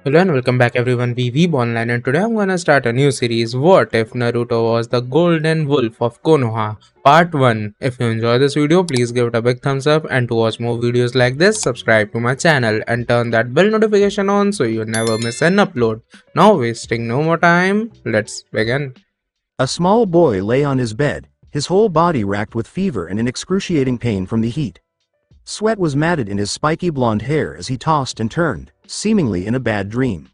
Hello and welcome back everyone, we Weeb Online, and today I'm gonna start a new series, What If Naruto Was the Golden Wolf of Konoha, Part 1. If you enjoy this video, please give it a big thumbs up, and to watch more videos like this, subscribe to my channel and turn that bell notification on so you never miss an upload. Now wasting no more time, let's begin. A small boy lay on his bed, his whole body racked with fever and in excruciating pain from the heat. Sweat was matted in his spiky blonde hair as he tossed and turned, seemingly in a bad dream.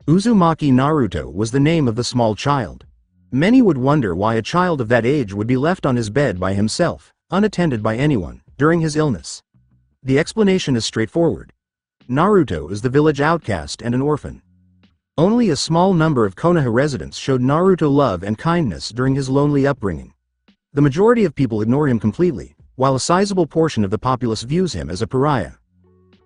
Uzumaki Naruto was the name of the small child. Many would wonder why a child of that age would be left on his bed by himself, unattended by anyone, during his illness. The explanation is straightforward. Naruto is the village outcast and an orphan. Only a small number of Konoha residents showed Naruto love and kindness during his lonely upbringing. The majority of people ignore him completely, while a sizable portion of the populace views him as a pariah.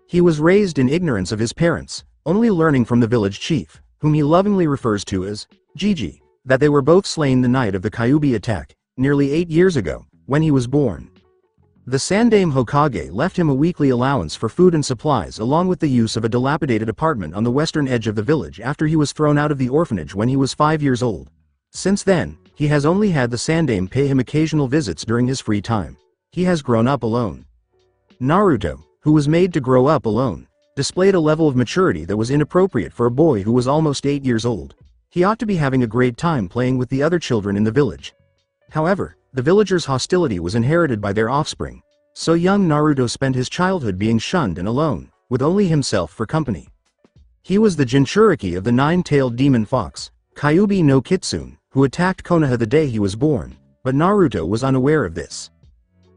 He was raised in ignorance of his parents, only learning from the village chief, whom he lovingly refers to as Gigi, that they were both slain the night of the Kyuubi attack, nearly 8 years ago, when he was born. The Sandaime Hokage left him a weekly allowance for food and supplies along with the use of a dilapidated apartment on the western edge of the village after he was thrown out of the orphanage when he was 5 years old. Since then, he has only had the Sandaime pay him occasional visits during his free time. He has grown up alone. Naruto, who was made to grow up alone, displayed a level of maturity that was inappropriate for a boy who was almost 8 years old. He ought to be having a great time playing with the other children in the village. However, the villagers' hostility was inherited by their offspring, so young Naruto spent his childhood being shunned and alone, with only himself for company. He was the Jinchuriki of the nine-tailed demon fox, Kyuubi no Kitsune, who attacked Konoha the day he was born, but Naruto was unaware of this.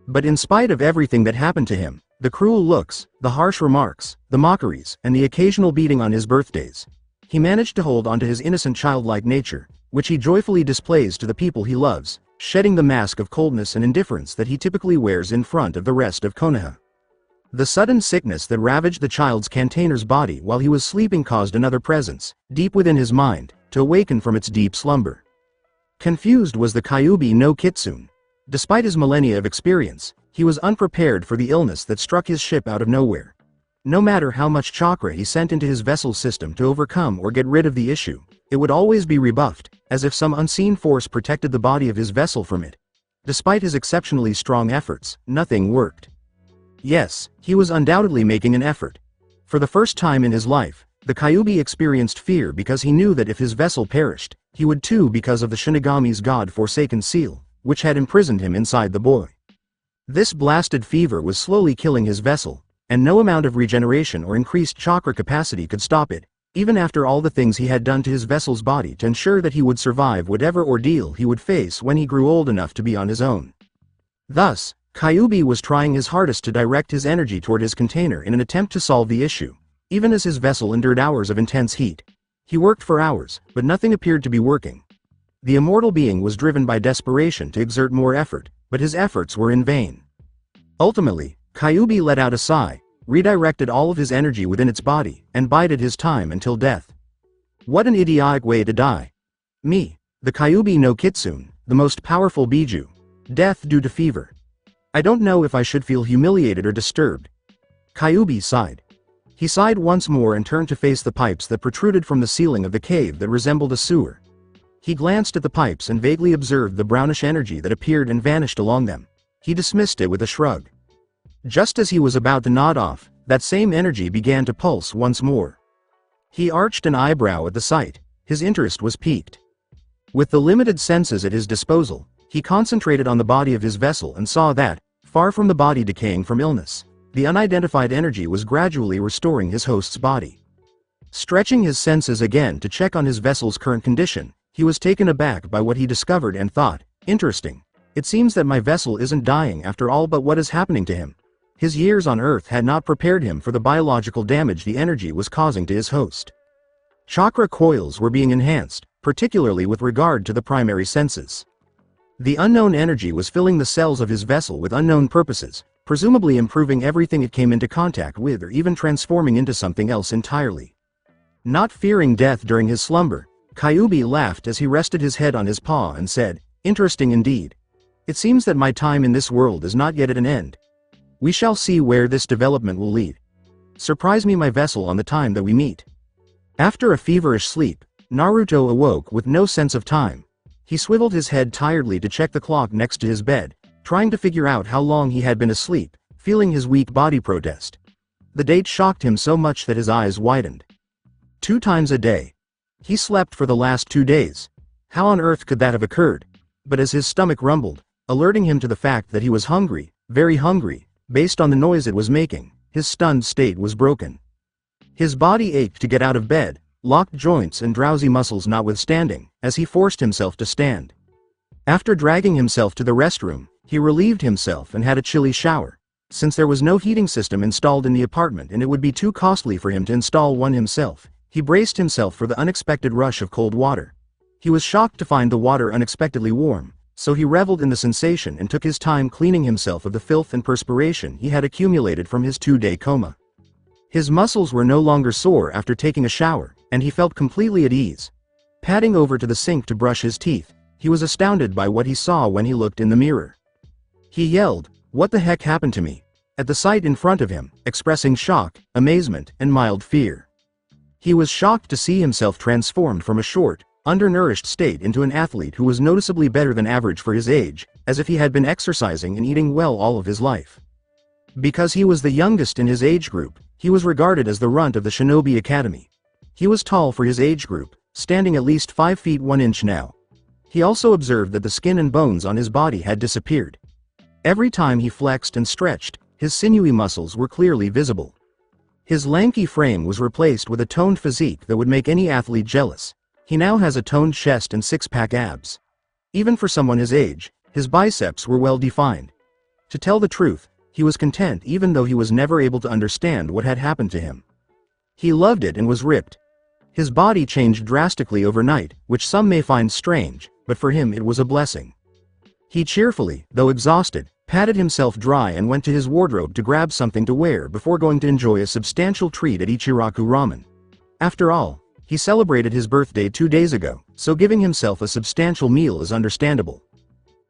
But in spite of everything that happened to him, the cruel looks, the harsh remarks, the mockeries, and the occasional beating on his birthdays, he managed to hold onto his innocent childlike nature, which he joyfully displays to the people he loves, shedding the mask of coldness and indifference that he typically wears in front of the rest of Konoha. The sudden sickness that ravaged the child's cantainer's body while he was sleeping caused another presence, deep within his mind, to awaken from its deep slumber. Confused was the Kyuubi no Kitsune. Despite his millennia of experience, he was unprepared for the illness that struck his ship out of nowhere. No matter how much chakra he sent into his vessel's system to overcome or get rid of the issue, it would always be rebuffed, as if some unseen force protected the body of his vessel from it. Despite his exceptionally strong efforts, nothing worked. Yes, he was undoubtedly making an effort. For the first time in his life, the Kyuubi experienced fear because he knew that if his vessel perished, he would too because of the Shinigami's god-forsaken seal, which had imprisoned him inside the boy. This blasted fever was slowly killing his vessel, and no amount of regeneration or increased chakra capacity could stop it, even after all the things he had done to his vessel's body to ensure that he would survive whatever ordeal he would face when he grew old enough to be on his own. Thus, Kyuubi was trying his hardest to direct his energy toward his container in an attempt to solve the issue, even as his vessel endured hours of intense heat. He worked for hours, but nothing appeared to be working. The immortal being was driven by desperation to exert more effort, but his efforts were in vain. Ultimately, Kyuubi let out a sigh, redirected all of his energy within its body, and bided his time until death. What an idiotic way to die. Me, the Kyuubi no Kitsune, the most powerful Biju. Death due to fever. I don't know if I should feel humiliated or disturbed. Kyuubi sighed. He sighed once more and turned to face the pipes that protruded from the ceiling of the cave that resembled a sewer. He glanced at the pipes and vaguely observed the brownish energy that appeared and vanished along them. He dismissed it with a shrug. Just as he was about to nod off, that same energy began to pulse once more. He arched an eyebrow at the sight. His interest was piqued. With the limited senses at his disposal, he concentrated on the body of his vessel and saw that, far from the body decaying from illness, the unidentified energy was gradually restoring his host's body. Stretching his senses again to check on his vessel's current condition, he was taken aback by what he discovered and thought, interesting. It seems that my vessel isn't dying after all, but what is happening to him? His years on Earth had not prepared him for the biological damage the energy was causing to his host. Chakra coils were being enhanced, particularly with regard to the primary senses. The unknown energy was filling the cells of his vessel with unknown purposes, presumably improving everything it came into contact with or even transforming into something else entirely. Not fearing death during his slumber, Kyuubi laughed as he rested his head on his paw and said, "Interesting indeed. It seems that my time in this world is not yet at an end. We shall see where this development will lead. Surprise me, my vessel, on the time that we meet." After a feverish sleep, Naruto awoke with no sense of time. He swiveled his head tiredly to check the clock next to his bed, trying to figure out how long he had been asleep, feeling his weak body protest. The date shocked him so much that his eyes widened. 2 times a day. He slept for the last 2 days. How on earth could that have occurred? But as his stomach rumbled, alerting him to the fact that he was hungry, very hungry, based on the noise it was making, his stunned state was broken. His body ached to get out of bed, locked joints and drowsy muscles notwithstanding, as he forced himself to stand. After dragging himself to the restroom, he relieved himself and had a chilly shower. Since there was no heating system installed in the apartment and it would be too costly for him to install one himself, he braced himself for the unexpected rush of cold water. He was shocked to find the water unexpectedly warm, so he reveled in the sensation and took his time cleaning himself of the filth and perspiration he had accumulated from his 2-day coma. His muscles were no longer sore after taking a shower, and he felt completely at ease. Padding over to the sink to brush his teeth, he was astounded by what he saw when he looked in the mirror. He yelled, "What the heck happened to me?" at the sight in front of him, expressing shock, amazement, and mild fear. He was shocked to see himself transformed from a short, undernourished state into an athlete who was noticeably better than average for his age, as if he had been exercising and eating well all of his life. Because he was the youngest in his age group, he was regarded as the runt of the Shinobi Academy. He was tall for his age group, standing at least 5 feet 1 inch now. He also observed that the skin and bones on his body had disappeared. Every time he flexed and stretched, his sinewy muscles were clearly visible. His lanky frame was replaced with a toned physique that would make any athlete jealous. He now has a toned chest and 6-pack abs. Even for someone his age, his biceps were well defined. To tell the truth, he was content even though he was never able to understand what had happened to him. He loved it and was ripped. His body changed drastically overnight, which some may find strange, but for him it was a blessing. He cheerfully, though exhausted, patted himself dry and went to his wardrobe to grab something to wear before going to enjoy a substantial treat at Ichiraku Ramen. After all, he celebrated his birthday 2 days ago, so giving himself a substantial meal is understandable.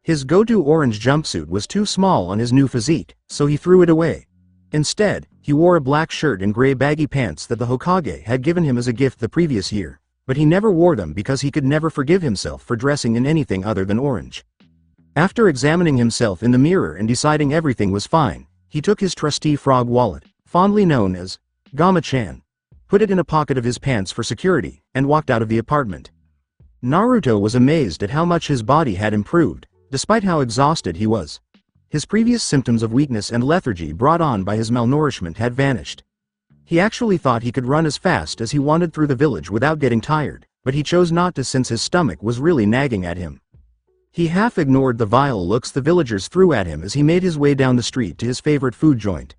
His go-to orange jumpsuit was too small on his new physique, so he threw it away. Instead, he wore a black shirt and gray baggy pants that the Hokage had given him as a gift the previous year, but he never wore them because he could never forgive himself for dressing in anything other than orange. After examining himself in the mirror and deciding everything was fine, he took his trusty frog wallet, fondly known as Gama-chan, put it in a pocket of his pants for security, and walked out of the apartment. Naruto was amazed at how much his body had improved, despite how exhausted he was. His previous symptoms of weakness and lethargy brought on by his malnourishment had vanished. He actually thought he could run as fast as he wanted through the village without getting tired, but he chose not to since his stomach was really nagging at him. He half ignored the vile looks the villagers threw at him as he made his way down the street to his favorite food joint.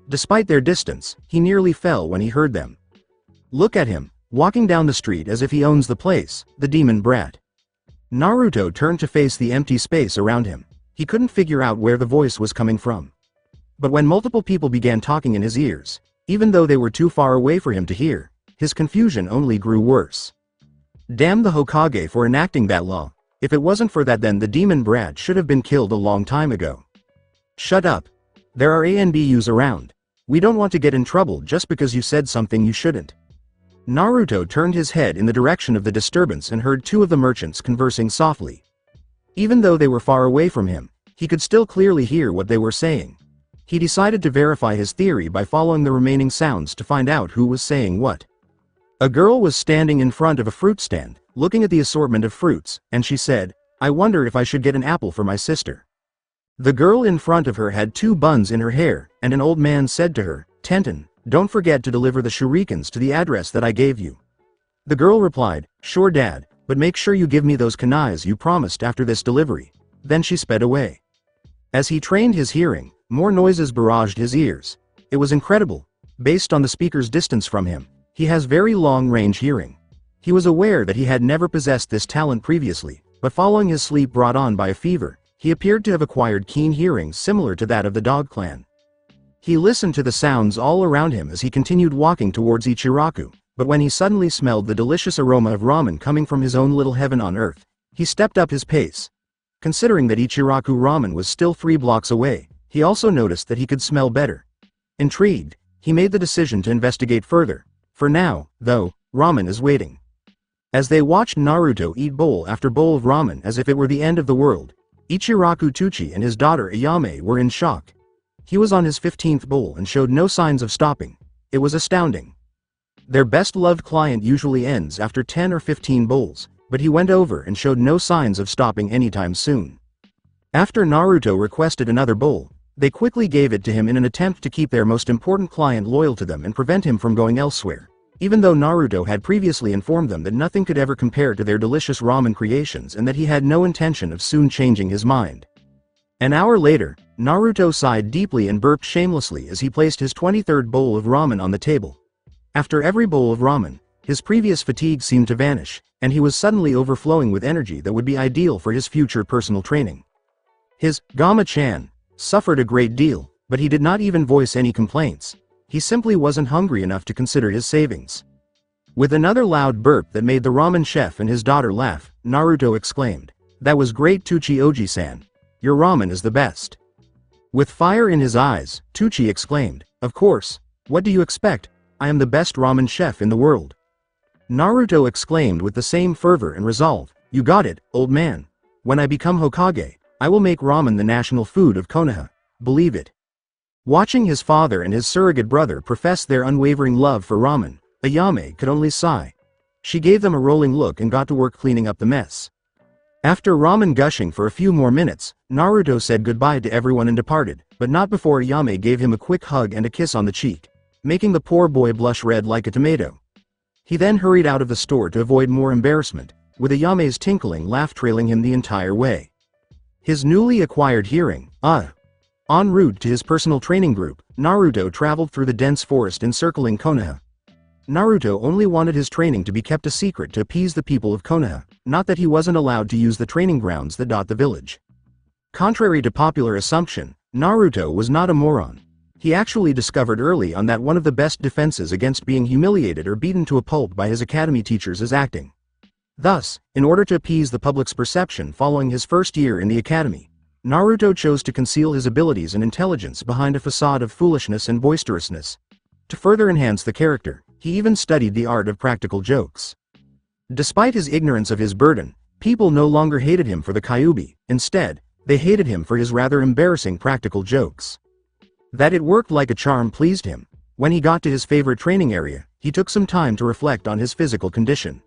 Despite their distance, he nearly fell when he heard them. Look at him, walking down the street as if he owns the place, the demon brat. Naruto turned to face the empty space around him. He couldn't figure out where the voice was coming from. But when multiple people began talking in his ears, even though they were too far away for him to hear, his confusion only grew worse. Damn the Hokage for enacting that law. If it wasn't for that, then the demon brat should have been killed a long time ago. Shut up. There are ANBUs around. We don't want to get in trouble just because you said something you shouldn't. Naruto turned his head in the direction of the disturbance and heard 2 of the merchants conversing softly. Even though they were far away from him, he could still clearly hear what they were saying. He decided to verify his theory by following the remaining sounds to find out who was saying what. A girl was standing in front of a fruit stand, looking at the assortment of fruits, and she said, "I wonder if I should get an apple for my sister." The girl in front of her had 2 buns in her hair, and an old man said to her, "Tenten, don't forget to deliver the shurikens to the address that I gave you." The girl replied, "Sure dad, but make sure you give me those kunais you promised after this delivery." Then she sped away. As he trained his hearing, more noises barraged his ears. It was incredible. Based on the speaker's distance from him, he has very long-range hearing. He was aware that he had never possessed this talent previously, but following his sleep brought on by a fever, he appeared to have acquired keen hearing similar to that of the dog clan. He listened to the sounds all around him as he continued walking towards Ichiraku, but when he suddenly smelled the delicious aroma of ramen coming from his own little heaven on earth, he stepped up his pace. Considering that Ichiraku Ramen was still 3 blocks away, he also noticed that he could smell better. Intrigued, he made the decision to investigate further. For now, though, Ramen is waiting." As they watched Naruto eat bowl after bowl of ramen as if it were the end of the world, Ichiraku Tuchi and his daughter Ayame were in shock. He was on his 15th bowl and showed no signs of stopping. It was astounding. Their best-loved client usually ends after 10 or 15 bowls, but he went over and showed no signs of stopping anytime soon. After Naruto requested another bowl, they quickly gave it to him in an attempt to keep their most important client loyal to them and prevent him from going elsewhere, even though Naruto had previously informed them that nothing could ever compare to their delicious ramen creations and that he had no intention of soon changing his mind. An hour later, Naruto sighed deeply and burped shamelessly as he placed his 23rd bowl of ramen on the table. After every bowl of ramen, his previous fatigue seemed to vanish, and he was suddenly overflowing with energy that would be ideal for his future personal training. His Gamma-chan suffered a great deal, but he did not even voice any complaints. He simply wasn't hungry enough to consider his savings. With another loud burp that made the ramen chef and his daughter laugh, Naruto exclaimed, "That was great, Tuchi Oji-san. Your ramen is the best." With fire in his eyes, Tuchi exclaimed, "Of course. What do you expect? I am the best ramen chef in the world." Naruto exclaimed with the same fervor and resolve, "You got it, old man. When I become Hokage, I will make ramen the national food of Konoha. Believe it." Watching his father and his surrogate brother profess their unwavering love for ramen, Ayame could only sigh. She gave them a rolling look and got to work cleaning up the mess. After ramen gushing for a few more minutes, Naruto said goodbye to everyone and departed, but not before Ayame gave him a quick hug and a kiss on the cheek, making the poor boy blush red like a tomato. He then hurried out of the store to avoid more embarrassment, with Ayame's tinkling laugh trailing him the entire way. His newly acquired hearing, en route to his personal training group, Naruto traveled through the dense forest encircling Konoha. Naruto only wanted his training to be kept a secret to appease the people of Konoha, not that he wasn't allowed to use the training grounds that dot the village. Contrary to popular assumption, Naruto was not a moron. He actually discovered early on that one of the best defenses against being humiliated or beaten to a pulp by his academy teachers is acting. Thus, in order to appease the public's perception following his first year in the academy, Naruto chose to conceal his abilities and intelligence behind a facade of foolishness and boisterousness. To further enhance the character, he even studied the art of practical jokes. Despite his ignorance of his burden, people no longer hated him for the Kyuubi. Instead, they hated him for his rather embarrassing practical jokes. That it worked like a charm pleased him. When he got to his favorite training area, he took some time to reflect on his physical condition.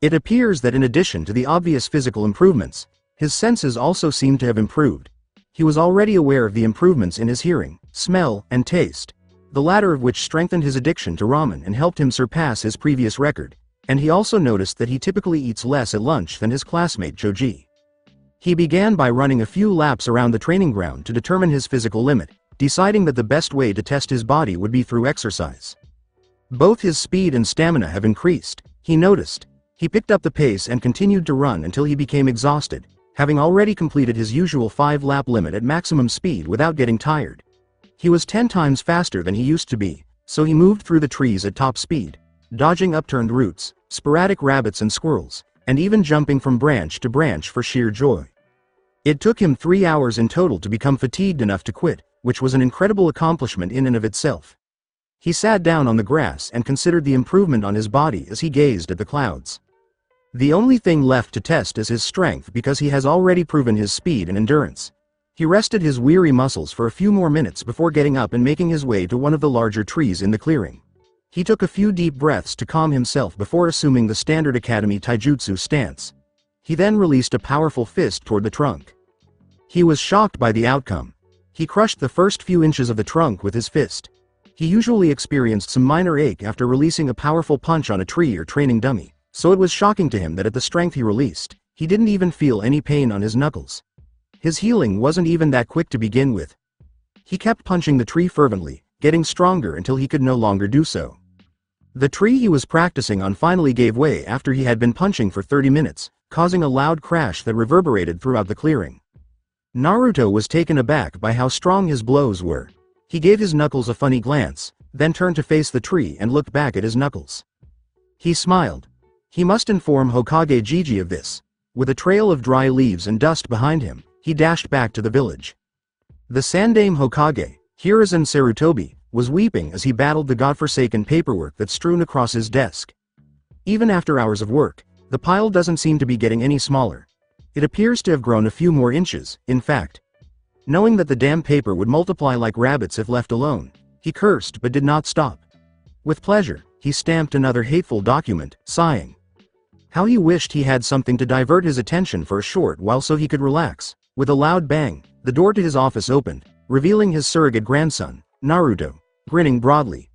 It appears that in addition to the obvious physical improvements, his senses also seemed to have improved. He was already aware of the improvements in his hearing, smell, and taste, the latter of which strengthened his addiction to ramen and helped him surpass his previous record, and he also noticed that he typically eats less at lunch than his classmate Choji. He began by running a few laps around the training ground to determine his physical limit, deciding that the best way to test his body would be through exercise. Both his speed and stamina have increased, he noticed. He picked up the pace and continued to run until he became exhausted, having already completed his usual 5-lap limit at maximum speed without getting tired. He was 10 times faster than he used to be, so he moved through the trees at top speed, dodging upturned roots, sporadic rabbits and squirrels, and even jumping from branch to branch for sheer joy. It took him 3 hours in total to become fatigued enough to quit, which was an incredible accomplishment in and of itself. He sat down on the grass and considered the improvement on his body as he gazed at the clouds. The only thing left to test is his strength because he has already proven his speed and endurance. He rested his weary muscles for a few more minutes before getting up and making his way to one of the larger trees in the clearing. He took a few deep breaths to calm himself before assuming the standard academy taijutsu stance. He then released a powerful fist toward the trunk. He was shocked by the outcome. He crushed the first few inches of the trunk with his fist. He usually experienced some minor ache after releasing a powerful punch on a tree or training dummy, so it was shocking to him that at the strength he released, he didn't even feel any pain on his knuckles. His healing wasn't even that quick to begin with. He kept punching the tree fervently, getting stronger until he could no longer do so. The tree he was practicing on finally gave way after he had been punching for 30 minutes, causing a loud crash that reverberated throughout the clearing. Naruto was taken aback by how strong his blows were. He gave his knuckles a funny glance, then turned to face the tree and looked back at his knuckles. He smiled. He must inform Hokage Jiji of this. With a trail of dry leaves and dust behind him, he dashed back to the village. The Sandaime Hokage, Hiruzen Sarutobi, was weeping as he battled the godforsaken paperwork that strewn across his desk. Even after hours of work, the pile doesn't seem to be getting any smaller. It appears to have grown a few more inches, in fact. Knowing that the damn paper would multiply like rabbits if left alone, he cursed but did not stop. With pleasure, he stamped another hateful document, sighing. How he wished he had something to divert his attention for a short while so he could relax. With a loud bang, the door to his office opened, revealing his surrogate grandson, Naruto, grinning broadly.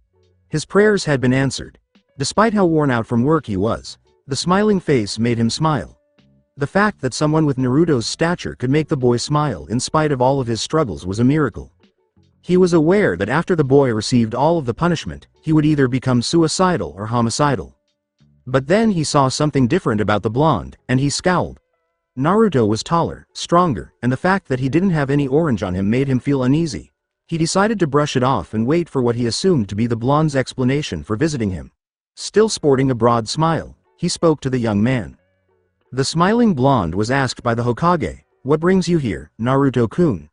His prayers had been answered. Despite how worn out from work he was, the smiling face made him smile. The fact that someone with Naruto's stature could make the boy smile in spite of all of his struggles was a miracle. He was aware that after the boy received all of the punishment, he would either become suicidal or homicidal. But then he saw something different about the blonde, and he scowled. Naruto was taller, stronger, and the fact that he didn't have any orange on him made him feel uneasy. He decided to brush it off and wait for what he assumed to be the blonde's explanation for visiting him. Still sporting a broad smile, he spoke to the young man. The smiling blonde was asked by the Hokage, "What brings you here, Naruto-kun?"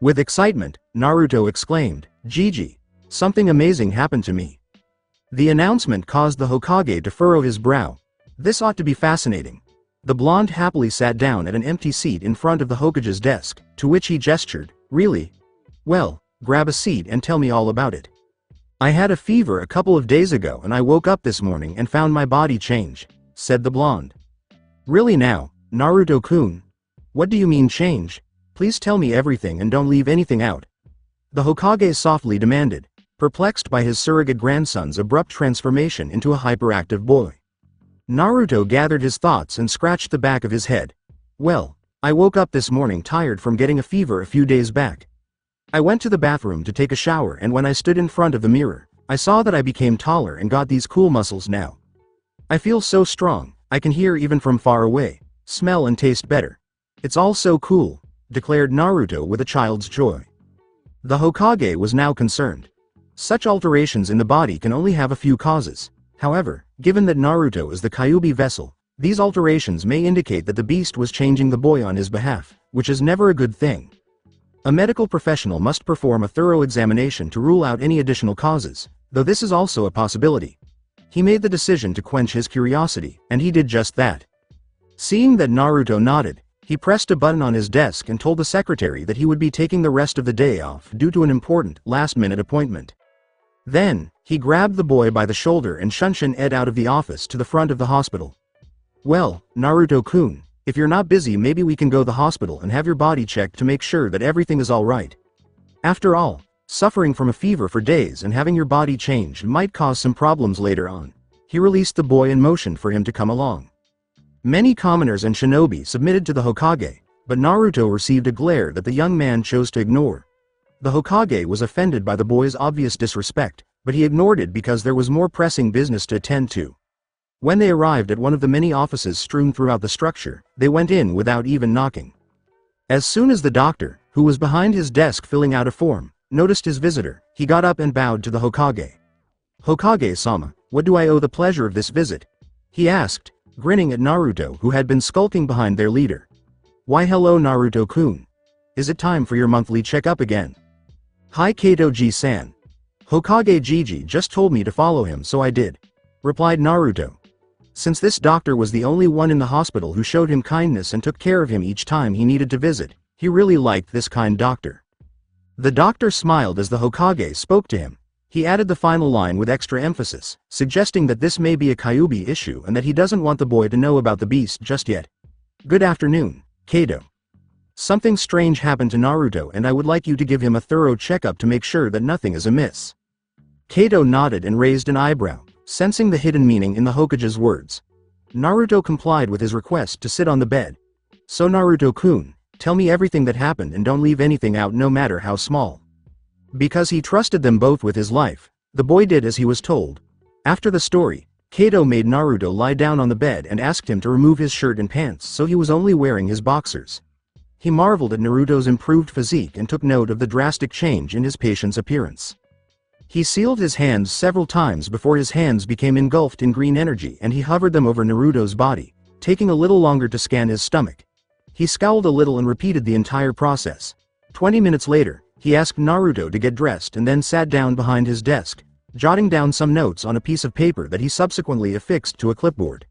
With excitement, Naruto exclaimed, "Gigi, something amazing happened to me." The announcement caused the Hokage to furrow his brow. This ought to be fascinating. The blonde happily sat down at an empty seat in front of the Hokage's desk, to which he gestured, "Really? Well, grab a seat and tell me all about it." "I had a fever a couple of days ago and I woke up this morning and found my body change," said the blonde. "Really now, Naruto-kun? What do you mean change? Please tell me everything and don't leave anything out," the Hokage softly demanded, perplexed by his surrogate grandson's abrupt transformation into a hyperactive boy. Naruto gathered his thoughts and scratched the back of his head. "Well, I woke up this morning tired from getting a fever a few days back. I went to the bathroom to take a shower and when I stood in front of the mirror, I saw that I became taller and got these cool muscles now. I feel so strong, I can hear even from far away, smell and taste better. It's all so cool," declared Naruto with a child's joy. The Hokage was now concerned. Such alterations in the body can only have a few causes. However, given that Naruto is the Kyuubi vessel, these alterations may indicate that the beast was changing the boy on his behalf, which is never a good thing. A medical professional must perform a thorough examination to rule out any additional causes, though this is also a possibility. He made the decision to quench his curiosity, and he did just that. Seeing that Naruto nodded, he pressed a button on his desk and told the secretary that he would be taking the rest of the day off due to an important, last-minute appointment. Then, he grabbed the boy by the shoulder and shunshin Ed out of the office to the front of the hospital. "Well, Naruto-kun, if you're not busy maybe we can go to the hospital and have your body checked to make sure that everything is alright. After all, suffering from a fever for days and having your body changed might cause some problems later on." He released the boy and motioned for him to come along. Many commoners and shinobi submitted to the Hokage, but Naruto received a glare that the young man chose to ignore. The Hokage was offended by the boy's obvious disrespect, but he ignored it because there was more pressing business to attend to. When they arrived at one of the many offices strewn throughout the structure, they went in without even knocking. As soon as the doctor, who was behind his desk filling out a form, noticed his visitor, he got up and bowed to the Hokage. "Hokage-sama, what do I owe the pleasure of this visit?" he asked, grinning at Naruto who had been skulking behind their leader. "Why hello Naruto-kun. Is it time for your monthly checkup again?" "Hi Kaito-ji-san. Hokage Gigi just told me to follow him so I did," replied Naruto. Since this doctor was the only one in the hospital who showed him kindness and took care of him each time he needed to visit, he really liked this kind doctor. The doctor smiled as the Hokage spoke to him. He added the final line with extra emphasis, suggesting that this may be a Kyuubi issue and that he doesn't want the boy to know about the beast just yet. "Good afternoon, Kaito. Something strange happened to Naruto and I would like you to give him a thorough checkup to make sure that nothing is amiss." Kaito nodded and raised an eyebrow, sensing the hidden meaning in the Hokage's words. Naruto complied with his request to sit on the bed. "So Naruto-kun, tell me everything that happened and don't leave anything out no matter how small." Because he trusted them both with his life, the boy did as he was told. After the story, Kaito made Naruto lie down on the bed and asked him to remove his shirt and pants so he was only wearing his boxers. He marveled at Naruto's improved physique and took note of the drastic change in his patient's appearance. He sealed his hands several times before his hands became engulfed in green energy and he hovered them over Naruto's body, taking a little longer to scan his stomach. He scowled a little and repeated the entire process. 20 minutes later, he asked Naruto to get dressed and then sat down behind his desk. jotting down some notes on a piece of paper that he subsequently affixed to a clipboard.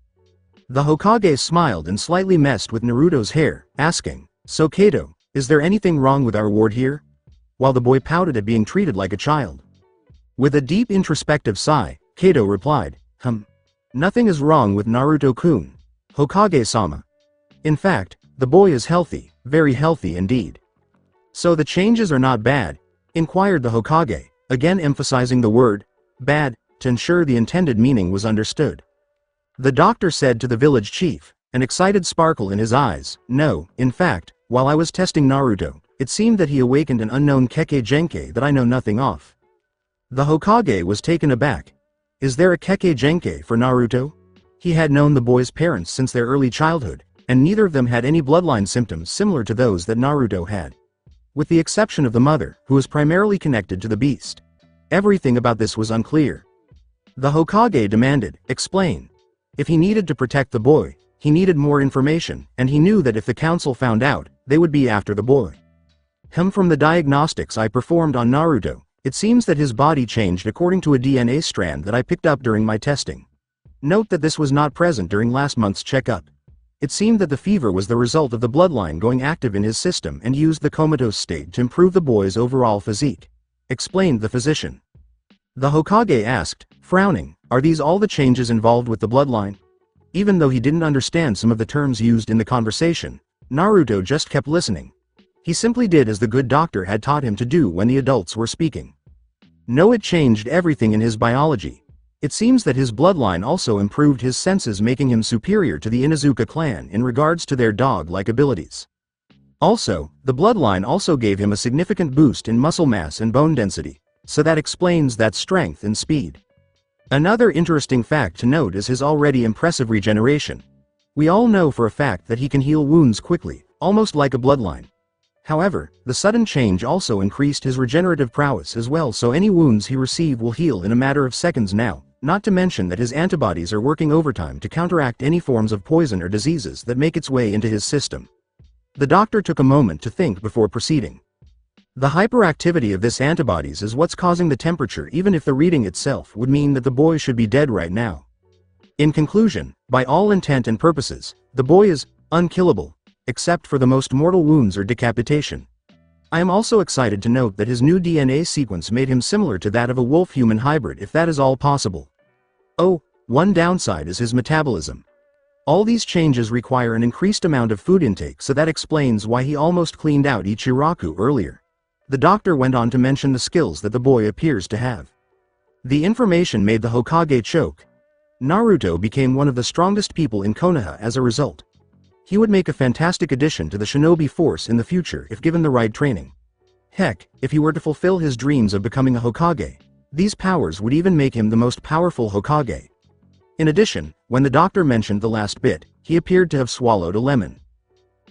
The Hokage smiled and slightly messed with Naruto's hair, asking, "So Kato, is there anything wrong with our ward here?" While the boy pouted at being treated like a child. With a deep introspective sigh, Kato replied, Nothing is wrong with Naruto-kun, Hokage-sama. In fact, the boy is healthy, very healthy indeed." "So the changes are not bad?" inquired the Hokage, again emphasizing the word, bad, to ensure the intended meaning was understood. The doctor said to the village chief, an excited sparkle in his eyes, "No, in fact, while I was testing Naruto, it seemed that he awakened an unknown Kekkei Genkai that I know nothing of." The Hokage was taken aback. Is there a Kekkei Genkai for Naruto? He had known the boy's parents since their early childhood, and neither of them had any bloodline symptoms similar to those that Naruto had. With the exception of the mother, who was primarily connected to the beast. Everything about this was unclear. The Hokage demanded, "Explain." If he needed to protect the boy, he needed more information, and he knew that if the council found out, they would be after the boy. From the diagnostics I performed on Naruto, it seems that his body changed according to a DNA strand that I picked up during my testing. Note that this was not present during last month's checkup. It seemed that the fever was the result of the bloodline going active in his system and used the comatose state to improve the boy's overall physique, explained the physician. The Hokage asked, frowning, "Are these all the changes involved with the bloodline?" Even though he didn't understand some of the terms used in the conversation, Naruto just kept listening. He simply did as the good doctor had taught him to do when the adults were speaking. No, it changed everything in his biology. It seems that his bloodline also improved his senses, making him superior to the Inuzuka clan in regards to their dog-like abilities. Also, the bloodline also gave him a significant boost in muscle mass and bone density, so that explains that strength and speed. Another interesting fact to note is his already impressive regeneration. We all know for a fact that he can heal wounds quickly, almost like a bloodline. However, the sudden change also increased his regenerative prowess as well, so any wounds he received will heal in a matter of seconds now, not to mention that his antibodies are working overtime to counteract any forms of poison or diseases that make its way into his system. The doctor took a moment to think before proceeding. The hyperactivity of this antibodies is what's causing the temperature, even if the reading itself would mean that the boy should be dead right now. In conclusion, by all intent and purposes, the boy is unkillable, except for the most mortal wounds or decapitation. I am also excited to note that his new DNA sequence made him similar to that of a wolf-human hybrid, if that is all possible. Oh, one downside is his metabolism. All these changes require an increased amount of food intake, so that explains why he almost cleaned out Ichiraku earlier. The doctor went on to mention the skills that the boy appears to have. The information made the Hokage choke. Naruto became one of the strongest people in Konoha as a result. He would make a fantastic addition to the shinobi force in the future if given the right training. Heck, if he were to fulfill his dreams of becoming a Hokage, these powers would even make him the most powerful Hokage. In addition, when the doctor mentioned the last bit, he appeared to have swallowed a lemon.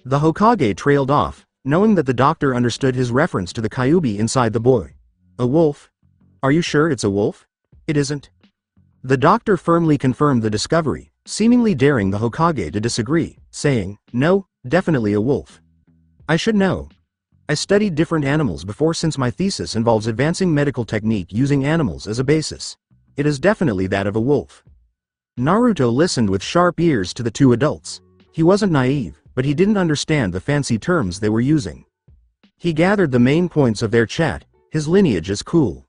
The Hokage trailed off, knowing that the doctor understood his reference to the Kyuubi inside the boy. A wolf? Are you sure it's a wolf? It isn't. The doctor firmly confirmed the discovery, seemingly daring the Hokage to disagree, saying, "No, definitely a wolf. I should know. I studied different animals before since my thesis involves advancing medical technique using animals as a basis. It is definitely that of a wolf." Naruto listened with sharp ears to the two adults. He wasn't naive, but he didn't understand the fancy terms they were using. He gathered the main points of their chat. His lineage is cool.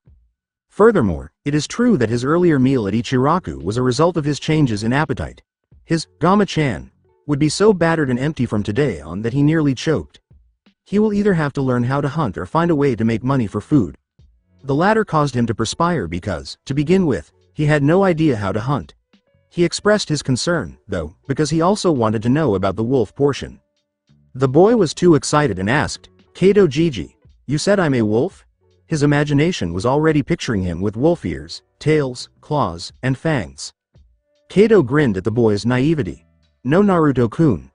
Furthermore, it is true that his earlier meal at Ichiraku was a result of his changes in appetite. His Gama-chan would be so battered and empty from today on that he nearly choked. He will either have to learn how to hunt or find a way to make money for food. The latter caused him to perspire because, to begin with, he had no idea how to hunt. He expressed his concern, though, because he also wanted to know about the wolf portion. The boy was too excited and asked, "Kato Gigi, you said I'm a wolf?" His imagination was already picturing him with wolf ears, tails, claws, and fangs. Kato grinned at the boy's naivety. "No, Naruto-kun.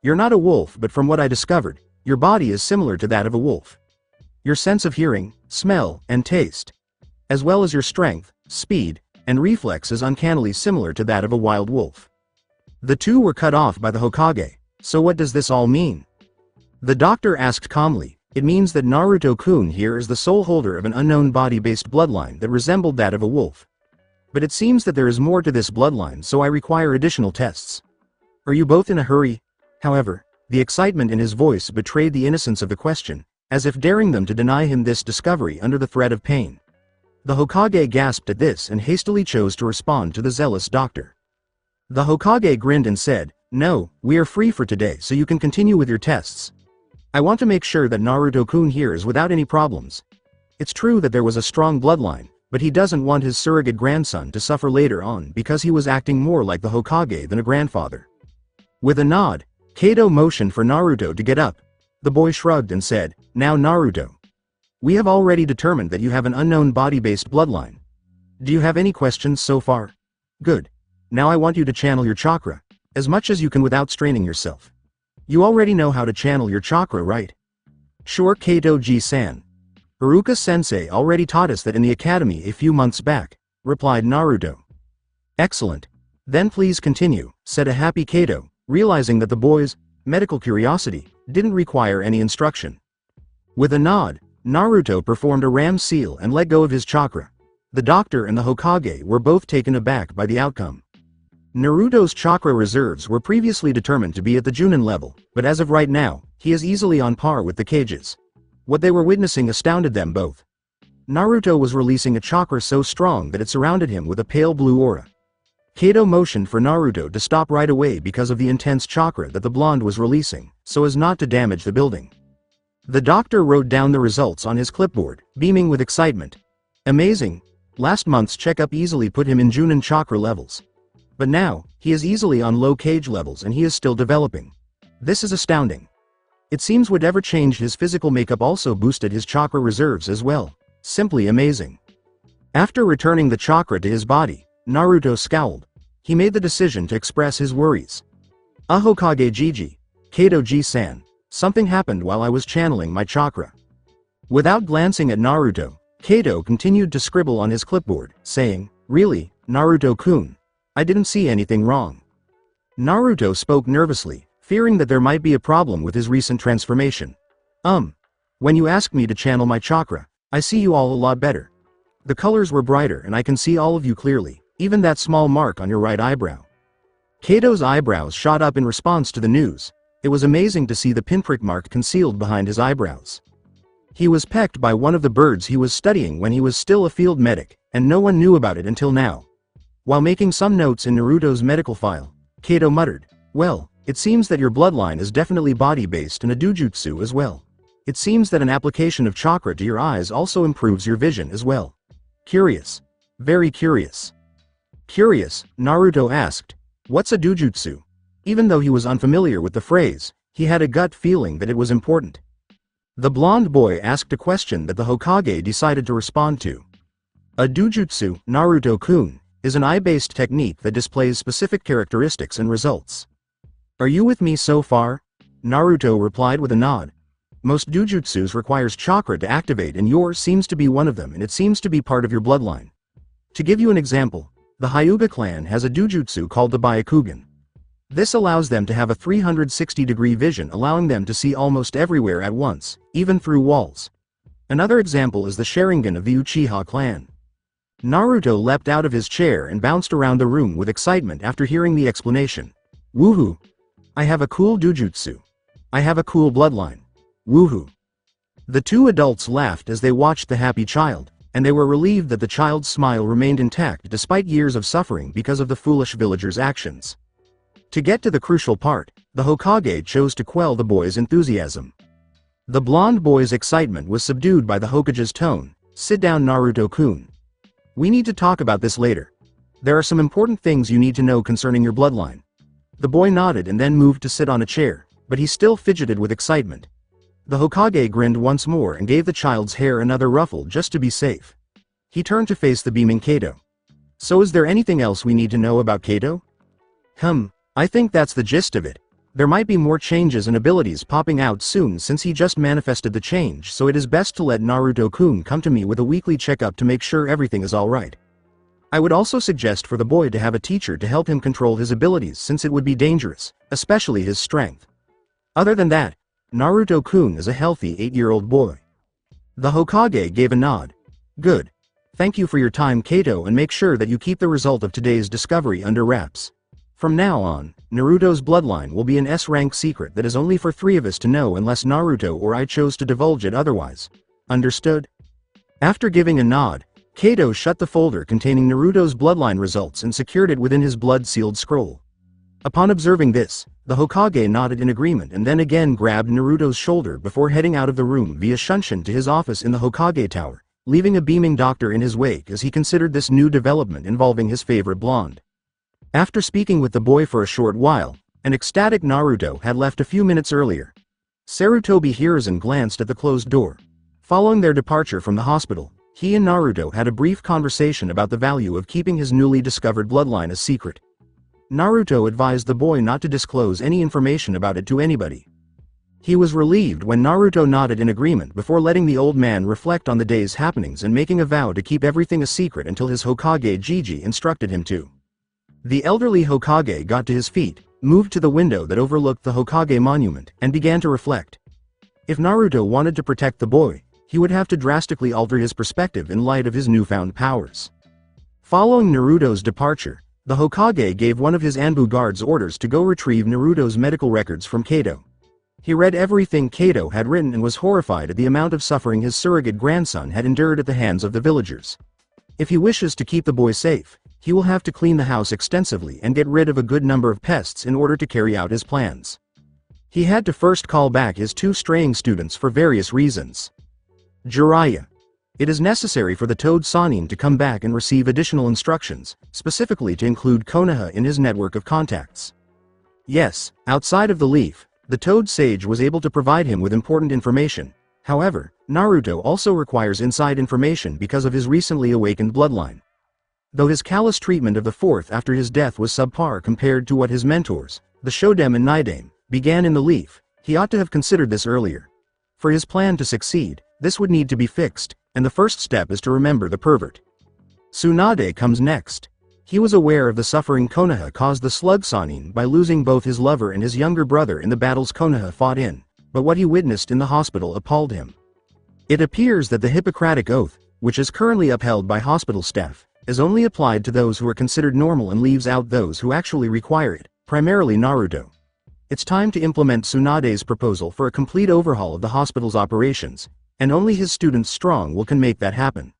You're not a wolf, but from what I discovered, your body is similar to that of a wolf. Your sense of hearing, smell, and taste, as well as your strength, speed, and reflex is uncannily similar to that of a wild wolf." The two were cut off by the Hokage. "So what does this all mean?" The doctor asked calmly, It means that Naruto-kun here is the sole holder of an unknown body-based bloodline that resembled that of a wolf. But it seems that there is more to this bloodline, so I require additional tests. Are you both in a hurry? However, the excitement in his voice betrayed the innocence of the question, as if daring them to deny him this discovery under the threat of pain. The Hokage gasped at this and hastily chose to respond to the zealous doctor. The Hokage grinned and said, "No, we are free for today, so you can continue with your tests. I want to make sure that Naruto-kun here is without any problems. It's true that there was a strong bloodline, but he doesn't want his surrogate grandson to suffer later on because he was acting more like the Hokage than a grandfather." With a nod, Kato motioned for Naruto to get up. The boy shrugged and said, "Now Naruto. We have already determined that you have an unknown body-based bloodline. Do you have any questions so far? Good. Now I want you to channel your chakra, as much as you can without straining yourself. You already know how to channel your chakra, right?" "Sure, Kato-ji-san. Haruka-sensei already taught us that in the academy a few months back," replied Naruto. "Excellent. Then please continue," said a happy Kato, realizing that the boy's medical curiosity didn't require any instruction. With a nod, Naruto performed a ram seal and let go of his chakra. The doctor and the Hokage were both taken aback by the outcome. Naruto's chakra reserves were previously determined to be at the Junin level, but as of right now, he is easily on par with the Kages. What they were witnessing astounded them both. Naruto was releasing a chakra so strong that it surrounded him with a pale blue aura. Kato motioned for Naruto to stop right away because of the intense chakra that the blonde was releasing, so as not to damage the building. The doctor wrote down the results on his clipboard, beaming with excitement. Amazing! Last month's checkup easily put him in Junin chakra levels. But now, he is easily on low Kage levels and he is still developing. This is astounding. It seems whatever changed his physical makeup also boosted his chakra reserves as well. Simply amazing. After returning the chakra to his body, Naruto scowled. He made the decision to express his worries. "Hokage Jiji, Kato-ji-san, something happened while I was channeling my chakra." Without glancing at Naruto, Kato continued to scribble on his clipboard, saying, "Really, Naruto-kun? I didn't see anything wrong." Naruto spoke nervously, fearing that there might be a problem with his recent transformation. When you asked me to channel my chakra, I see you all a lot better. The colors were brighter and I can see all of you clearly, even that small mark on your right eyebrow." Kato's eyebrows shot up in response to the news. It was amazing to see the pinprick mark concealed behind his eyebrows. He was pecked by one of the birds he was studying when he was still a field medic, and no one knew about it until now. While making some notes in Naruto's medical file, Kato muttered, "Well, it seems that your bloodline is definitely body-based and a dujutsu as well. It seems that an application of chakra to your eyes also improves your vision as well. Curious. Very curious." Curious, Naruto asked, "What's a dujutsu?" Even though he was unfamiliar with the phrase, he had a gut feeling that it was important. The blonde boy asked a question that the Hokage decided to respond to. "A dujutsu, Naruto-kun, is an eye-based technique that displays specific characteristics and results. Are you with me so far?" Naruto replied with a nod. "Most dujutsus requires chakra to activate and yours seems to be one of them and it seems to be part of your bloodline. To give you an example, the Hyuga clan has a dujutsu called the Byakugan. This allows them to have a 360-degree vision, allowing them to see almost everywhere at once, even through walls. Another example is the Sharingan of the Uchiha clan." Naruto leapt out of his chair and bounced around the room with excitement after hearing the explanation. "Woohoo! I have a cool dujutsu. I have a cool bloodline. Woohoo!" The two adults laughed as they watched the happy child, and they were relieved that the child's smile remained intact despite years of suffering because of the foolish villagers' actions. To get to the crucial part, the Hokage chose to quell the boy's enthusiasm. The blonde boy's excitement was subdued by the Hokage's tone. "Sit down, Naruto-kun. We need to talk about this later. There are some important things you need to know concerning your bloodline." The boy nodded and then moved to sit on a chair, but he still fidgeted with excitement. The Hokage grinned once more and gave the child's hair another ruffle just to be safe. He turned to face the beaming Kato. "So is there anything else we need to know about Kato?" I think that's the gist of it. There might be more changes and abilities popping out soon since he just manifested the change, so it is best to let Naruto-kun come to me with a weekly checkup to make sure everything is alright. I would also suggest for the boy to have a teacher to help him control his abilities since it would be dangerous, especially his strength. Other than that, Naruto-kun is a healthy 8-year-old boy. The Hokage gave a nod. Good. Thank you for your time, Kato, and make sure that you keep the result of today's discovery under wraps. From now on, Naruto's bloodline will be an S-rank secret that is only for 3 of us to know unless Naruto or I chose to divulge it otherwise. Understood? After giving a nod, Kato shut the folder containing Naruto's bloodline results and secured it within his blood-sealed scroll. Upon observing this, the Hokage nodded in agreement and then again grabbed Naruto's shoulder before heading out of the room via Shunshin to his office in the Hokage Tower, leaving a beaming doctor in his wake as he considered this new development involving his favorite blonde. After speaking with the boy for a short while, an ecstatic Naruto had left a few minutes earlier. Sarutobi Hiruzen glanced at the closed door. Following their departure from the hospital, he and Naruto had a brief conversation about the value of keeping his newly discovered bloodline a secret. Naruto advised the boy not to disclose any information about it to anybody. He was relieved when Naruto nodded in agreement before letting the old man reflect on the day's happenings and making a vow to keep everything a secret until his Hokage Jiji instructed him to. The elderly Hokage got to his feet, moved to the window that overlooked the Hokage monument, and began to reflect. If Naruto wanted to protect the boy, he would have to drastically alter his perspective in light of his newfound powers. Following Naruto's departure, the Hokage gave one of his Anbu guards orders to go retrieve Naruto's medical records from Kato. He read everything Kato had written and was horrified at the amount of suffering his surrogate grandson had endured at the hands of the villagers. If he wishes to keep the boy safe, he will have to clean the house extensively and get rid of a good number of pests in order to carry out his plans. He had to first call back his 2 straying students for various reasons. Jiraiya. It is necessary for the Toad Sannin to come back and receive additional instructions, specifically to include Konoha in his network of contacts. Yes, outside of the leaf, the Toad Sage was able to provide him with important information. However, Naruto also requires inside information because of his recently awakened bloodline. Though his callous treatment of the fourth after his death was subpar compared to what his mentors, the Shodem and Nidame, began in the leaf, he ought to have considered this earlier. For his plan to succeed, this would need to be fixed, and the first step is to remember the pervert. Tsunade comes next. He was aware of the suffering Konoha caused the Slug Sannin by losing both his lover and his younger brother in the battles Konoha fought in, but what he witnessed in the hospital appalled him. It appears that the Hippocratic Oath, which is currently upheld by hospital staff, is only applied to those who are considered normal and leaves out those who actually require it, primarily Naruto. It's time to implement Tsunade's proposal for a complete overhaul of the hospital's operations, and only his students strong will can make that happen.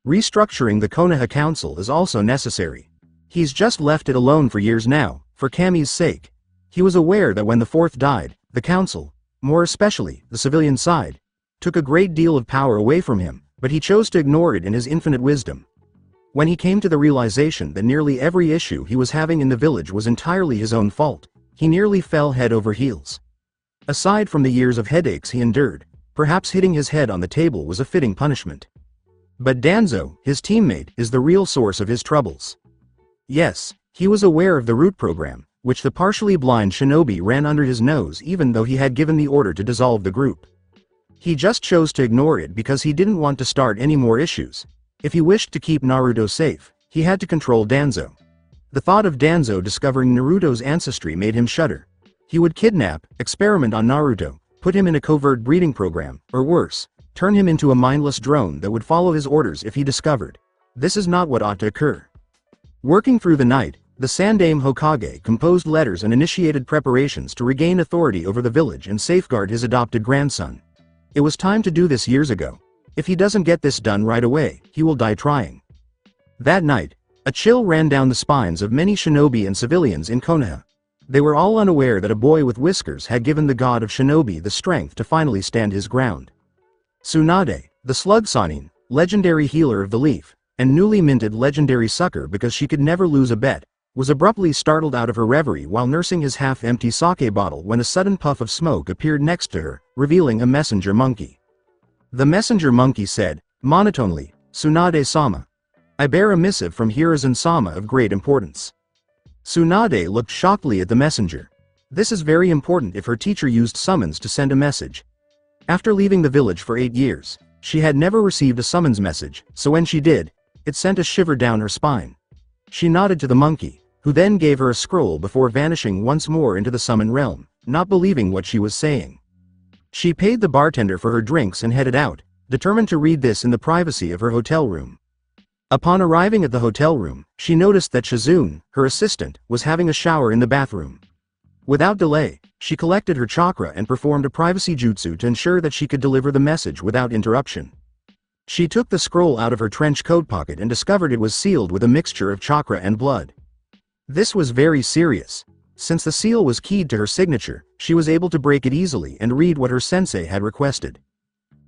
Restructuring the Konoha Council is also necessary. He's just left it alone for years now, for Kami's sake. He was aware that when the fourth died, the council, more especially the civilian side, took a great deal of power away from him, but he chose to ignore it in his infinite wisdom. When he came to the realization that nearly every issue he was having in the village was entirely his own fault, he nearly fell head over heels. Aside from the years of headaches he endured, perhaps hitting his head on the table was a fitting punishment. But Danzo, his teammate, is the real source of his troubles. Yes, he was aware of the root program, which the partially blind shinobi ran under his nose even though he had given the order to dissolve the group. He just chose to ignore it because he didn't want to start any more issues. If he wished to keep Naruto safe, he had to control Danzo. The thought of Danzo discovering Naruto's ancestry made him shudder. He would kidnap, experiment on Naruto, put him in a covert breeding program, or worse, turn him into a mindless drone that would follow his orders if he discovered. This is not what ought to occur. Working through the night, the Sandaime Hokage composed letters and initiated preparations to regain authority over the village and safeguard his adopted grandson. It was time to do this years ago. If he doesn't get this done right away, he will die trying. That night, a chill ran down the spines of many shinobi and civilians in Konoha. They were all unaware that a boy with whiskers had given the god of shinobi the strength to finally stand his ground. Tsunade, the Slug Sannin, legendary healer of the leaf, and newly minted legendary sucker because she could never lose a bet, was abruptly startled out of her reverie while nursing his half-empty sake bottle when a sudden puff of smoke appeared next to her, revealing a messenger monkey. The messenger monkey said, monotonely, Tsunade-sama. I bear a missive from Hiruzen-sama of great importance. Tsunade looked shockedly at the messenger. This is very important if her teacher used summons to send a message. After leaving the village for 8 years, she had never received a summons message, so when she did, it sent a shiver down her spine. She nodded to the monkey, who then gave her a scroll before vanishing once more into the summon realm, not believing what she was saying. She paid the bartender for her drinks and headed out, determined to read this in the privacy of her hotel room. Upon arriving at the hotel room, she noticed that Shizune, her assistant, was having a shower in the bathroom. Without delay, she collected her chakra and performed a privacy jutsu to ensure that she could deliver the message without interruption. She took the scroll out of her trench coat pocket and discovered it was sealed with a mixture of chakra and blood. This was very serious. Since the seal was keyed to her signature, she was able to break it easily and read what her sensei had requested.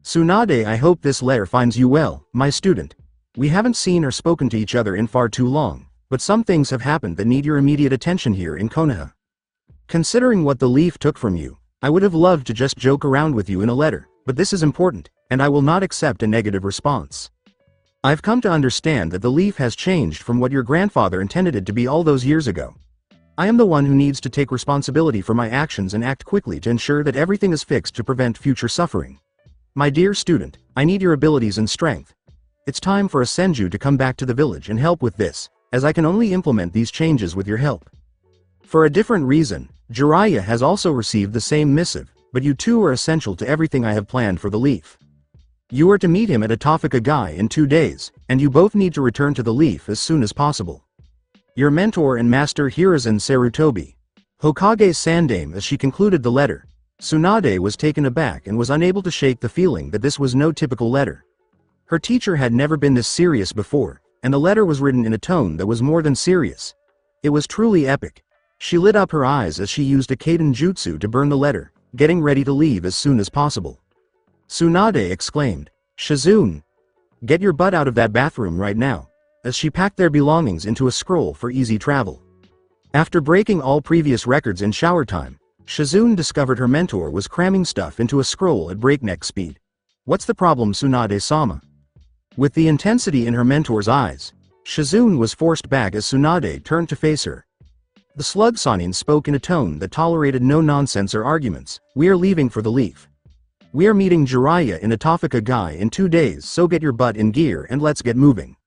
Tsunade, I hope this letter finds you well, my student. We haven't seen or spoken to each other in far too long, but some things have happened that need your immediate attention here in Konoha. Considering what the leaf took from you, I would have loved to just joke around with you in a letter, but this is important, and I will not accept a negative response. I've come to understand that the leaf has changed from what your grandfather intended it to be all those years ago. I am the one who needs to take responsibility for my actions and act quickly to ensure that everything is fixed to prevent future suffering. My dear student, I need your abilities and strength. It's time for a Senju to come back to the village and help with this, as I can only implement these changes with your help. For a different reason, Jiraiya has also received the same missive, but you two are essential to everything I have planned for the leaf. You are to meet him at Atofika Gai in 2 days, and you both need to return to the leaf as soon as possible. Your mentor and master Hiruzen Sarutobi. Hokage Sandame. As she concluded the letter, Tsunade was taken aback and was unable to shake the feeling that this was no typical letter. Her teacher had never been this serious before, and the letter was written in a tone that was more than serious. It was truly epic. She lit up her eyes as she used a Kaiden jutsu to burn the letter, getting ready to leave as soon as possible. Tsunade exclaimed, "Shizune! Get your butt out of that bathroom right now," as she packed their belongings into a scroll for easy travel. After breaking all previous records in shower time, Shizune discovered her mentor was cramming stuff into a scroll at breakneck speed. "What's the problem, Tsunade-sama?" With the intensity in her mentor's eyes, Shizune was forced back as Tsunade turned to face her. The slug Sanin spoke in a tone that tolerated no nonsense or arguments. "We are leaving for the leaf. We are meeting Jiraiya in Atofika Gai in 2 days, so get your butt in gear and let's get moving."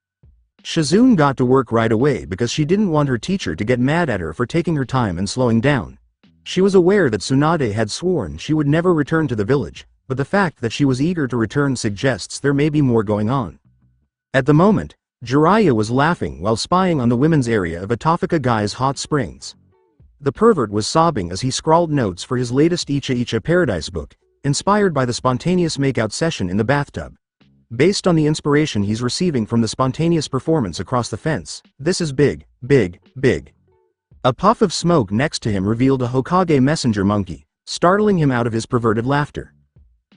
Shizune got to work right away because she didn't want her teacher to get mad at her for taking her time and slowing down. She was aware that Tsunade had sworn she would never return to the village, but the fact that she was eager to return suggests there may be more going on. At the moment, Jiraiya was laughing while spying on the women's area of Atofika Gai's hot springs. The pervert was sobbing as he scrawled notes for his latest Icha Icha Paradise book, inspired by the spontaneous makeout session in the bathtub. Based on the inspiration he's receiving from the spontaneous performance across the fence, this is big, big, big. A puff of smoke next to him revealed a Hokage messenger monkey, startling him out of his perverted laughter.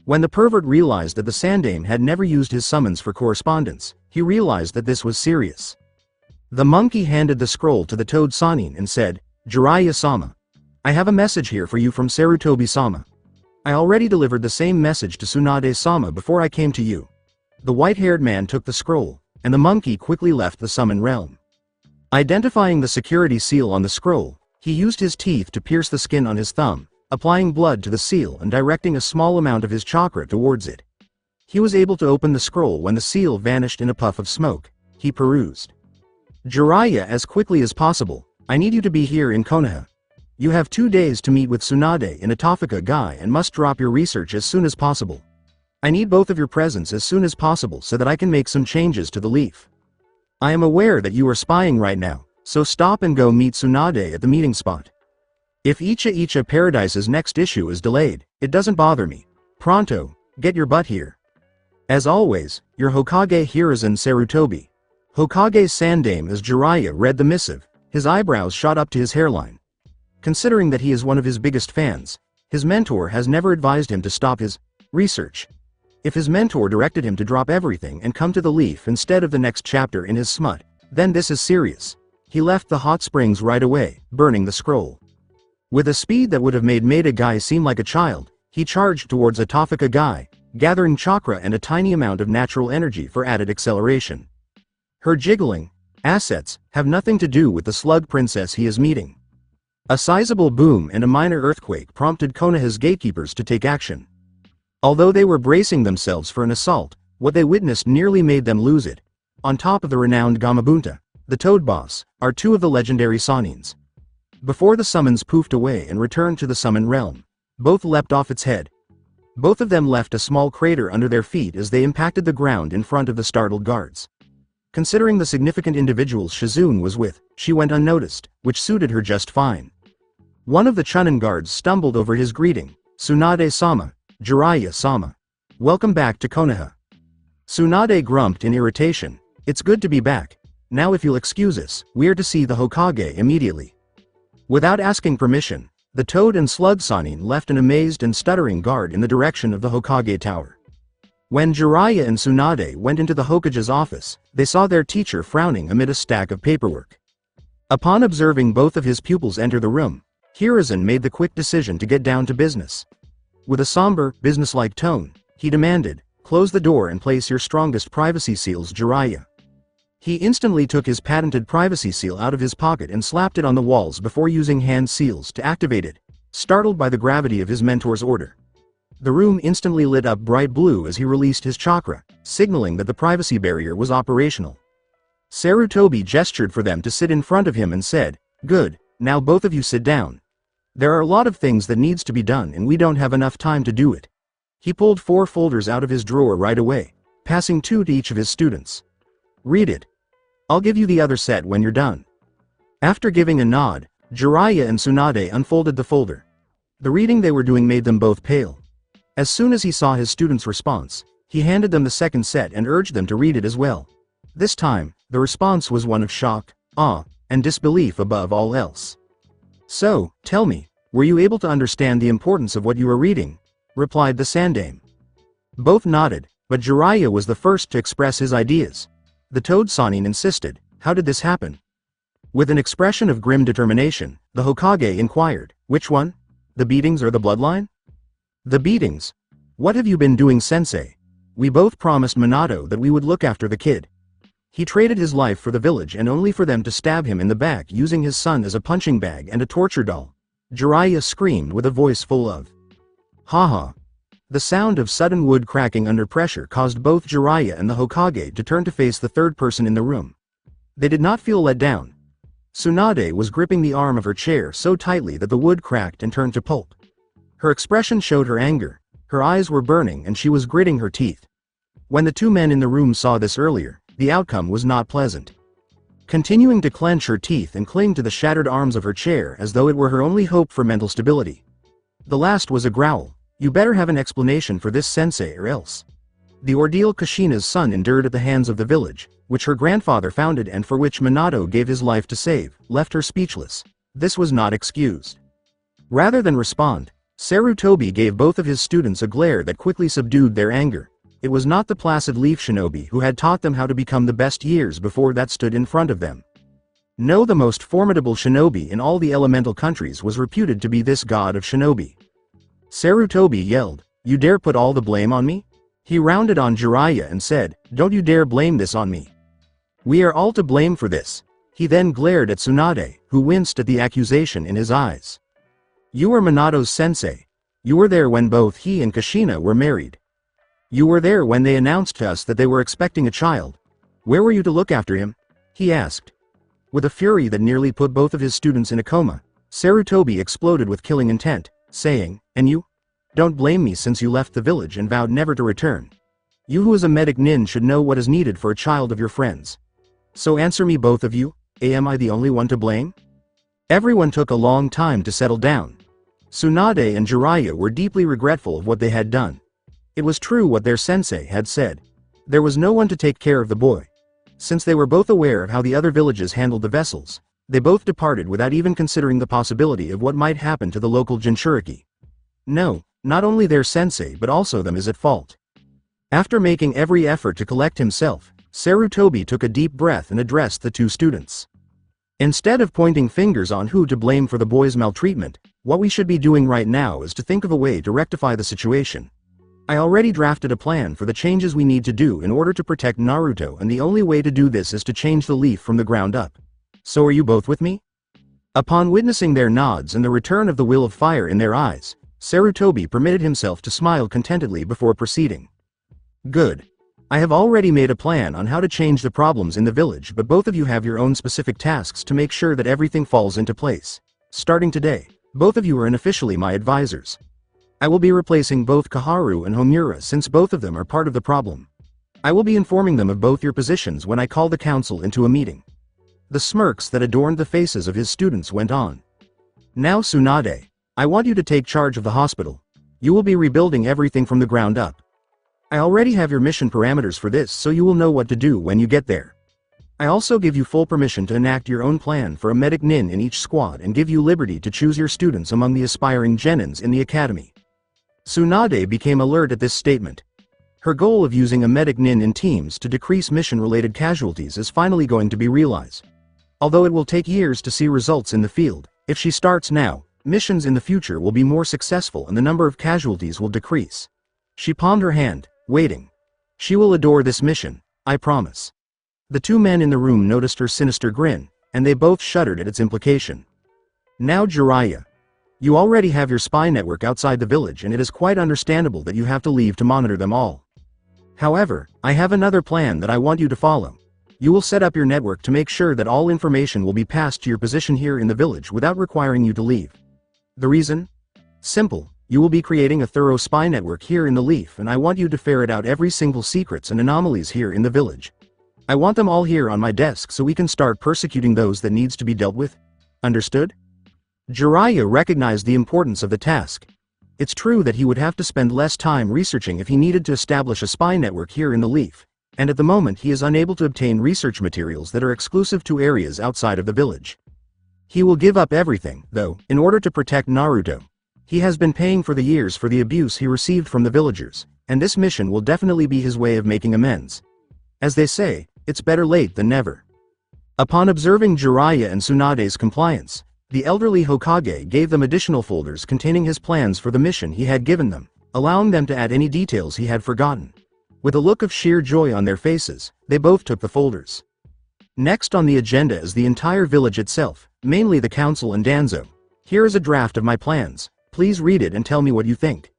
When the pervert realized that the Sandame had never used his summons for correspondence, he realized that this was serious. The monkey handed the scroll to the toad Sanin and said, "Jiraiya-sama. I have a message here for you from Sarutobi-sama. I already delivered the same message to Tsunade-sama before I came to you." The white-haired man took the scroll, and the monkey quickly left the summon realm. Identifying the security seal on the scroll, he used his teeth to pierce the skin on his thumb, applying blood to the seal and directing a small amount of his chakra towards it. He was able to open the scroll when the seal vanished in a puff of smoke. He perused. "Jiraiya, as quickly as possible, I need you to be here in Konoha. You have 2 days to meet with Tsunade in Atofika Gai and must drop your research as soon as possible. I need both of your presence as soon as possible so that I can make some changes to the leaf. I am aware that you are spying right now, so stop and go meet Tsunade at the meeting spot. If Icha Icha Paradise's next issue is delayed, it doesn't bother me. Pronto, get your butt here. As always, your Hokage Hiruzen Sarutobi." Hokage Sandame. As Jiraiya read the missive, his eyebrows shot up to his hairline. Considering that he is one of his biggest fans, his mentor has never advised him to stop his research. If his mentor directed him to drop everything and come to the leaf instead of the next chapter in his smut, then this is serious. He left the hot springs right away, burning the scroll. With a speed that would have made Maeda Gai seem like a child, he charged towards Atofika Gai, gathering chakra and a tiny amount of natural energy for added acceleration. Her jiggling assets have nothing to do with the slug princess he is meeting. A sizable boom and a minor earthquake prompted Konoha's gatekeepers to take action. Although they were bracing themselves for an assault, what they witnessed nearly made them lose it. On top of the renowned Gamabunta, the Toad Boss, are 2 of the legendary Sanins. Before the summons poofed away and returned to the summon realm, both leapt off its head. Both of them left a small crater under their feet as they impacted the ground in front of the startled guards. Considering the significant individuals Shizune was with, she went unnoticed, which suited her just fine. One of the Chunin guards stumbled over his greeting. "Tsunade-sama, Jiraiya-sama. Welcome back to Konoha." Tsunade grumped in irritation. "It's good to be back. Now if you'll excuse us, we're to see the Hokage immediately." Without asking permission, the Toad and Slug Sannin left an amazed and stuttering guard in the direction of the Hokage tower. When Jiraiya and Tsunade went into the Hokage's office, they saw their teacher frowning amid a stack of paperwork. Upon observing both of his pupils enter the room, Hiruzen made the quick decision to get down to business. With a somber, businesslike tone, he demanded, "Close the door and place your strongest privacy seals, Jiraiya." He instantly took his patented privacy seal out of his pocket and slapped it on the walls before using hand seals to activate it, startled by the gravity of his mentor's order. The room instantly lit up bright blue as he released his chakra, signaling that the privacy barrier was operational. Sarutobi gestured for them to sit in front of him and said, "Good, now both of you sit down. There are a lot of things that needs to be done and we don't have enough time to do it." He pulled 4 folders out of his drawer right away, passing 2 to each of his students. "Read it. I'll give you the other set when you're done." After giving a nod, Jiraiya and Tsunade unfolded the folder. The reading they were doing made them both pale. As soon as he saw his students' response, he handed them the second set and urged them to read it as well. This time, the response was one of shock, awe, and disbelief above all else. "So, tell me, were you able to understand the importance of what you were reading?" replied the Sandame. Both nodded, but Jiraiya was the first to express his ideas. The Toad Sannin insisted, "How did this happen?" With an expression of grim determination, the Hokage inquired, "Which one? The beatings or the bloodline?" "The beatings. What have you been doing, sensei? We both promised Minato that we would look after the kid. He traded his life for the village and only for them to stab him in the back using his son as a punching bag and a torture doll." Jiraiya screamed with a voice full of "Ha-ha." The sound of sudden wood cracking under pressure caused both Jiraiya and the Hokage to turn to face the third person in the room. They did not feel let down. Tsunade was gripping the arm of her chair so tightly that the wood cracked and turned to pulp. Her expression showed her anger, her eyes were burning and she was gritting her teeth. When the 2 men in the room saw this earlier, the outcome was not pleasant. Continuing to clench her teeth and cling to the shattered arms of her chair as though it were her only hope for mental stability. The last was a growl. "You better have an explanation for this, sensei, or else." The ordeal Kushina's son endured at the hands of the village, which her grandfather founded and for which Minato gave his life to save, left her speechless. This was not excused. Rather than respond, Sarutobi gave both of his students a glare that quickly subdued their anger. It was not the placid leaf shinobi who had taught them how to become the best years before that stood in front of them. No, the most formidable shinobi in all the elemental countries was reputed to be this god of shinobi. Sarutobi yelled, "You dare put all the blame on me?" He rounded on Jiraiya and said, "Don't you dare blame this on me. We are all to blame for this." He then glared at Tsunade, who winced at the accusation in his eyes. "You were Minato's sensei. You were there when both he and Kushina were married. You were there when they announced to us that they were expecting a child. Where were you to look after him?" he asked. With a fury that nearly put both of his students in a coma, Sarutobi exploded with killing intent, saying, "And you? Don't blame me since you left the village and vowed never to return. You who is a medic nin should know what is needed for a child of your friends. So answer me, both of you, am I the only one to blame?" Everyone took a long time to settle down. Tsunade and Jiraiya were deeply regretful of what they had done. It was true what their sensei had said. There was no one to take care of the boy. Since they were both aware of how the other villages handled the vessels, they both departed without even considering the possibility of what might happen to the local Jinchuriki. No, not only their sensei but also them is at fault. After making every effort to collect himself, Sarutobi took a deep breath and addressed the 2 students. "Instead of pointing fingers on who to blame for the boy's maltreatment, what we should be doing right now is to think of a way to rectify the situation. I already drafted a plan for the changes we need to do in order to protect Naruto, and the only way to do this is to change the leaf from the ground up. So are you both with me?" Upon witnessing their nods and the return of the will of fire in their eyes, Sarutobi permitted himself to smile contentedly before proceeding. "Good. I have already made a plan on how to change the problems in the village, but both of you have your own specific tasks to make sure that everything falls into place. Starting today, both of you are unofficially my advisors." I will be replacing both Kaharu and Homura since both of them are part of the problem. I will be informing them of both your positions when I call the council into a meeting." The smirks that adorned the faces of his students went on. "Now Tsunade, I want you to take charge of the hospital. You will be rebuilding everything from the ground up. I already have your mission parameters for this, so you will know what to do when you get there. I also give you full permission to enact your own plan for a medic nin in each squad and give you liberty to choose your students among the aspiring genins in the academy." Tsunade became alert at this statement. Her goal of using a medic nin in teams to decrease mission-related casualties is finally going to be realized. Although it will take years to see results in the field, if she starts now, missions in the future will be more successful and the number of casualties will decrease. She palmed her hand, waiting. She will adore this mission, I promise. The two men in the room noticed her sinister grin, and they both shuddered at its implication. "Now Jiraiya. You already have your spy network outside the village and it is quite understandable that you have to leave to monitor them all. However, I have another plan that I want you to follow. You will set up your network to make sure that all information will be passed to your position here in the village without requiring you to leave. The reason? Simple, you will be creating a thorough spy network here in the Leaf and I want you to ferret out every single secrets and anomalies here in the village. I want them all here on my desk so we can start persecuting those that needs to be dealt with. Understood?" Jiraiya recognized the importance of the task. It's true that he would have to spend less time researching if he needed to establish a spy network here in the Leaf, and at the moment he is unable to obtain research materials that are exclusive to areas outside of the village. He will give up everything, though, in order to protect Naruto. He has been paying for the years for the abuse he received from the villagers, and this mission will definitely be his way of making amends. As they say, it's better late than never. Upon observing Jiraiya and Tsunade's compliance, the elderly Hokage gave them additional folders containing his plans for the mission he had given them, allowing them to add any details he had forgotten. With a look of sheer joy on their faces, they both took the folders. Next on the agenda is the entire village itself, mainly the council and Danzo. Here is a draft of my plans, please read it and tell me what you think.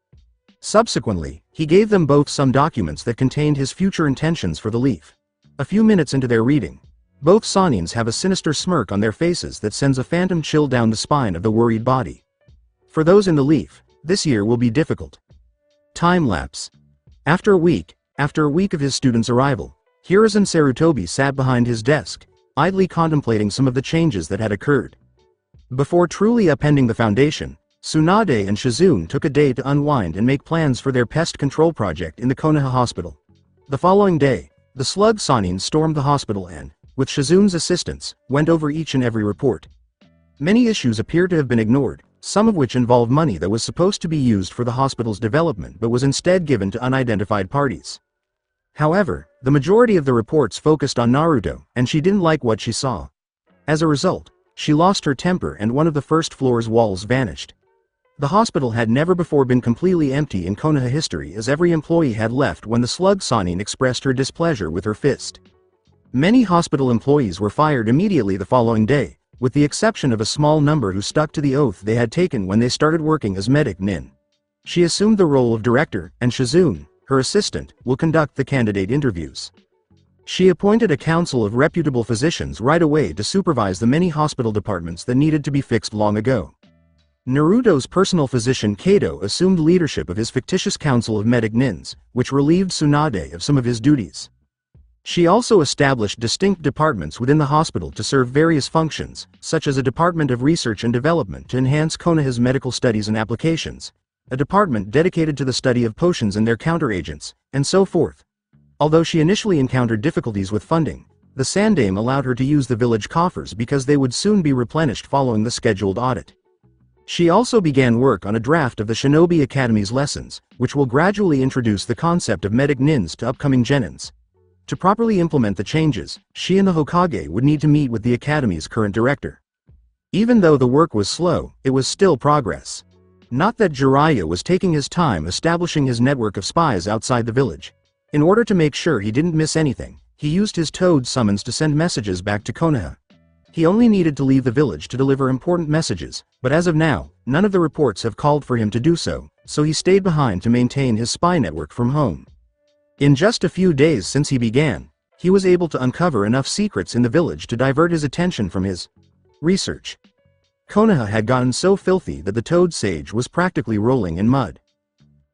Subsequently, he gave them both some documents that contained his future intentions for the Leaf. A few minutes into their reading, both Sanins have a sinister smirk on their faces that sends a phantom chill down the spine of the worried body. For those in the Leaf, this year will be difficult. Time lapse. After a week of his student's arrival, Hiruzen Sarutobi sat behind his desk, idly contemplating some of the changes that had occurred. Before truly upending the foundation, Tsunade and Shizune took a day to unwind and make plans for their pest control project in the Konoha hospital. The following day, the Slug Sannin stormed the hospital and, with Shizune's assistance, went over each and every report. Many issues appear to have been ignored, some of which involved money that was supposed to be used for the hospital's development but was instead given to unidentified parties. However, the majority of the reports focused on Naruto, and she didn't like what she saw. As a result, she lost her temper and one of the first floor's walls vanished. The hospital had never before been completely empty in Konoha history, as every employee had left when the Slug Sannin expressed her displeasure with her fist. Many hospital employees were fired immediately the following day, with the exception of a small number who stuck to the oath they had taken when they started working as medic nin. She assumed the role of director, and Shizune, her assistant, will conduct the candidate interviews. She appointed a council of reputable physicians right away to supervise the many hospital departments that needed to be fixed long ago. Naruto's personal physician Kato assumed leadership of his fictitious council of medic nins, which relieved Tsunade of some of his duties. She also established distinct departments within the hospital to serve various functions, such as a department of research and development to enhance Konoha's medical studies and applications, a department dedicated to the study of potions and their counteragents, and so forth. Although she initially encountered difficulties with funding, the Sandaime allowed her to use the village coffers because they would soon be replenished following the scheduled audit. She also began work on a draft of the Shinobi Academy's lessons, which will gradually introduce the concept of medic nins to upcoming genins. To properly implement the changes, she and the Hokage would need to meet with the Academy's current director. Even though the work was slow, it was still progress. Not that Jiraiya was taking his time establishing his network of spies outside the village. In order to make sure he didn't miss anything, he used his toad summons to send messages back to Konoha. He only needed to leave the village to deliver important messages, but as of now, none of the reports have called for him to do so, so he stayed behind to maintain his spy network from home. In just a few days since he began, he was able to uncover enough secrets in the village to divert his attention from his research. Konoha had gotten so filthy that the Toad Sage was practically rolling in mud.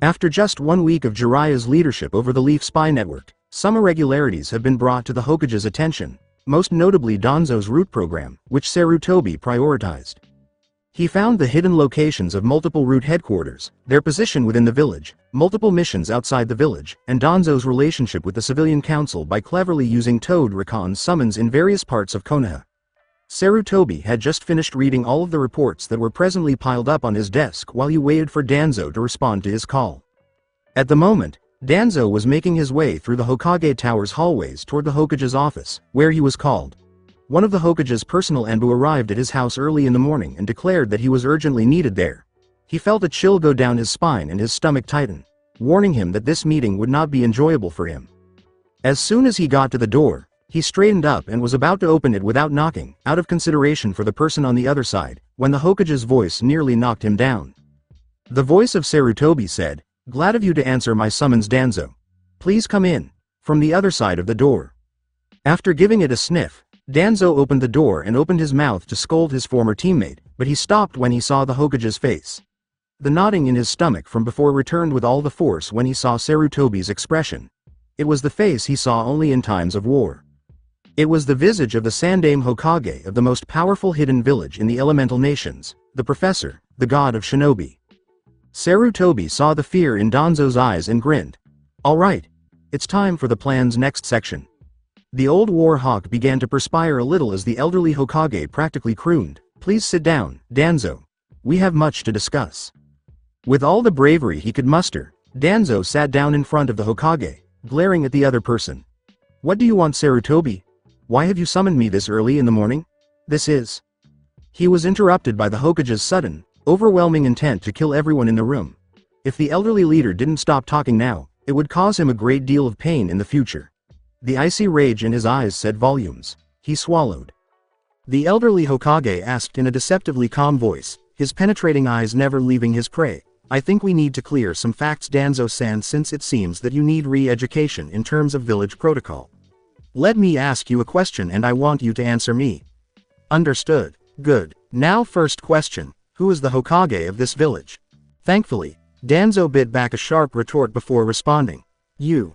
After just 1 week of Jiraiya's leadership over the Leaf Spy Network, some irregularities have been brought to the Hokage's attention, most notably Danzo's root program, which Sarutobi prioritized. He found the hidden locations of multiple root headquarters, their position within the village, multiple missions outside the village, and Danzo's relationship with the civilian council by cleverly using Toad Rakon's summons in various parts of Konoha. Sarutobi had just finished reading all of the reports that were presently piled up on his desk while he waited for Danzo to respond to his call. At the moment, Danzo was making his way through the Hokage Tower's hallways toward the Hokage's office, where he was called. One of the Hokage's personal enbu arrived at his house early in the morning and declared that he was urgently needed there. He felt a chill go down his spine and his stomach tighten, warning him that this meeting would not be enjoyable for him. As soon as he got to the door, he straightened up and was about to open it without knocking, out of consideration for the person on the other side, when the Hokage's voice nearly knocked him down. The voice of Sarutobi said, "Glad of you to answer my summons, Danzo. Please come in," from the other side of the door. After giving it a sniff, Danzo opened the door and opened his mouth to scold his former teammate, but he stopped when he saw the Hokage's face. The knotting in his stomach from before returned with all the force when he saw Sarutobi's expression. It was the face he saw only in times of war. It was the visage of the Sandaime Hokage of the most powerful hidden village in the elemental nations, the professor, the god of shinobi. Sarutobi saw the fear in Danzo's eyes and grinned. "All right. It's time for the plan's next section." The old war hawk began to perspire a little as the elderly Hokage practically crooned, "Please sit down, Danzo. We have much to discuss." With all the bravery he could muster, Danzo sat down in front of the Hokage, glaring at the other person. "What do you want, Sarutobi? Why have you summoned me this early in the morning? This is..." He was interrupted by the Hokage's sudden, overwhelming intent to kill everyone in the room. If the elderly leader didn't stop talking now, it would cause him a great deal of pain in the future. The icy rage in his eyes said volumes. He swallowed. The elderly Hokage asked in a deceptively calm voice, his penetrating eyes never leaving his prey, "I think we need to clear some facts, Danzo-san, since it seems that you need re-education in terms of village protocol. Let me ask you a question and I want you to answer me." "Understood. Good. Now first question, who is the Hokage of this village?" Thankfully, Danzo bit back a sharp retort before responding. "You."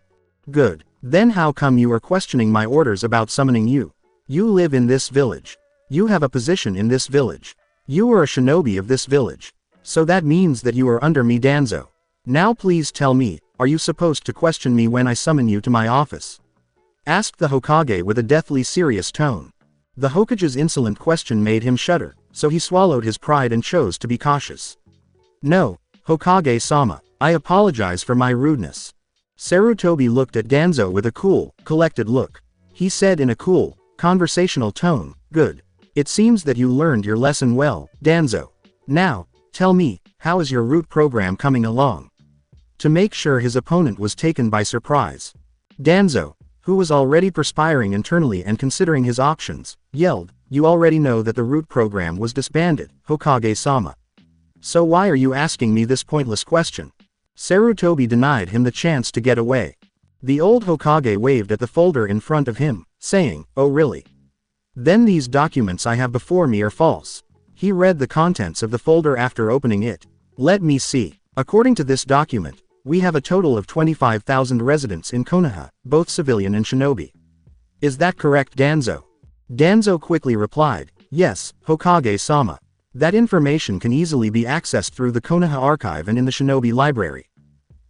"Good. Then how come you are questioning my orders about summoning you? You live in this village. You have a position in this village. You are a shinobi of this village. So that means that you are under me, Danzo. Now please tell me, are you supposed to question me when I summon you to my office?" asked the Hokage with a deathly serious tone. The Hokage's insolent question made him shudder, so he swallowed his pride and chose to be cautious. "No, Hokage-sama, I apologize for my rudeness." Sarutobi looked at Danzo with a cool, collected look. He said in a cool, conversational tone, "Good. It seems that you learned your lesson well, Danzo. Now, tell me, how is your root program coming along?" To make sure his opponent was taken by surprise, Danzo, who was already perspiring internally and considering his options, yelled, "You already know that the root program was disbanded, Hokage-sama. So why are you asking me this pointless question?" Sarutobi denied him the chance to get away. The old Hokage waved at the folder in front of him, saying, "Oh really? Then these documents I have before me are false." He read the contents of the folder after opening it. "Let me see. According to this document, we have a total of 25,000 residents in Konoha, both civilian and shinobi. Is that correct, Danzo?" Danzo quickly replied, "Yes, Hokage-sama. That information can easily be accessed through the Konoha archive and in the shinobi library."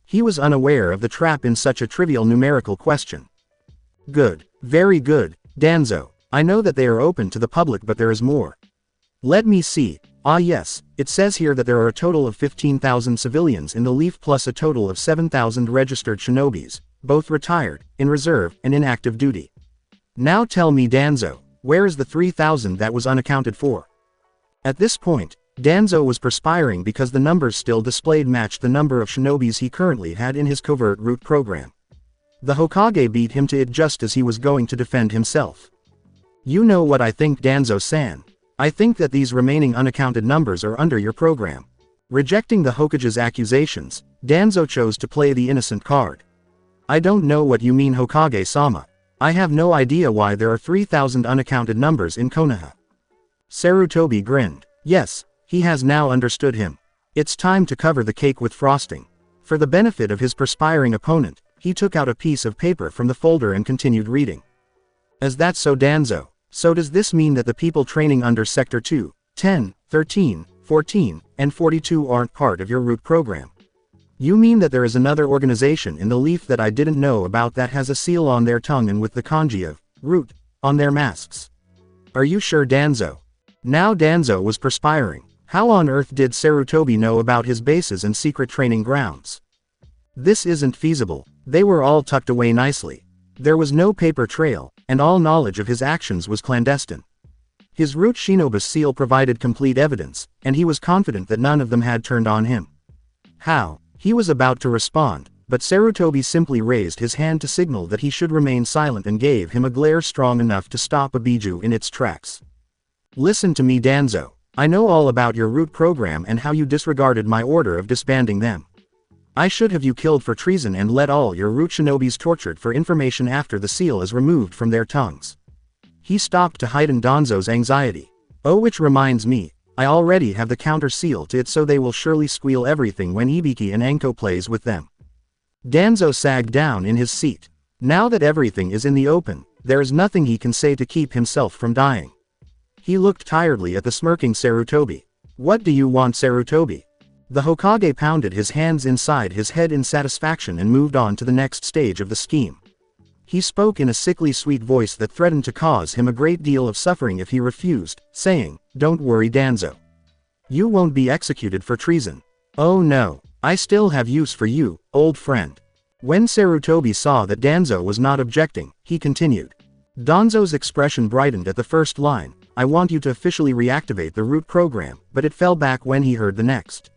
He was unaware of the trap in such a trivial numerical question. "Good. Very good, Danzo. I know that they are open to the public, but there is more. Let me see. Ah yes, it says here that there are a total of 15,000 civilians in the Leaf plus a total of 7,000 registered shinobis, both retired, in reserve, and in active duty. Now tell me, Danzo, where is the 3,000 that was unaccounted for?" At this point, Danzo was perspiring because the numbers still displayed matched the number of shinobis he currently had in his covert root program. The Hokage beat him to it just as he was going to defend himself. "You know what I think, Danzo-san. I think that these remaining unaccounted numbers are under your program." Rejecting the Hokage's accusations, Danzo chose to play the innocent card. "I don't know what you mean, Hokage-sama. I have no idea why there are 3,000 unaccounted numbers in Konoha." Sarutobi grinned. Yes, he has now understood him. It's time to cover the cake with frosting. For the benefit of his perspiring opponent, he took out a piece of paper from the folder and continued reading. Is that so, Danzo? So does this mean that the people training under Sector 2, 10, 13, 14, and 42 aren't part of your root program? You mean that there is another organization in the leaf that I didn't know about that has a seal on their tongue and with the kanji of root on their masks? Are you sure, Danzo? Now Danzo was perspiring. How on earth did Sarutobi know about his bases and secret training grounds? This isn't feasible. They were all tucked away nicely. There was no paper trail, and all knowledge of his actions was clandestine. His root shinobi's seal provided complete evidence, and he was confident that none of them had turned on him. How? He was about to respond, but Sarutobi simply raised his hand to signal that he should remain silent and gave him a glare strong enough to stop a biju in its tracks. Listen to me, Danzo. I know all about your root program and how you disregarded my order of disbanding them. I should have you killed for treason and let all your root shinobis tortured for information after the seal is removed from their tongues. He stopped to heighten Danzo's anxiety. Oh, which reminds me, I already have the counter seal to it, so they will surely squeal everything when Ibiki and Anko plays with them. Danzo sagged down in his seat. Now that everything is in the open, there is nothing he can say to keep himself from dying. He looked tiredly at the smirking Sarutobi. What do you want, Sarutobi? The Hokage pounded his hands inside his head in satisfaction and moved on to the next stage of the scheme. He spoke in a sickly sweet voice that threatened to cause him a great deal of suffering if he refused, saying, "Don't worry, Danzo. You won't be executed for treason. Oh no, I still have use for you, old friend." When Sarutobi saw that Danzo was not objecting, he continued. Danzo's expression brightened at the first line, "I want you to officially reactivate the root program," but it fell back when he heard the next.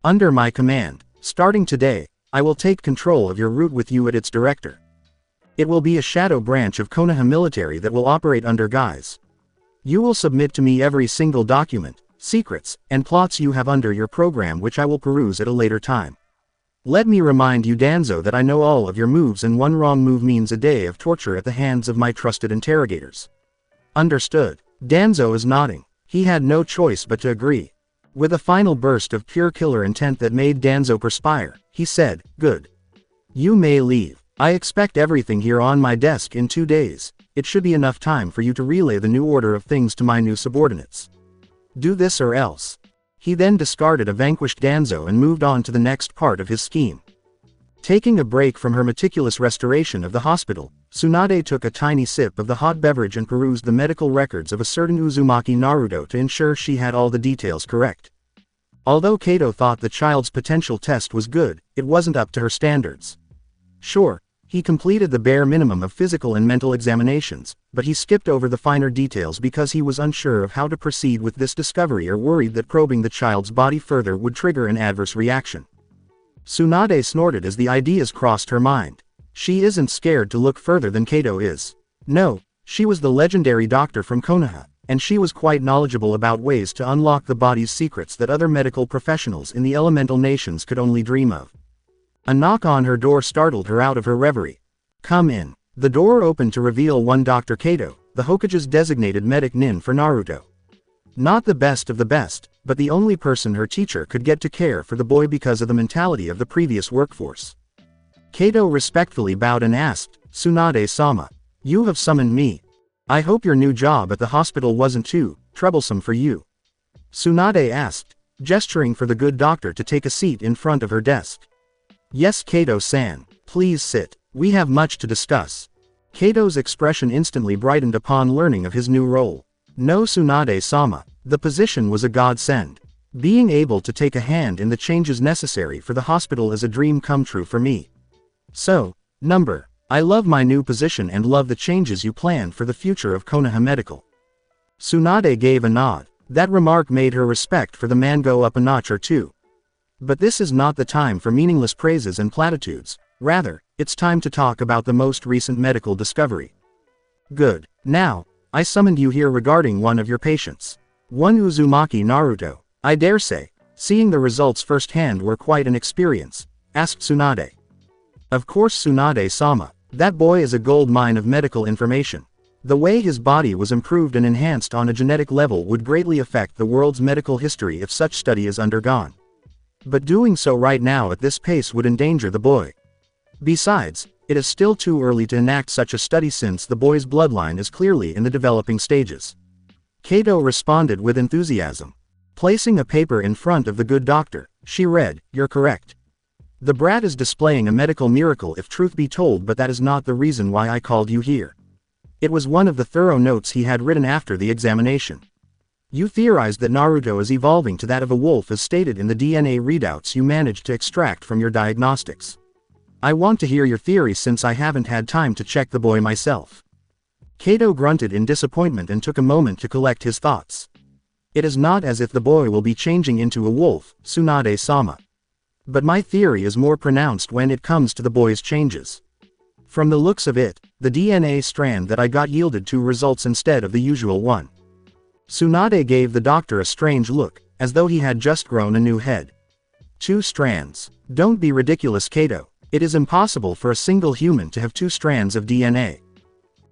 "Under my command, starting today, I will take control of your root with you as its director. It will be a shadow branch of Konoha military that will operate under guise. You will submit to me every single document, secrets, and plots you have under your program, which I will peruse at a later time. Let me remind you, Danzo, that I know all of your moves, and one wrong move means a day of torture at the hands of my trusted interrogators." Understood. Danzo is nodding. He had no choice but to agree. With a final burst of pure killer intent that made Danzo perspire, he said, "Good. You may leave. I expect everything here on my desk in 2 days. It should be enough time for you to relay the new order of things to my new subordinates. Do this or else." He then discarded a vanquished Danzo and moved on to the next part of his scheme. Taking a break from her meticulous restoration of the hospital, Tsunade took a tiny sip of the hot beverage and perused the medical records of a certain Uzumaki Naruto to ensure she had all the details correct. Although Kato thought the child's potential test was good, it wasn't up to her standards. Sure, he completed the bare minimum of physical and mental examinations, but he skipped over the finer details because he was unsure of how to proceed with this discovery or worried that probing the child's body further would trigger an adverse reaction. Tsunade snorted as the ideas crossed her mind. She isn't scared to look further than Kato is. No, she was the legendary doctor from Konoha, and she was quite knowledgeable about ways to unlock the body's secrets that other medical professionals in the elemental nations could only dream of. A knock on her door startled her out of her reverie. "Come in." The door opened to reveal one Dr. Kato, the Hokage's designated medic nin for Naruto. Not the best of the best, but the only person her teacher could get to care for the boy because of the mentality of the previous workforce. Kato respectfully bowed and asked, "Tsunade-sama, you have summoned me. I hope your new job at the hospital wasn't too troublesome for you." Tsunade asked, gesturing for the good doctor to take a seat in front of her desk. "Yes, Kato-san, please sit. We have much to discuss." Kato's expression instantly brightened upon learning of his new role. No, Tsunade-sama, the position was a godsend. Being able to take a hand in the changes necessary for the hospital is a dream come true for me. So, I love my new position and love the changes you plan for the future of Konoha Medical. Tsunade gave a nod. That remark made her respect for the man go up a notch or two. But this is not the time for meaningless praises and platitudes. Rather, it's time to talk about the most recent medical discovery. Good. Now, I summoned you here regarding one of your patients. One Uzumaki Naruto. I dare say, seeing the results firsthand were quite an experience, asked Tsunade. Of course, Tsunade-sama. That boy is a gold mine of medical information. The way his body was improved and enhanced on a genetic level would greatly affect the world's medical history if such study is undergone. But doing so right now at this pace would endanger the boy. Besides, it is still too early to enact such a study since the boy's bloodline is clearly in the developing stages. Kato responded with enthusiasm. Placing a paper in front of the good doctor, she read, "You're correct. The brat is displaying a medical miracle if truth be told, but that is not the reason why I called you here." It was one of the thorough notes he had written after the examination. "You theorized that Naruto is evolving to that of a wolf as stated in the DNA readouts you managed to extract from your diagnostics. I want to hear your theory since I haven't had time to check the boy myself." Kato grunted in disappointment and took a moment to collect his thoughts. "It is not as if the boy will be changing into a wolf, Tsunade-sama. But my theory is more pronounced when it comes to the boy's changes. From the looks of it, the DNA strand that I got yielded two results instead of the usual one." Tsunade gave the doctor a strange look, as though he had just grown a new head. "Two strands? Don't be ridiculous, Kato. It is impossible for a single human to have two strands of DNA."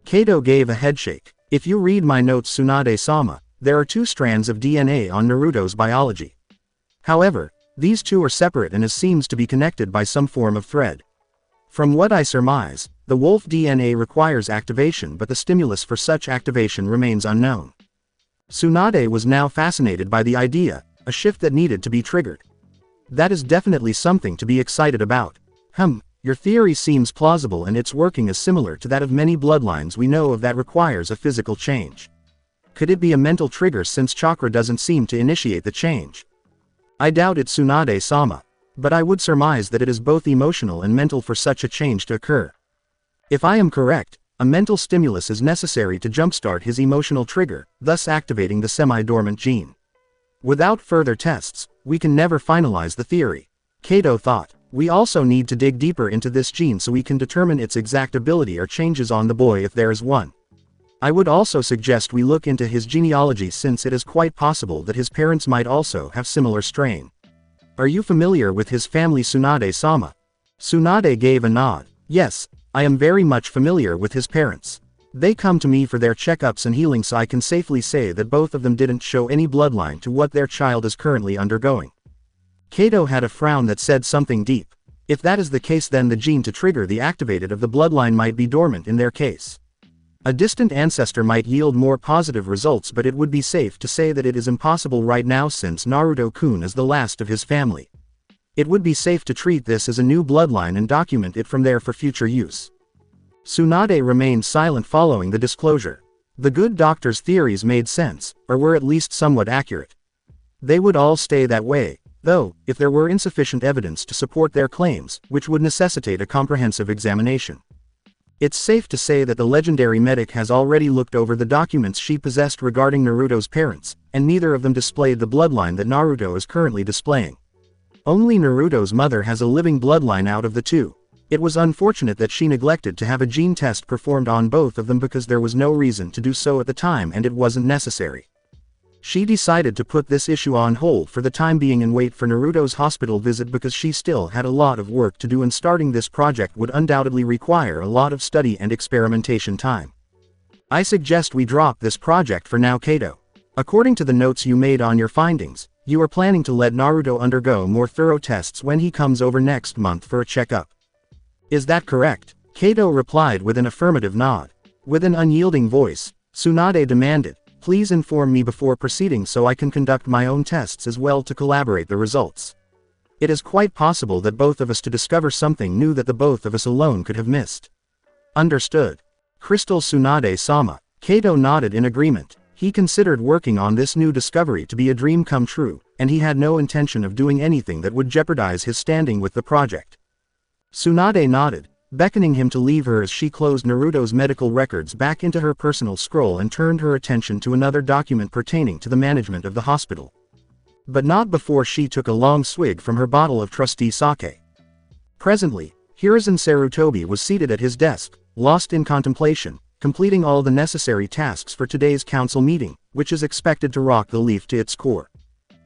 Kato gave a headshake. "If you read my notes, Tsunade-sama, there are two strands of DNA on Naruto's biology. However, these two are separate and as seems to be connected by some form of thread. From what I surmise, the wolf DNA requires activation, but the stimulus for such activation remains unknown." Tsunade was now fascinated by the idea, a shift that needed to be triggered. "That is definitely something to be excited about. Your theory seems plausible and its working is similar to that of many bloodlines we know of that requires a physical change. Could it be a mental trigger since chakra doesn't seem to initiate the change? I doubt it, Tsunade-sama. But I would surmise that it is both emotional and mental for such a change to occur. If I am correct, a mental stimulus is necessary to jumpstart his emotional trigger, thus activating the semi-dormant gene. Without further tests, we can never finalize the theory." Kato thought. "We also need to dig deeper into this gene so we can determine its exact ability or changes on the boy if there is one. I would also suggest we look into his genealogy since it is quite possible that his parents might also have similar strain. Are you familiar with his family, Tsunade-sama?" Tsunade gave a nod. "Yes, I am very much familiar with his parents. They come to me for their checkups and healing, so I can safely say that both of them didn't show any bloodline to what their child is currently undergoing." Kato had a frown that said something deep. If that is the case, then the gene to trigger the activated of the bloodline might be dormant in their case. A distant ancestor might yield more positive results, but it would be safe to say that it is impossible right now since Naruto-kun is the last of his family. It would be safe to treat this as a new bloodline and document it from there for future use. Tsunade remained silent following the disclosure. The good doctor's theories made sense, or were at least somewhat accurate. They would all stay that way, though, if there were insufficient evidence to support their claims, which would necessitate a comprehensive examination. It's safe to say that the legendary medic has already looked over the documents she possessed regarding Naruto's parents, and neither of them displayed the bloodline that Naruto is currently displaying. Only Naruto's mother has a living bloodline out of the two. It was unfortunate that she neglected to have a gene test performed on both of them because there was no reason to do so at the time and it wasn't necessary. She decided to put this issue on hold for the time being and wait for Naruto's hospital visit because she still had a lot of work to do, and starting this project would undoubtedly require a lot of study and experimentation time. I suggest we drop this project for now, Kato. According to the notes you made on your findings, you are planning to let Naruto undergo more thorough tests when he comes over next month for a checkup. Is that correct? Kato replied with an affirmative nod. With an unyielding voice, Tsunade demanded, "Please inform me before proceeding so I can conduct my own tests as well to collaborate the results. It is quite possible that both of us to discover something new that the both of us alone could have missed." "Understood. Crystal Tsunade-sama." Kato nodded in agreement. He considered working on this new discovery to be a dream come true, and he had no intention of doing anything that would jeopardize his standing with the project. Tsunade nodded, beckoning him to leave her as she closed Naruto's medical records back into her personal scroll and turned her attention to another document pertaining to the management of the hospital. But not before she took a long swig from her bottle of trusty sake. Presently, Hiruzen Sarutobi was seated at his desk, lost in contemplation, completing all the necessary tasks for today's council meeting, which is expected to rock the Leaf to its core.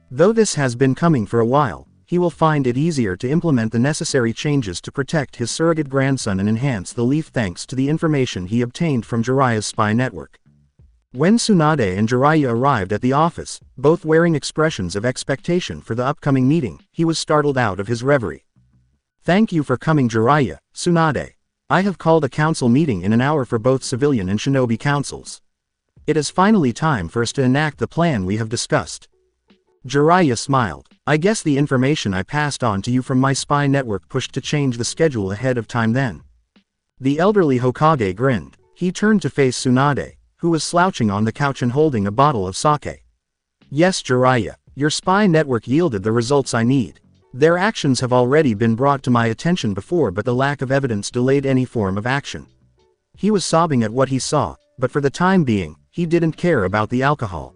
Though this has been coming for a while, he will find it easier to implement the necessary changes to protect his surrogate grandson and enhance the Leaf thanks to the information he obtained from Jiraiya's spy network. When Tsunade and Jiraiya arrived at the office, both wearing expressions of expectation for the upcoming meeting, he was startled out of his reverie. "Thank you for coming, Jiraiya, Tsunade. I have called a council meeting in an hour for both civilian and shinobi councils. It is finally time for us to enact the plan we have discussed." Jiraiya smiled. "I guess the information I passed on to you from my spy network pushed to change the schedule ahead of time then." The elderly Hokage grinned. He turned to face Tsunade, who was slouching on the couch and holding a bottle of sake. "Yes, Jiraiya, your spy network yielded the results I need. Their actions have already been brought to my attention before, but the lack of evidence delayed any form of action." He was sobbing at what he saw, but for the time being, he didn't care about the alcohol.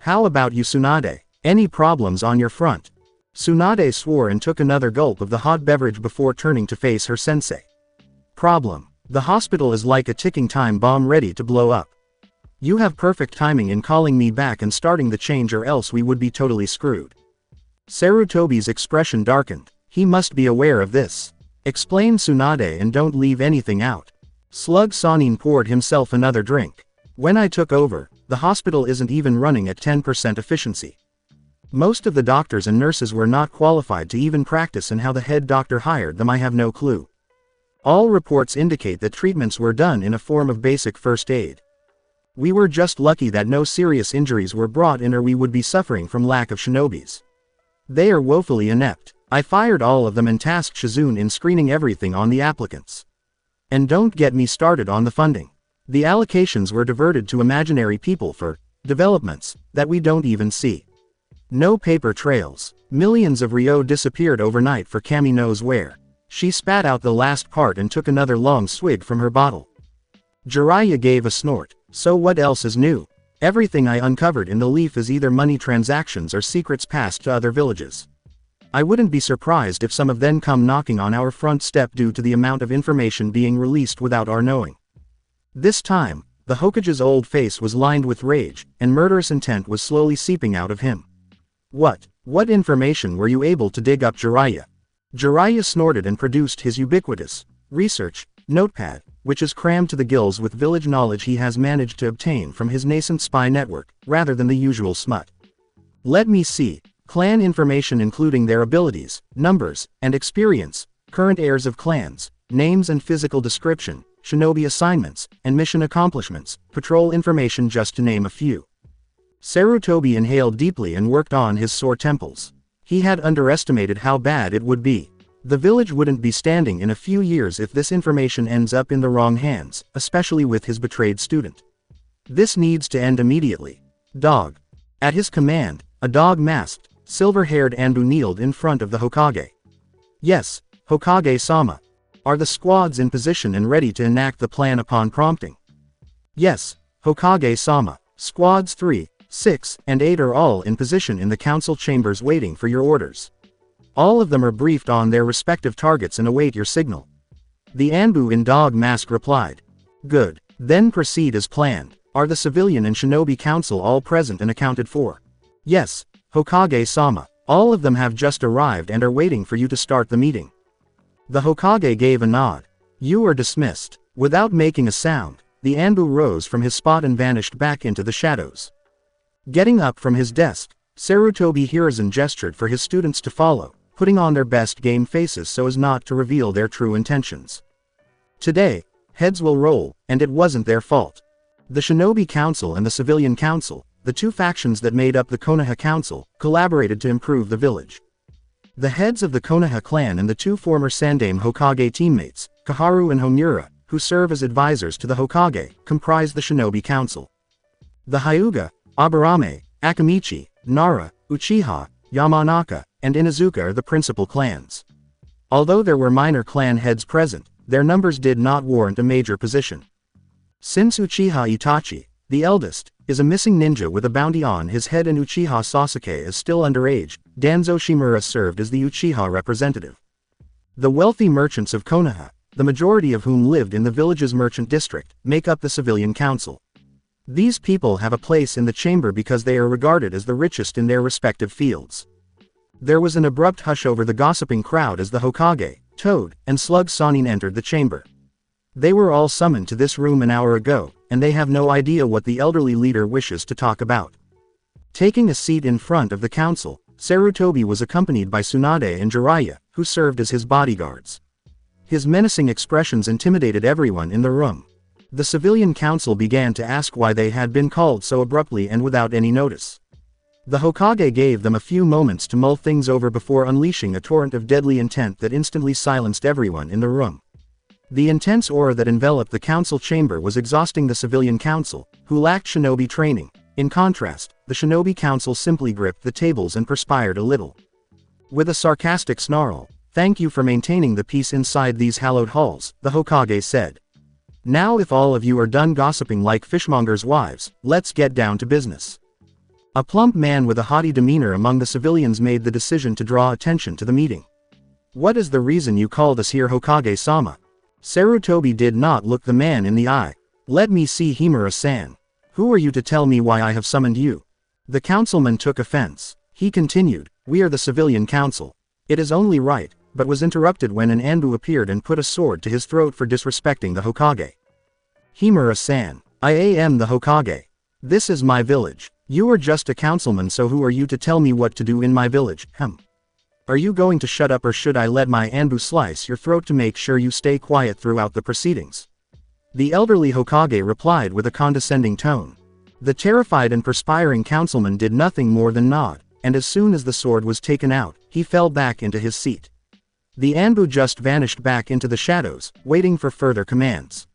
"How about you, Tsunade? Any problems on your front?" Tsunade swore and took another gulp of the hot beverage before turning to face her sensei. "Problem. The hospital is like a ticking time bomb ready to blow up. You have perfect timing in calling me back and starting the change, or else we would be totally screwed." Sarutobi's expression darkened. He must be aware of this. "Explain, Tsunade, and don't leave anything out." Slug Sanin poured himself another drink. "When I took over, the hospital isn't even running at 10% efficiency. Most of the doctors and nurses were not qualified to even practice, and how the head doctor hired them I have no clue. All reports indicate that treatments were done in a form of basic first aid. We were just lucky that no serious injuries were brought in, or we would be suffering from lack of shinobis. They are woefully inept. I fired all of them and tasked Shizune in screening everything on the applicants. And don't get me started on the funding. The allocations were diverted to imaginary people for developments that we don't even see. No paper trails. Millions of Ryo disappeared overnight for Kami knows where." She spat out the last part and took another long swig from her bottle. Jiraiya gave a snort. "So what else is new? Everything I uncovered in the leaf is either money transactions or secrets passed to other villages. I wouldn't be surprised if some of them come knocking on our front step due to the amount of information being released without our knowing." This time, the Hokage's old face was lined with rage, and murderous intent was slowly seeping out of him. What information were you able to dig up, Jiraiya?" Jiraiya snorted and produced his ubiquitous research notepad, which is crammed to the gills with village knowledge he has managed to obtain from his nascent spy network, rather than the usual smut. "Let me see. Clan information including their abilities, numbers, and experience, current heirs of clans, names and physical description, shinobi assignments, and mission accomplishments, patrol information, just to name a few." Sarutobi inhaled deeply and worked on his sore temples. He had underestimated how bad it would be. The village wouldn't be standing in a few years if this information ends up in the wrong hands, especially with his betrayed student. This needs to end immediately. "Dog." At his command, a dog masked, silver-haired Anbu kneeled in front of the Hokage. "Yes, Hokage-sama. Are the squads in position and ready to enact the plan upon prompting?" "Yes, Hokage-sama. Squads 3, 6, and 8 are all in position in the council chambers waiting for your orders. All of them are briefed on their respective targets and await your signal." The Anbu in dog mask replied. "Good. Then proceed as planned. Are the civilian and shinobi council all present and accounted for?" "Yes, Hokage-sama. All of them have just arrived and are waiting for you to start the meeting." The Hokage gave a nod. "You are dismissed." Without making a sound, the Anbu rose from his spot and vanished back into the shadows. Getting up from his desk, Sarutobi Hiruzen gestured for his students to follow, putting on their best game faces so as not to reveal their true intentions. Today, heads will roll, and it wasn't their fault. The Shinobi Council and the Civilian Council, the two factions that made up the Konoha Council, collaborated to improve the village. The heads of the Konoha clan and the two former Sandaime Hokage teammates, Kaharu and Homura, who serve as advisors to the Hokage, comprise the Shinobi Council. The Hyuga, Aburame, Akamichi, Nara, Uchiha, Yamanaka, and Inuzuka are the principal clans. Although there were minor clan heads present, their numbers did not warrant a major position. Since Uchiha Itachi, the eldest, is a missing ninja with a bounty on his head and Uchiha Sasuke is still underage, Danzo Shimura served as the Uchiha representative. The wealthy merchants of Konoha, the majority of whom lived in the village's merchant district, make up the Civilian Council. These people have a place in the chamber because they are regarded as the richest in their respective fields. There was an abrupt hush over the gossiping crowd as the Hokage, Toad, and Slug Sanin entered the chamber. They were all summoned to this room an hour ago, and they have no idea what the elderly leader wishes to talk about. Taking a seat in front of the council, Sarutobi was accompanied by Tsunade and Jiraiya, who served as his bodyguards. His menacing expressions intimidated everyone in the room. The civilian council began to ask why they had been called so abruptly and without any notice. The Hokage gave them a few moments to mull things over before unleashing a torrent of deadly intent that instantly silenced everyone in the room. The intense aura that enveloped the council chamber was exhausting the civilian council, who lacked shinobi training. In contrast, the shinobi council simply gripped the tables and perspired a little. With a sarcastic snarl, "Thank you for maintaining the peace inside these hallowed halls," the Hokage said. "Now if all of you are done gossiping like fishmongers' wives, let's get down to business." A plump man with a haughty demeanor among the civilians made the decision to draw attention to the meeting. "What is the reason you called us here, Hokage-sama?" Sarutobi did not look the man in the eye. "Let me see, Himura-san. Who are you to tell me why I have summoned you?" The councilman took offense. He continued, "We are the civilian council. It is only right," but was interrupted when an Anbu appeared and put a sword to his throat for disrespecting the Hokage. "Himura-san, I am the Hokage. This is my village. You are just a councilman, so who are you to tell me what to do in my village? Are you going to shut up, or should I let my Anbu slice your throat to make sure you stay quiet throughout the proceedings?" The elderly Hokage replied with a condescending tone. The terrified and perspiring councilman did nothing more than nod, and as soon as the sword was taken out, he fell back into his seat. The Anbu just vanished back into the shadows, waiting for further commands.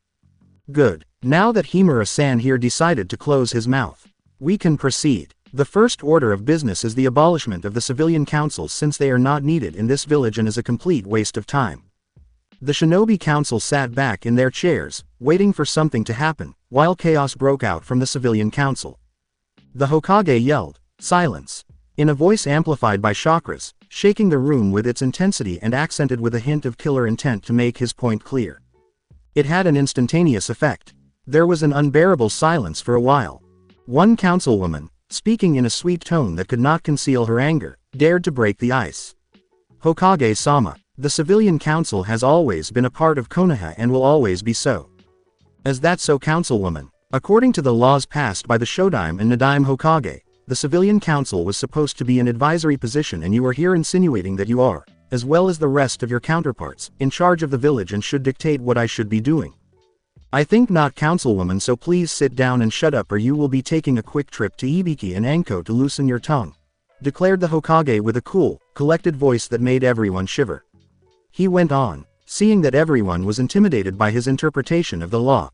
"Good. Now that Himura-san here decided to close his mouth, we can proceed. The first order of business is the abolishment of the civilian councils, since they are not needed in this village and is a complete waste of time." The shinobi council sat back in their chairs, waiting for something to happen, while chaos broke out from the civilian council. The Hokage yelled, "Silence!" in a voice amplified by chakras, shaking the room with its intensity and accented with a hint of killer intent to make his point clear. It had an instantaneous effect. There was an unbearable silence for a while. One councilwoman, speaking in a sweet tone that could not conceal her anger, dared to break the ice. "Hokage-sama, the civilian council has always been a part of Konoha and will always be so." "Is that so, councilwoman? According to the laws passed by the Shodaime and Nadaime Hokage, the civilian council was supposed to be an advisory position, and you are here insinuating that you are, as well as the rest of your counterparts, in charge of the village and should dictate what I should be doing." "I think not, councilwoman, so please sit down and shut up, or you will be taking a quick trip to Ibiki and Anko to loosen your tongue," declared the Hokage with a cool, collected voice that made everyone shiver. He went on, seeing that everyone was intimidated by his interpretation of the law.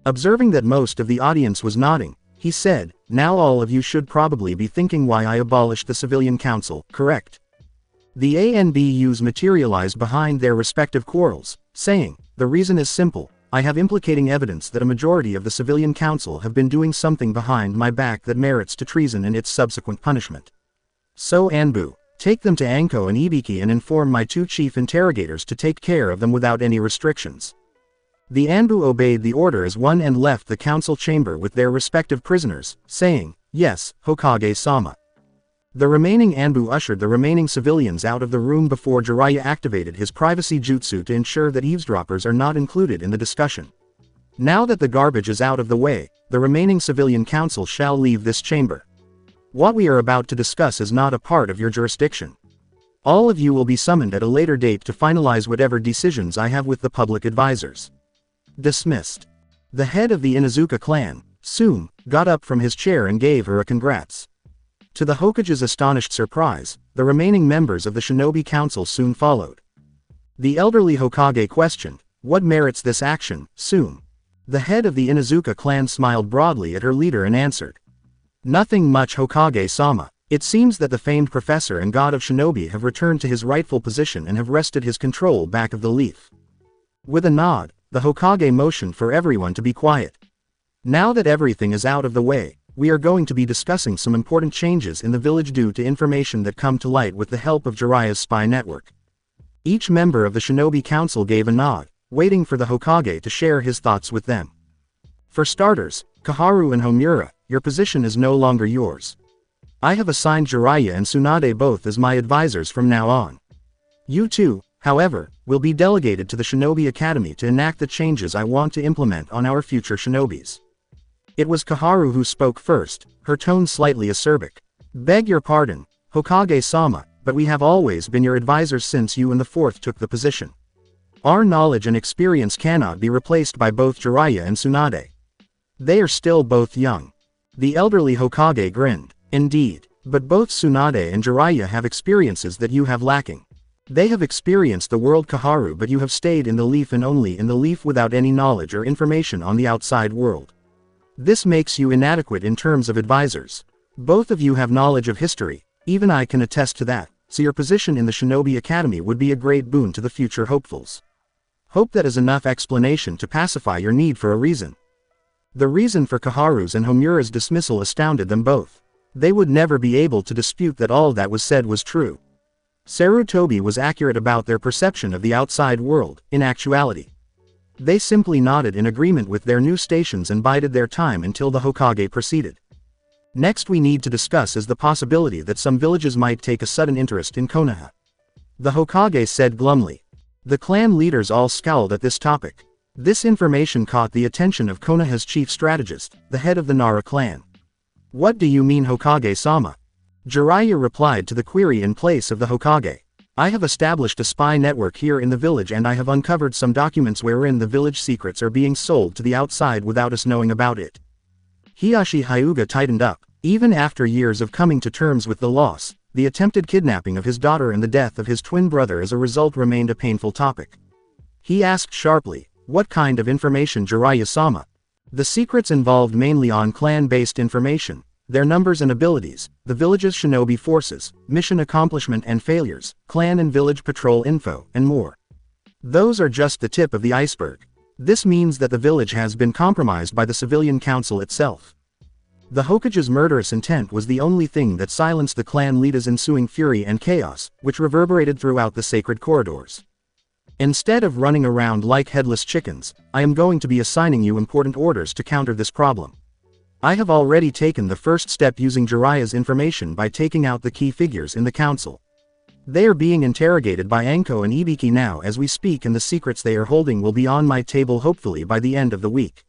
Observing that most of the audience was nodding, he said, "Now all of you should probably be thinking why I abolished the civilian council, correct?" The ANBUs materialized behind their respective quarrels, saying, "The reason is simple. I have implicating evidence that a majority of the civilian council have been doing something behind my back that merits to treason and its subsequent punishment. So Anbu, take them to Anko and Ibiki and inform my two chief interrogators to take care of them without any restrictions." The Anbu obeyed the order as one and left the council chamber with their respective prisoners, saying, "Yes, Hokage-sama." The remaining Anbu ushered the remaining civilians out of the room before Jiraiya activated his privacy jutsu to ensure that eavesdroppers are not included in the discussion. Now that the garbage is out of the way, the remaining civilian council shall leave this chamber. What we are about to discuss is not a part of your jurisdiction. All of you will be summoned at a later date to finalize whatever decisions I have with the public advisors. Dismissed. The head of the Inuzuka clan, Sume, got up from his chair and gave her a congrats. To the Hokage's astonished surprise, the remaining members of the Shinobi Council soon followed. The elderly Hokage questioned, "What merits this action, Sume?" The head of the Inuzuka clan smiled broadly at her leader and answered, "Nothing much, Hokage-sama. It seems that the famed professor and god of shinobi have returned to his rightful position and have wrested his control back of the leaf." With a nod, the Hokage motioned for everyone to be quiet. "Now that everything is out of the way, we are going to be discussing some important changes in the village due to information that come to light with the help of Jiraiya's spy network." Each member of the Shinobi Council gave a nod, waiting for the Hokage to share his thoughts with them. "For starters, Kaharu and Homura, your position is no longer yours. I have assigned Jiraiya and Tsunade both as my advisors from now on. You two, however, will be delegated to the Shinobi Academy to enact the changes I want to implement on our future shinobis. It was Kaharu who spoke first, her tone slightly acerbic. Beg your pardon, Hokage-sama, but we have always been your advisors since you and the fourth took the position. Our knowledge and experience cannot be replaced by both Jiraiya and Tsunade. They are still both young. The elderly Hokage grinned. Indeed, but both Tsunade and Jiraiya have experiences that you have lacking. They have experienced the world Kaharu, but you have stayed in the leaf and only in the leaf without any knowledge or information on the outside world. This makes you inadequate in terms of advisors. Both of you have knowledge of history, even I can attest to that, so your position in the Shinobi Academy would be a great boon to the future hopefuls. Hope that is enough explanation to pacify your need for a reason. The reason for Kaharu's and Homura's dismissal astounded them both. They would never be able to dispute that all that was said was true. Sarutobi was accurate about their perception of the outside world, in actuality. They simply nodded in agreement with their new stations and bided their time until the Hokage proceeded. Next we need to discuss is the possibility that some villages might take a sudden interest in Konoha. The Hokage said glumly. The clan leaders all scowled at this topic. This information caught the attention of Konoha's chief strategist, the head of the Nara clan. What do you mean, Hokage-sama? Jiraiya replied to the query in place of the Hokage. I have established a spy network here in the village and I have uncovered some documents wherein the village secrets are being sold to the outside without us knowing about it. Hiyashi Hyuga tightened up. Even after years of coming to terms with the loss, the attempted kidnapping of his daughter and the death of his twin brother as a result remained a painful topic. He asked sharply, what kind of information, Jiraiya-sama? The secrets involved mainly on clan-based information, their numbers and abilities, the village's shinobi forces, mission accomplishment and failures, clan and village patrol info, and more. Those are just the tip of the iceberg. This means that the village has been compromised by the civilian council itself. The Hokage's murderous intent was the only thing that silenced the clan leader's ensuing fury and chaos, which reverberated throughout the sacred corridors. Instead of running around like headless chickens, I am going to be assigning you important orders to counter this problem. I have already taken the first step using Jiraiya's information by taking out the key figures in the council. They are being interrogated by Anko and Ibiki now as we speak, and the secrets they are holding will be on my table hopefully by the end of the week.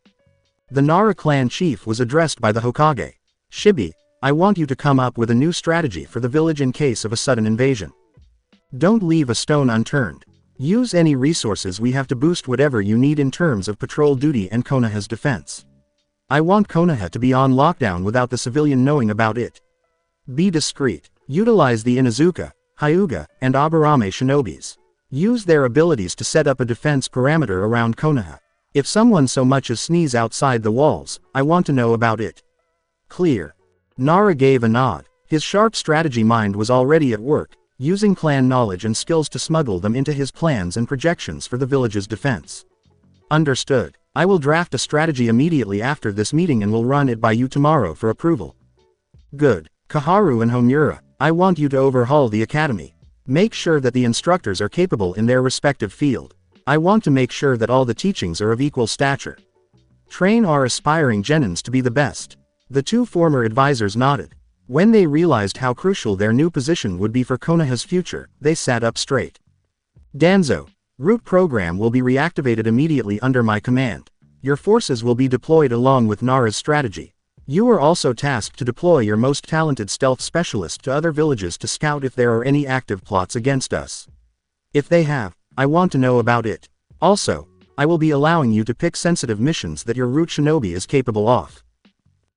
The Nara clan chief was addressed by the Hokage. Shibi, I want you to come up with a new strategy for the village in case of a sudden invasion. Don't leave a stone unturned. Use any resources we have to boost whatever you need in terms of patrol duty and Konoha's defense. I want Konoha to be on lockdown without the civilian knowing about it. Be discreet. Utilize the Inuzuka, Hyuga, and Aburame shinobis. Use their abilities to set up a defense parameter around Konoha. If someone so much as sneeze outside the walls, I want to know about it. Clear. Nara gave a nod. His sharp strategy mind was already at work, using clan knowledge and skills to smuggle them into his plans and projections for the village's defense. Understood. I will draft a strategy immediately after this meeting and will run it by you tomorrow for approval. Good. Kaharu and Homura, I want you to overhaul the academy. Make sure that the instructors are capable in their respective field. I want to make sure that all the teachings are of equal stature. Train our aspiring genins to be the best. The two former advisors nodded. When they realized how crucial their new position would be for Konoha's future, they sat up straight. Danzo, root program will be reactivated immediately under my command. Your forces will be deployed along with Nara's strategy. You are also tasked to deploy your most talented stealth specialist to other villages to scout if there are any active plots against us. If they have, I want to know about it. Also, I will be allowing you to pick sensitive missions that your root shinobi is capable of.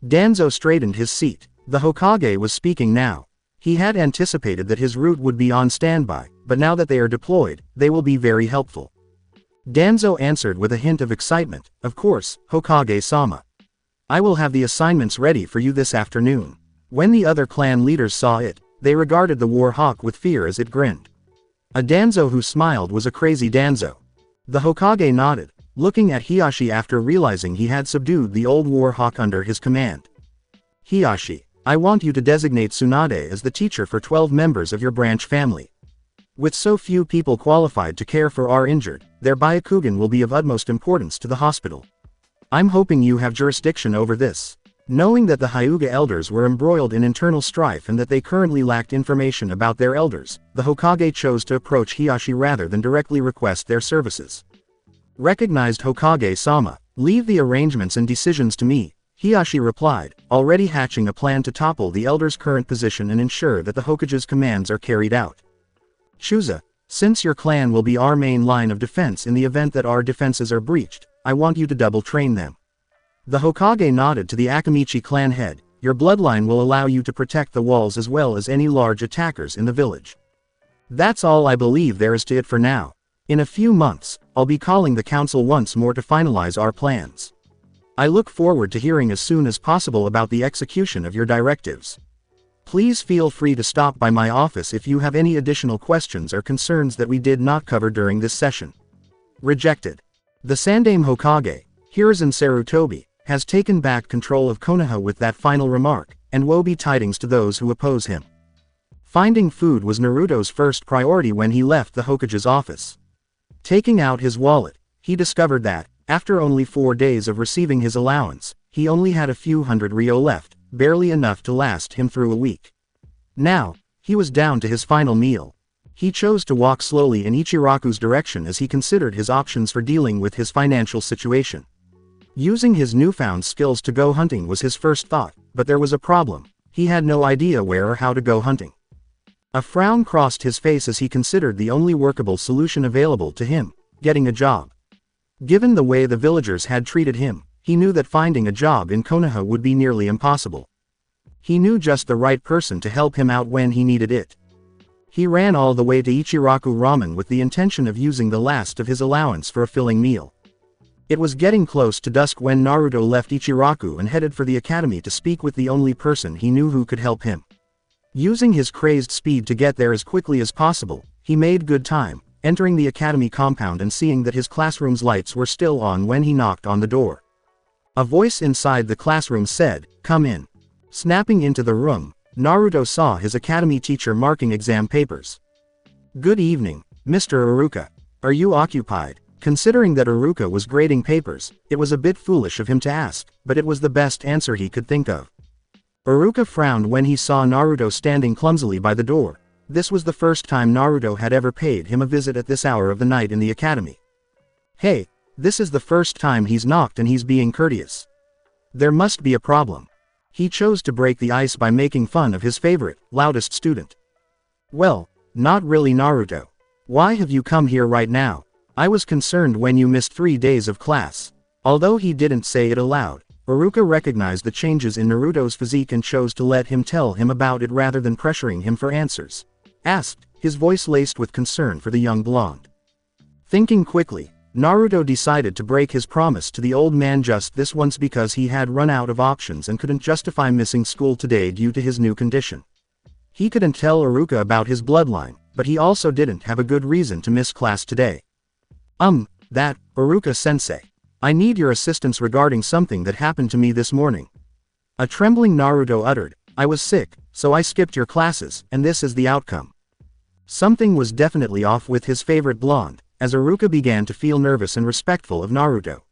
Danzo straightened his seat. The Hokage was speaking now. He had anticipated that his root would be on standby, but now that they are deployed, they will be very helpful. Danzo answered with a hint of excitement, of course, Hokage-sama. I will have the assignments ready for you this afternoon. When the other clan leaders saw it, they regarded the war hawk with fear as it grinned. A Danzo who smiled was a crazy Danzo. The Hokage nodded, looking at Hiyashi after realizing he had subdued the old war hawk under his command. Hiyashi, I want you to designate Tsunade as the teacher for 12 members of your branch family. With so few people qualified to care for our injured, their Byakugan will be of utmost importance to the hospital. I'm hoping you have jurisdiction over this. Knowing that the Hyuga elders were embroiled in internal strife and that they currently lacked information about their elders, the Hokage chose to approach Hiyashi rather than directly request their services. Recognized Hokage-sama, leave the arrangements and decisions to me. Hiyashi replied, already hatching a plan to topple the Elder's current position and ensure that the Hokage's commands are carried out. Chusa, since your clan will be our main line of defense in the event that our defenses are breached, I want you to double train them. The Hokage nodded to the Akamichi clan head. Your bloodline will allow you to protect the walls as well as any large attackers in the village. That's all I believe there is to it for now. In a few months, I'll be calling the council once more to finalize our plans. I look forward to hearing as soon as possible about the execution of your directives. Please feel free to stop by my office if you have any additional questions or concerns that we did not cover during this session. Rejected. The Sandaime Hokage, Hiruzen Sarutobi, has taken back control of Konoha with that final remark, and woe be tidings to those who oppose him. Finding food was Naruto's first priority when he left the Hokage's office. Taking out his wallet, he discovered that, after only 4 days of receiving his allowance, he only had a few hundred ryo left, barely enough to last him through a week. Now, he was down to his final meal. He chose to walk slowly in Ichiraku's direction as he considered his options for dealing with his financial situation. Using his newfound skills to go hunting was his first thought, but there was a problem. He had no idea where or how to go hunting. A frown crossed his face as he considered the only workable solution available to him, getting a job. Given the way the villagers had treated him, he knew that finding a job in Konoha would be nearly impossible. He knew just the right person to help him out when he needed it. He ran all the way to Ichiraku Ramen with the intention of using the last of his allowance for a filling meal. It was getting close to dusk when Naruto left Ichiraku and headed for the academy to speak with the only person he knew who could help him. Using his crazed speed to get there as quickly as possible, he made good time, entering the academy compound and seeing that his classroom's lights were still on when he knocked on the door. A voice inside the classroom said, "Come in." Snapping into the room, Naruto saw his academy teacher marking exam papers. "Good evening, Mr. Iruka. Are you occupied?" Considering that Iruka was grading papers, it was a bit foolish of him to ask, but it was the best answer he could think of. Iruka frowned when he saw Naruto standing clumsily by the door. This was the first time Naruto had ever paid him a visit at this hour of the night in the academy. "Hey, this is the first time he's knocked and he's being courteous. There must be a problem." He chose to break the ice by making fun of his favorite, loudest student. "Well, not really, Naruto. Why have you come here right now? I was concerned when you missed 3 days of class." Although he didn't say it aloud, Iruka recognized the changes in Naruto's physique and chose to let him tell him about it rather than pressuring him for answers. Asked, his voice laced with concern for the young blonde. Thinking quickly, Naruto decided to break his promise to the old man just this once because he had run out of options and couldn't justify missing school today due to his new condition. He couldn't tell Iruka about his bloodline, but he also didn't have a good reason to miss class today. Iruka-sensei. I need your assistance regarding something that happened to me this morning." A trembling Naruto uttered, "I was sick, so I skipped your classes, and this is the outcome." Something was definitely off with his favorite blonde, as Iruka began to feel nervous and respectful of Naruto.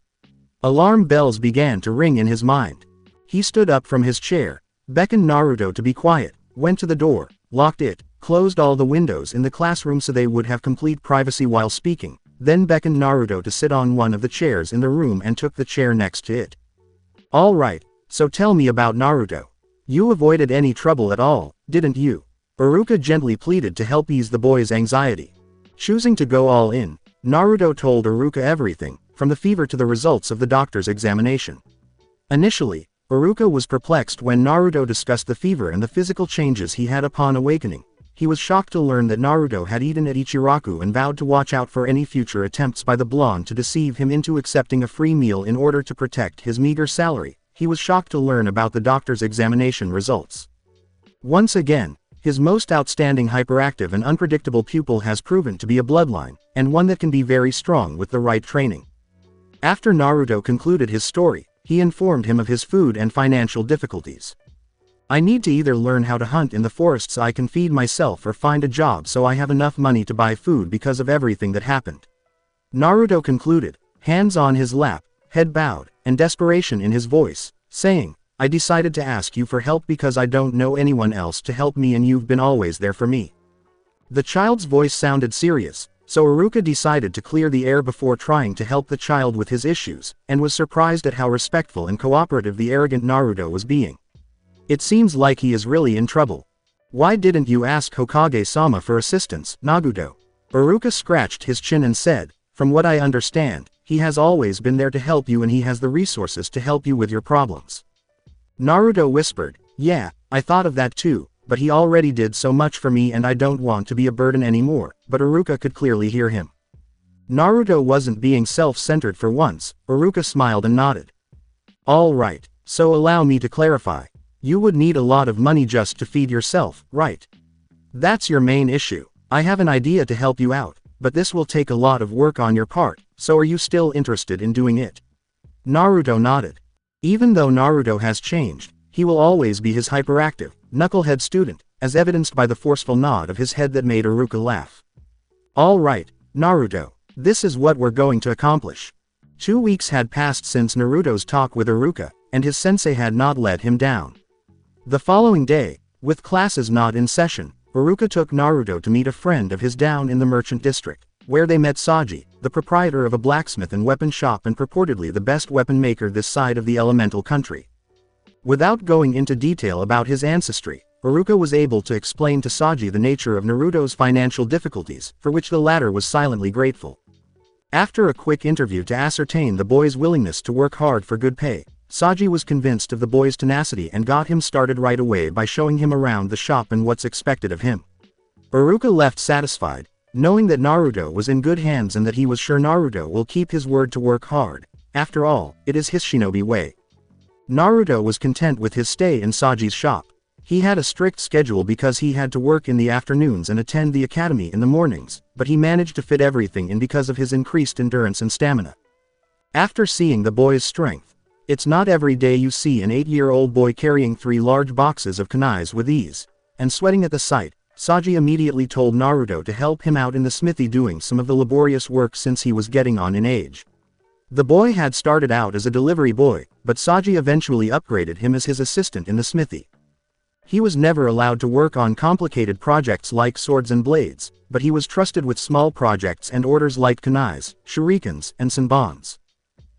Alarm bells began to ring in his mind. He stood up from his chair, beckoned Naruto to be quiet, went to the door, locked it, closed all the windows in the classroom so they would have complete privacy while speaking, then beckoned Naruto to sit on one of the chairs in the room and took the chair next to it. "All right, so tell me about Naruto. You avoided any trouble at all, didn't you?" Iruka gently pleaded to help ease the boy's anxiety. Choosing to go all in, Naruto told Iruka everything, from the fever to the results of the doctor's examination. Initially, Iruka was perplexed when Naruto discussed the fever and the physical changes he had upon awakening. He was shocked to learn that Naruto had eaten at Ichiraku and vowed to watch out for any future attempts by the blonde to deceive him into accepting a free meal in order to protect his meager salary. He was shocked to learn about the doctor's examination results. Once again, his most outstanding hyperactive and unpredictable pupil has proven to be a bloodline, and one that can be very strong with the right training. After Naruto concluded his story, he informed him of his food and financial difficulties. "I need to either learn how to hunt in the forest so I can feed myself or find a job so I have enough money to buy food because of everything that happened." Naruto concluded, hands on his lap, head bowed, and desperation in his voice, saying, "I decided to ask you for help because I don't know anyone else to help me and you've been always there for me." The child's voice sounded serious, So Iruka decided to clear the air before trying to help the child with his issues, and was surprised at how respectful and cooperative the arrogant Naruto was being. It seems like he is really in trouble. Why didn't you ask Hokage-sama for assistance, Naruto? Iruka scratched his chin and said, from what I understand, he has always been there to help you and he has the resources to help you with your problems. Naruto whispered, yeah, I thought of that too, but he already did so much for me and I don't want to be a burden anymore, but Iruka could clearly hear him. Naruto wasn't being self-centered for once. Iruka smiled and nodded. Alright, so allow me to clarify. You would need a lot of money just to feed yourself, right? That's your main issue. I have an idea to help you out, but this will take a lot of work on your part, so are you still interested in doing it? Naruto nodded. Even though Naruto has changed, he will always be his hyperactive, knucklehead student, as evidenced by the forceful nod of his head that made Iruka laugh. Alright, Naruto, this is what we're going to accomplish. 2 weeks had passed since Naruto's talk with Iruka, and his sensei had not let him down. The following day, with classes not in session, Iruka took Naruto to meet a friend of his down in the merchant district, where they met Saji, the proprietor of a blacksmith and weapon shop and purportedly the best weapon maker this side of the elemental country. Without going into detail about his ancestry, Iruka was able to explain to Saji the nature of Naruto's financial difficulties, for which the latter was silently grateful. After a quick interview to ascertain the boy's willingness to work hard for good pay, Saji was convinced of the boy's tenacity and got him started right away by showing him around the shop and what's expected of him. Iruka left satisfied, knowing that Naruto was in good hands and that he was sure Naruto will keep his word to work hard. After all, it is his shinobi way. Naruto was content with his stay in Saji's shop. He had a strict schedule because he had to work in the afternoons and attend the academy in the mornings, but he managed to fit everything in because of his increased endurance and stamina. After seeing the boy's strength, it's not every day you see an 8-year-old boy carrying 3 large boxes of kunais with ease, and sweating at the sight, Saji immediately told Naruto to help him out in the smithy doing some of the laborious work since he was getting on in age. The boy had started out as a delivery boy, but Saji eventually upgraded him as his assistant in the smithy. He was never allowed to work on complicated projects like swords and blades, but he was trusted with small projects and orders like kunais, shurikens, and senbons.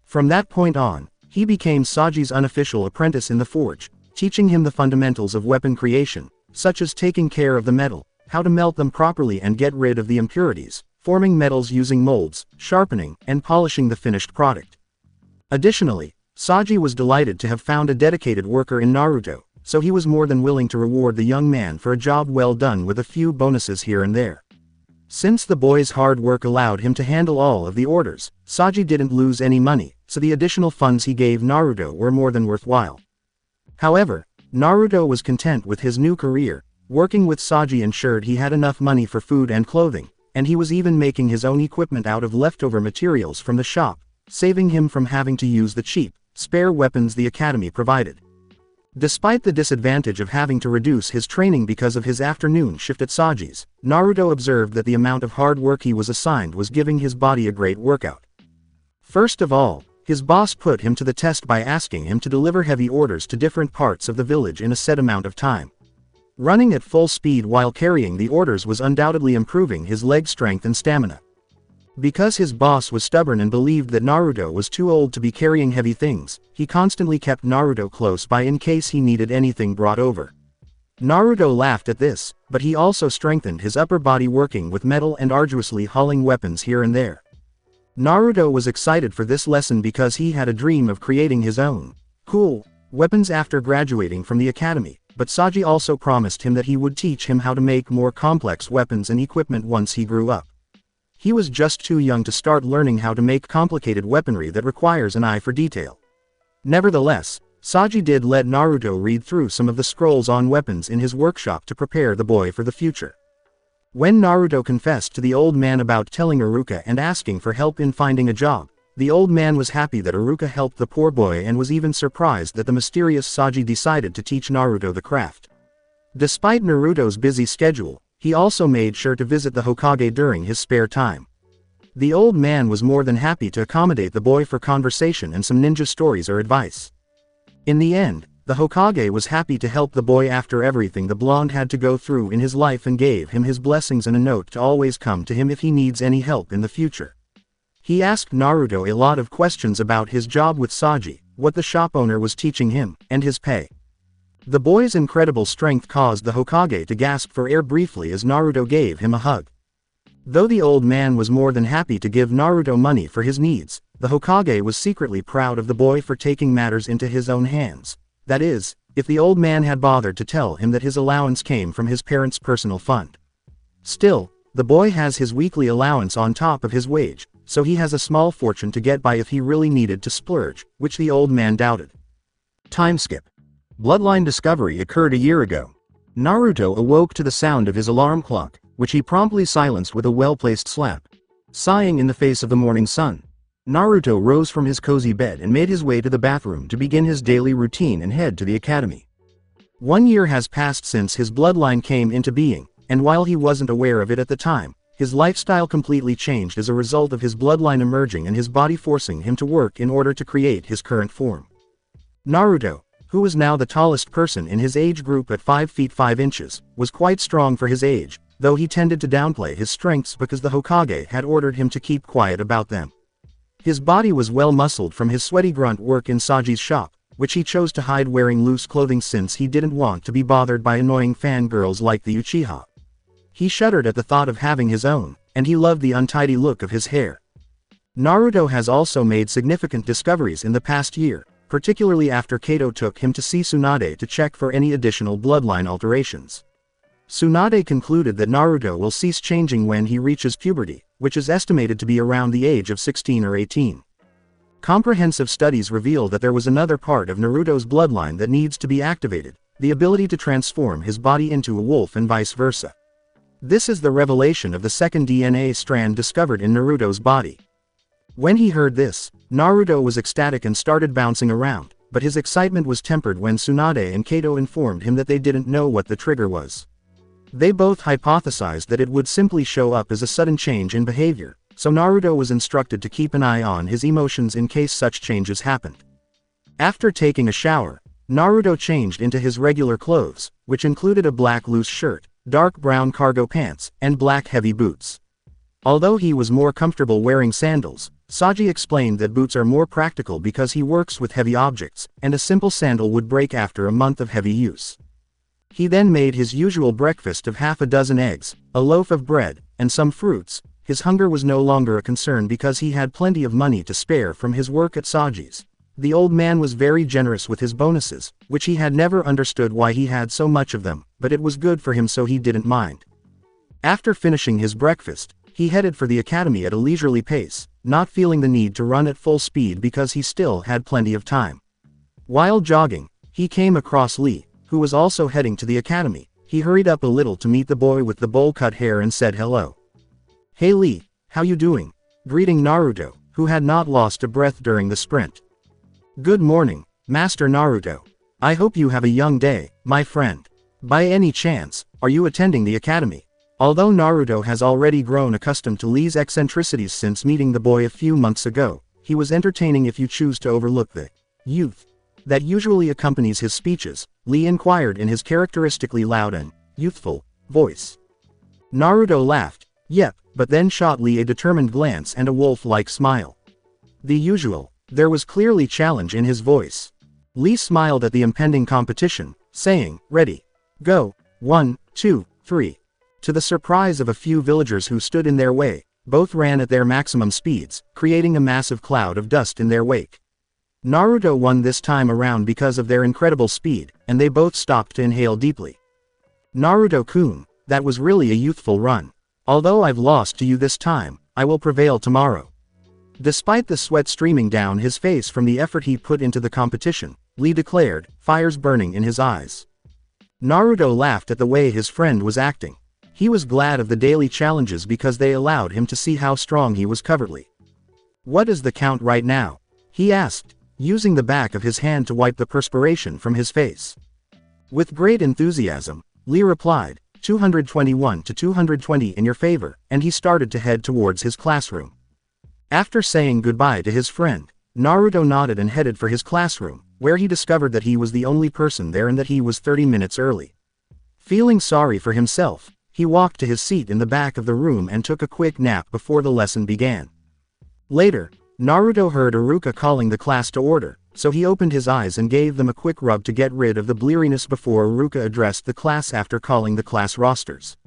From that point on, he became Saji's unofficial apprentice in the forge, teaching him the fundamentals of weapon creation, such as taking care of the metal, how to melt them properly and get rid of the impurities, forming metals using molds, sharpening, and polishing the finished product. Additionally, Saji was delighted to have found a dedicated worker in Naruto, so he was more than willing to reward the young man for a job well done with a few bonuses here and there. Since the boy's hard work allowed him to handle all of the orders, Saji didn't lose any money, so the additional funds he gave Naruto were more than worthwhile. However, Naruto was content with his new career. Working with Saji ensured he had enough money for food and clothing, and he was even making his own equipment out of leftover materials from the shop, saving him from having to use the cheap, spare weapons the academy provided. Despite the disadvantage of having to reduce his training because of his afternoon shift at Saji's, Naruto observed that the amount of hard work he was assigned was giving his body a great workout. First of all, his boss put him to the test by asking him to deliver heavy orders to different parts of the village in a set amount of time. Running at full speed while carrying the orders was undoubtedly improving his leg strength and stamina. Because his boss was stubborn and believed that Naruto was too old to be carrying heavy things, he constantly kept Naruto close by in case he needed anything brought over. Naruto laughed at this, but he also strengthened his upper body working with metal and arduously hauling weapons here and there. Naruto was excited for this lesson because he had a dream of creating his own cool weapons after graduating from the academy, but Saji also promised him that he would teach him how to make more complex weapons and equipment once he grew up. He was just too young to start learning how to make complicated weaponry that requires an eye for detail. Nevertheless, Saji did let Naruto read through some of the scrolls on weapons in his workshop to prepare the boy for the future. When Naruto confessed to the old man about telling Iruka and asking for help in finding a job, the old man was happy that Iruka helped the poor boy and was even surprised that the mysterious Saji decided to teach Naruto the craft. Despite Naruto's busy schedule, he also made sure to visit the Hokage during his spare time. The old man was more than happy to accommodate the boy for conversation and some ninja stories or advice. In the end, The Hokage was happy to help the boy after everything the blonde had to go through in his life and gave him his blessings and a note to always come to him if he needs any help in the future. He asked Naruto a lot of questions about his job with Saji, what the shop owner was teaching him, and his pay. The boy's incredible strength caused the Hokage to gasp for air briefly as Naruto gave him a hug. Though the old man was more than happy to give Naruto money for his needs, the Hokage was secretly proud of the boy for taking matters into his own hands. That is, if the old man had bothered to tell him that his allowance came from his parents' personal fund. Still, the boy has his weekly allowance on top of his wage, so he has a small fortune to get by if he really needed to splurge, which the old man doubted. Time skip. Bloodline discovery occurred a year ago. Naruto awoke to the sound of his alarm clock, which he promptly silenced with a well-placed slap. Sighing in the face of the morning sun, Naruto rose from his cozy bed and made his way to the bathroom to begin his daily routine and head to the academy. 1 year has passed since his bloodline came into being, and while he wasn't aware of it at the time, his lifestyle completely changed as a result of his bloodline emerging and his body forcing him to work in order to create his current form. Naruto, who was now the tallest person in his age group at 5 feet 5 inches, was quite strong for his age, though he tended to downplay his strengths because the Hokage had ordered him to keep quiet about them. His body was well muscled from his sweaty grunt work in Saji's shop, which he chose to hide wearing loose clothing since he didn't want to be bothered by annoying fangirls like the Uchiha. He shuddered at the thought of having his own, and he loved the untidy look of his hair. Naruto has also made significant discoveries in the past year, particularly after Kato took him to see Tsunade to check for any additional bloodline alterations. Tsunade concluded that Naruto will cease changing when he reaches puberty, which is estimated to be around the age of 16 or 18. Comprehensive studies reveal that there was another part of Naruto's bloodline that needs to be activated, the ability to transform his body into a wolf and vice versa. This is the revelation of the second DNA strand discovered in Naruto's body. When he heard this, Naruto was ecstatic and started bouncing around, but his excitement was tempered when Tsunade and Kato informed him that they didn't know what the trigger was. They both hypothesized that it would simply show up as a sudden change in behavior, so Naruto was instructed to keep an eye on his emotions in case such changes happened. After taking a shower, Naruto changed into his regular clothes, which included a black loose shirt, dark brown cargo pants, and black heavy boots. Although he was more comfortable wearing sandals, Saji explained that boots are more practical because he works with heavy objects, and a simple sandal would break after a month of heavy use. He then made his usual breakfast of half a dozen eggs, a loaf of bread, and some fruits. His hunger was no longer a concern because he had plenty of money to spare from his work at Saji's. The old man was very generous with his bonuses, which he had never understood why he had so much of them, but it was good for him so he didn't mind. After finishing his breakfast, he headed for the academy at a leisurely pace, not feeling the need to run at full speed because he still had plenty of time. While jogging, he came across Lee, who was also heading to the academy. He hurried up a little to meet the boy with the bowl-cut hair and said hello. "Hey Lee, how you doing?" greeting Naruto, who had not lost a breath during the sprint. "Good morning, Master Naruto. I hope you have a young day, my friend. By any chance, are you attending the academy?" Although Naruto has already grown accustomed to Lee's eccentricities since meeting the boy a few months ago, he was entertaining if you choose to overlook the youth that usually accompanies his speeches. Lee inquired in his characteristically loud and youthful voice. Naruto laughed, "Yep," but then shot Lee a determined glance and a wolf-like smile. The usual. There was clearly challenge in his voice. Lee smiled at the impending competition, saying, "Ready. Go. 1, 2, 3. To the surprise of a few villagers who stood in their way, both ran at their maximum speeds, creating a massive cloud of dust in their wake. Naruto won this time around because of their incredible speed, and they both stopped to inhale deeply. "Naruto-kun, that was really a youthful run. Although I've lost to you this time, I will prevail tomorrow." Despite the sweat streaming down his face from the effort he put into the competition, Lee declared, fires burning in his eyes. Naruto laughed at the way his friend was acting. He was glad of the daily challenges because they allowed him to see how strong he was covertly. "What is the count right now?" he asked, using the back of his hand to wipe the perspiration from his face. With great enthusiasm, Lee replied, 221 to 220 in your favor, and he started to head towards his classroom. After saying goodbye to his friend, Naruto nodded and headed for his classroom, where he discovered that he was the only person there and that he was 30 minutes early. Feeling sorry for himself, he walked to his seat in the back of the room and took a quick nap before the lesson began. Later, Naruto heard Iruka calling the class to order, so he opened his eyes and gave them a quick rub to get rid of the bleariness before Iruka addressed the class after calling the class rosters.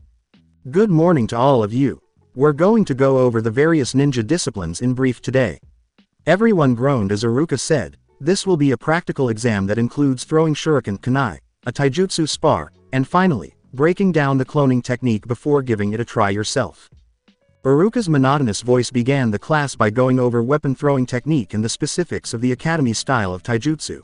Good morning to all of you. We're going to go over the various ninja disciplines in brief today. Everyone groaned as Iruka said, this will be a practical exam that includes throwing shuriken kunai, a taijutsu spar, and finally, breaking down the cloning technique before giving it a try yourself. Iruka's monotonous voice began the class by going over weapon throwing technique and the specifics of the academy style of taijutsu.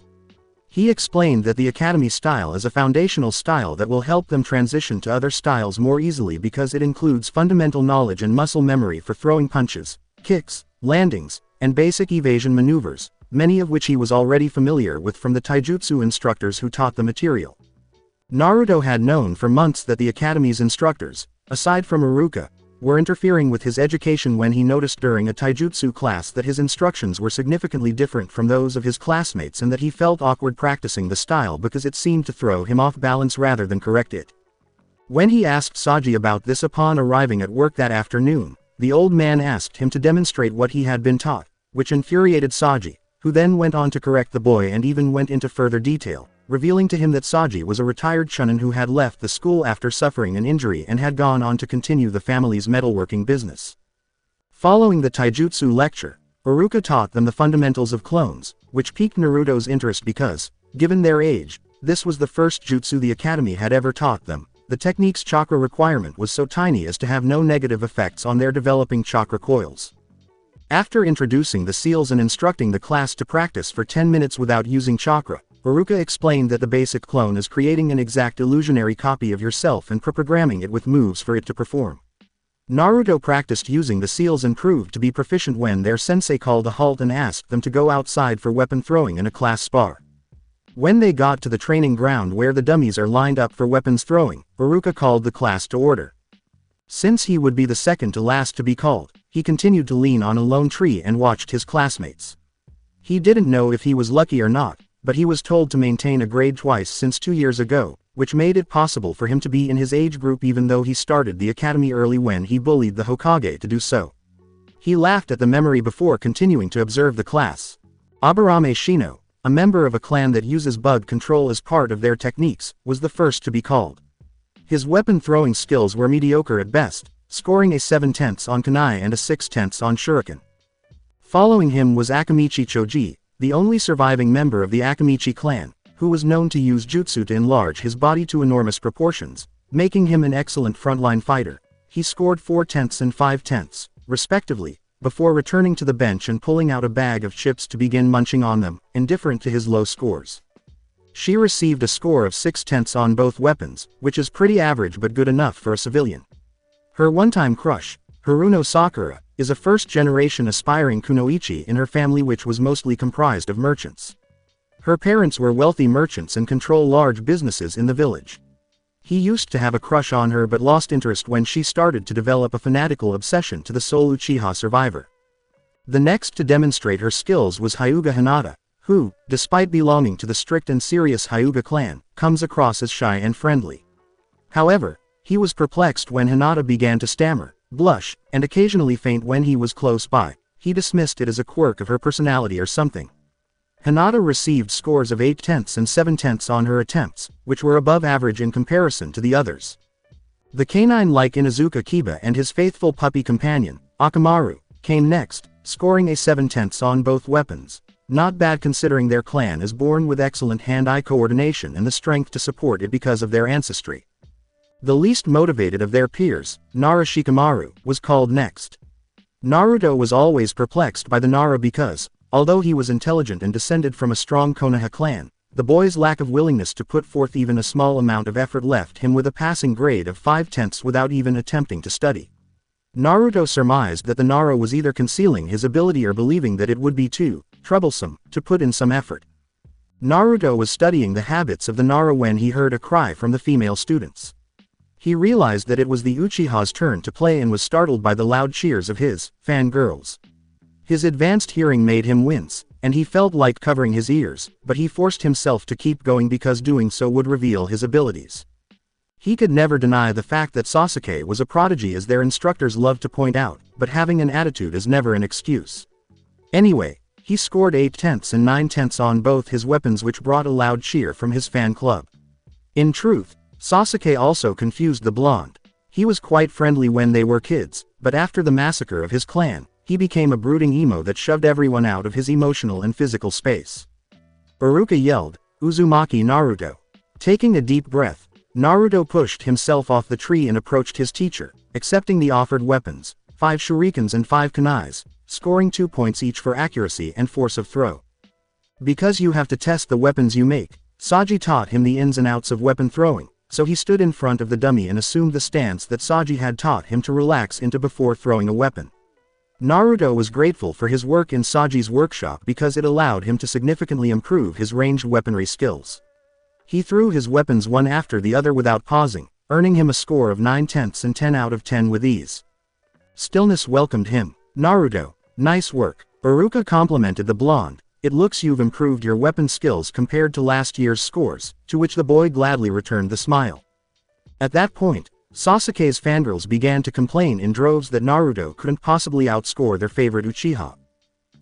He explained that the academy style is a foundational style that will help them transition to other styles more easily because it includes fundamental knowledge and muscle memory for throwing punches, kicks, landings, and basic evasion maneuvers, many of which he was already familiar with from the taijutsu instructors who taught the material. Naruto had known for months that the academy's instructors, aside from Iruka, were interfering with his education when he noticed during a taijutsu class that his instructions were significantly different from those of his classmates and that he felt awkward practicing the style because it seemed to throw him off balance rather than correct it. When he asked Saji about this upon arriving at work that afternoon, the old man asked him to demonstrate what he had been taught, which infuriated Saji, who then went on to correct the boy and even went into further detail, revealing to him that Saji was a retired chunin who had left the school after suffering an injury and had gone on to continue the family's metalworking business. Following the taijutsu lecture, Iruka taught them the fundamentals of clones, which piqued Naruto's interest because, given their age, this was the first jutsu the academy had ever taught them. The technique's chakra requirement was so tiny as to have no negative effects on their developing chakra coils. After introducing the seals and instructing the class to practice for 10 minutes without using chakra, Iruka explained that the basic clone is creating an exact illusionary copy of yourself and programming it with moves for it to perform. Naruto practiced using the seals and proved to be proficient when their sensei called a halt and asked them to go outside for weapon throwing in a class spar. When they got to the training ground where the dummies are lined up for weapons throwing, Iruka called the class to order. Since he would be the second to last to be called, he continued to lean on a lone tree and watched his classmates. He didn't know if he was lucky or not, but he was told to maintain a grade twice since 2 years ago, which made it possible for him to be in his age group even though he started the academy early when he bullied the Hokage to do so. He laughed at the memory before continuing to observe the class. Aburame Shino, a member of a clan that uses bug control as part of their techniques, was the first to be called. His weapon throwing skills were mediocre at best, scoring a 7/10 on kunai and a 6/10 on shuriken. Following him was Akamichi Choji, the only surviving member of the Akamichi clan, who was known to use jutsu to enlarge his body to enormous proportions, making him an excellent frontline fighter. He scored 4/10 and 5/10, respectively, before returning to the bench and pulling out a bag of chips to begin munching on them, indifferent to his low scores. She received a score of 6/10 on both weapons, which is pretty average but good enough for a civilian. Her one-time crush, Haruno Sakura, is a first-generation aspiring kunoichi in her family which was mostly comprised of merchants. Her parents were wealthy merchants and control large businesses in the village. He used to have a crush on her but lost interest when she started to develop a fanatical obsession to the sole Uchiha survivor. The next to demonstrate her skills was Hyuga Hinata, who, despite belonging to the strict and serious Hyuga clan, comes across as shy and friendly. However, he was perplexed when Hinata began to stammer, blush, and occasionally faint when he was close by. He dismissed it as a quirk of her personality or something. Hinata received scores of 8/10 and 7/10 on her attempts, which were above average in comparison to the others. The canine-like Inuzuka Kiba and his faithful puppy companion, Akamaru, came next, scoring a 7/10 on both weapons. Not bad considering their clan is born with excellent hand-eye coordination and the strength to support it because of their ancestry. The least motivated of their peers, Nara Shikamaru, was called next. Naruto was always perplexed by the Nara because, although he was intelligent and descended from a strong Konoha clan, the boy's lack of willingness to put forth even a small amount of effort left him with a passing grade of 5/10 without even attempting to study. Naruto surmised that the Nara was either concealing his ability or believing that it would be too troublesome to put in some effort. Naruto was studying the habits of the Nara when he heard a cry from the female students. He realized that it was the Uchiha's turn to play and was startled by the loud cheers of his fangirls. His advanced hearing made him wince, and he felt like covering his ears, but he forced himself to keep going because doing so would reveal his abilities. He could never deny the fact that Sasuke was a prodigy, as their instructors loved to point out, but having an attitude is never an excuse. Anyway, he scored 8/10 and 9/10 on both his weapons, which brought a loud cheer from his fan club. In truth, Sasuke also confused the blonde. He was quite friendly when they were kids, but after the massacre of his clan, he became a brooding emo that shoved everyone out of his emotional and physical space. Iruka yelled, "Uzumaki Naruto." Taking a deep breath, Naruto pushed himself off the tree and approached his teacher, accepting the offered weapons, 5 shurikens and 5 kunais, scoring 2 points each for accuracy and force of throw. Because you have to test the weapons you make, Saji taught him the ins and outs of weapon throwing, so he stood in front of the dummy and assumed the stance that Saji had taught him to relax into before throwing a weapon. Naruto was grateful for his work in Saji's workshop because it allowed him to significantly improve his ranged weaponry skills. He threw his weapons one after the other without pausing, earning him a score of 9/10 and 10 out of 10 with ease. Stillness welcomed him. "Naruto, nice work." Iruka complimented the blonde. "It looks you've improved your weapon skills compared to last year's scores," to which the boy gladly returned the smile. At that point, Sasuke's fangirls began to complain in droves that Naruto couldn't possibly outscore their favorite Uchiha.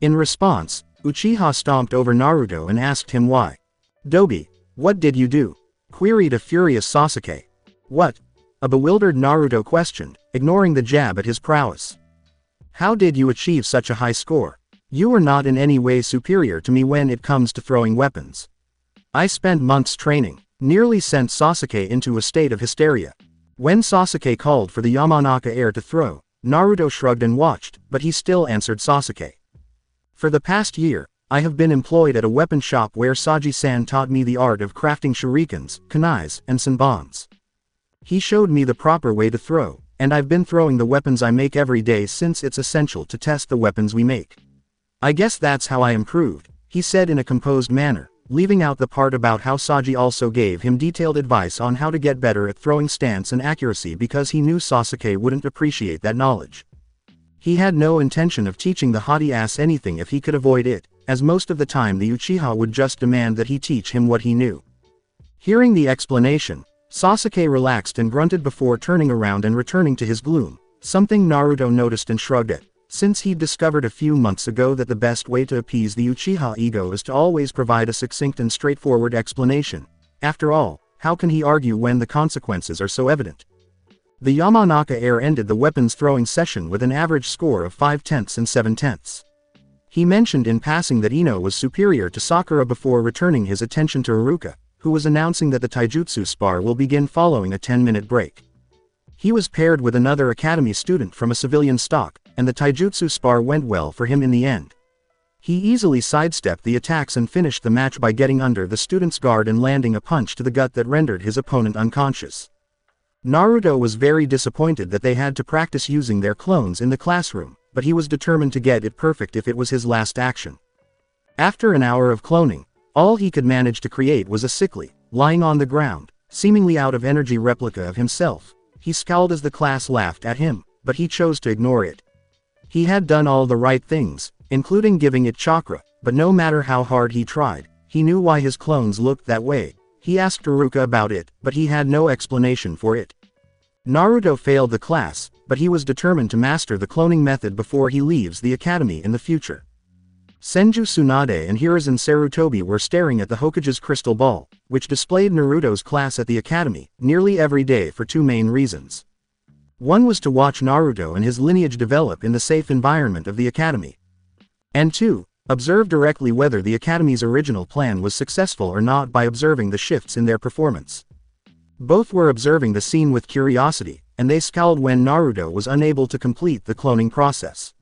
In response, Uchiha stomped over Naruto and asked him why. "Dobi, what did you do?" queried a furious Sasuke. "What?" a bewildered Naruto questioned, ignoring the jab at his prowess. "How did you achieve such a high score? You are not in any way superior to me when it comes to throwing weapons. I spent months training," nearly sent Sasuke into a state of hysteria. When Sasuke called for the Yamanaka heir to throw, Naruto shrugged and watched, but he still answered Sasuke. "For the past year, I have been employed at a weapon shop where Saji-san taught me the art of crafting shurikens, kunais, and senbons. He showed me the proper way to throw, and I've been throwing the weapons I make every day since it's essential to test the weapons we make. I guess that's how I improved," he said in a composed manner, leaving out the part about how Saji also gave him detailed advice on how to get better at throwing stance and accuracy because he knew Sasuke wouldn't appreciate that knowledge. He had no intention of teaching the haughty ass anything if he could avoid it, as most of the time the Uchiha would just demand that he teach him what he knew. Hearing the explanation, Sasuke relaxed and grunted before turning around and returning to his gloom, something Naruto noticed and shrugged at, since he'd discovered a few months ago that the best way to appease the Uchiha ego is to always provide a succinct and straightforward explanation. After all, how can he argue when the consequences are so evident? The Yamanaka heir ended the weapons throwing session with an average score of 5/10 and 7/10. He mentioned in passing that Ino was superior to Sakura before returning his attention to Iruka, who was announcing that the taijutsu spar will begin following a 10-minute break. He was paired with another academy student from a civilian stock, and the taijutsu spar went well for him in the end. He easily sidestepped the attacks and finished the match by getting under the student's guard and landing a punch to the gut that rendered his opponent unconscious. Naruto was very disappointed that they had to practice using their clones in the classroom, but he was determined to get it perfect if it was his last action. After an hour of cloning, all he could manage to create was a sickly, lying on the ground, seemingly out of energy replica of himself. He scowled as the class laughed at him, but he chose to ignore it. He had done all the right things, including giving it chakra, but no matter how hard he tried, he knew why his clones looked that way. He asked Iruka about it, but he had no explanation for it. Naruto failed the class, but he was determined to master the cloning method before he leaves the academy in the future. Senju Tsunade and Hiruzen Sarutobi were staring at the Hokage's crystal ball, which displayed Naruto's class at the academy, nearly every day for 2 main reasons. One was to watch Naruto and his lineage develop in the safe environment of the academy. And 2, observe directly whether the academy's original plan was successful or not by observing the shifts in their performance. Both were observing the scene with curiosity, and they scowled when Naruto was unable to complete the cloning process.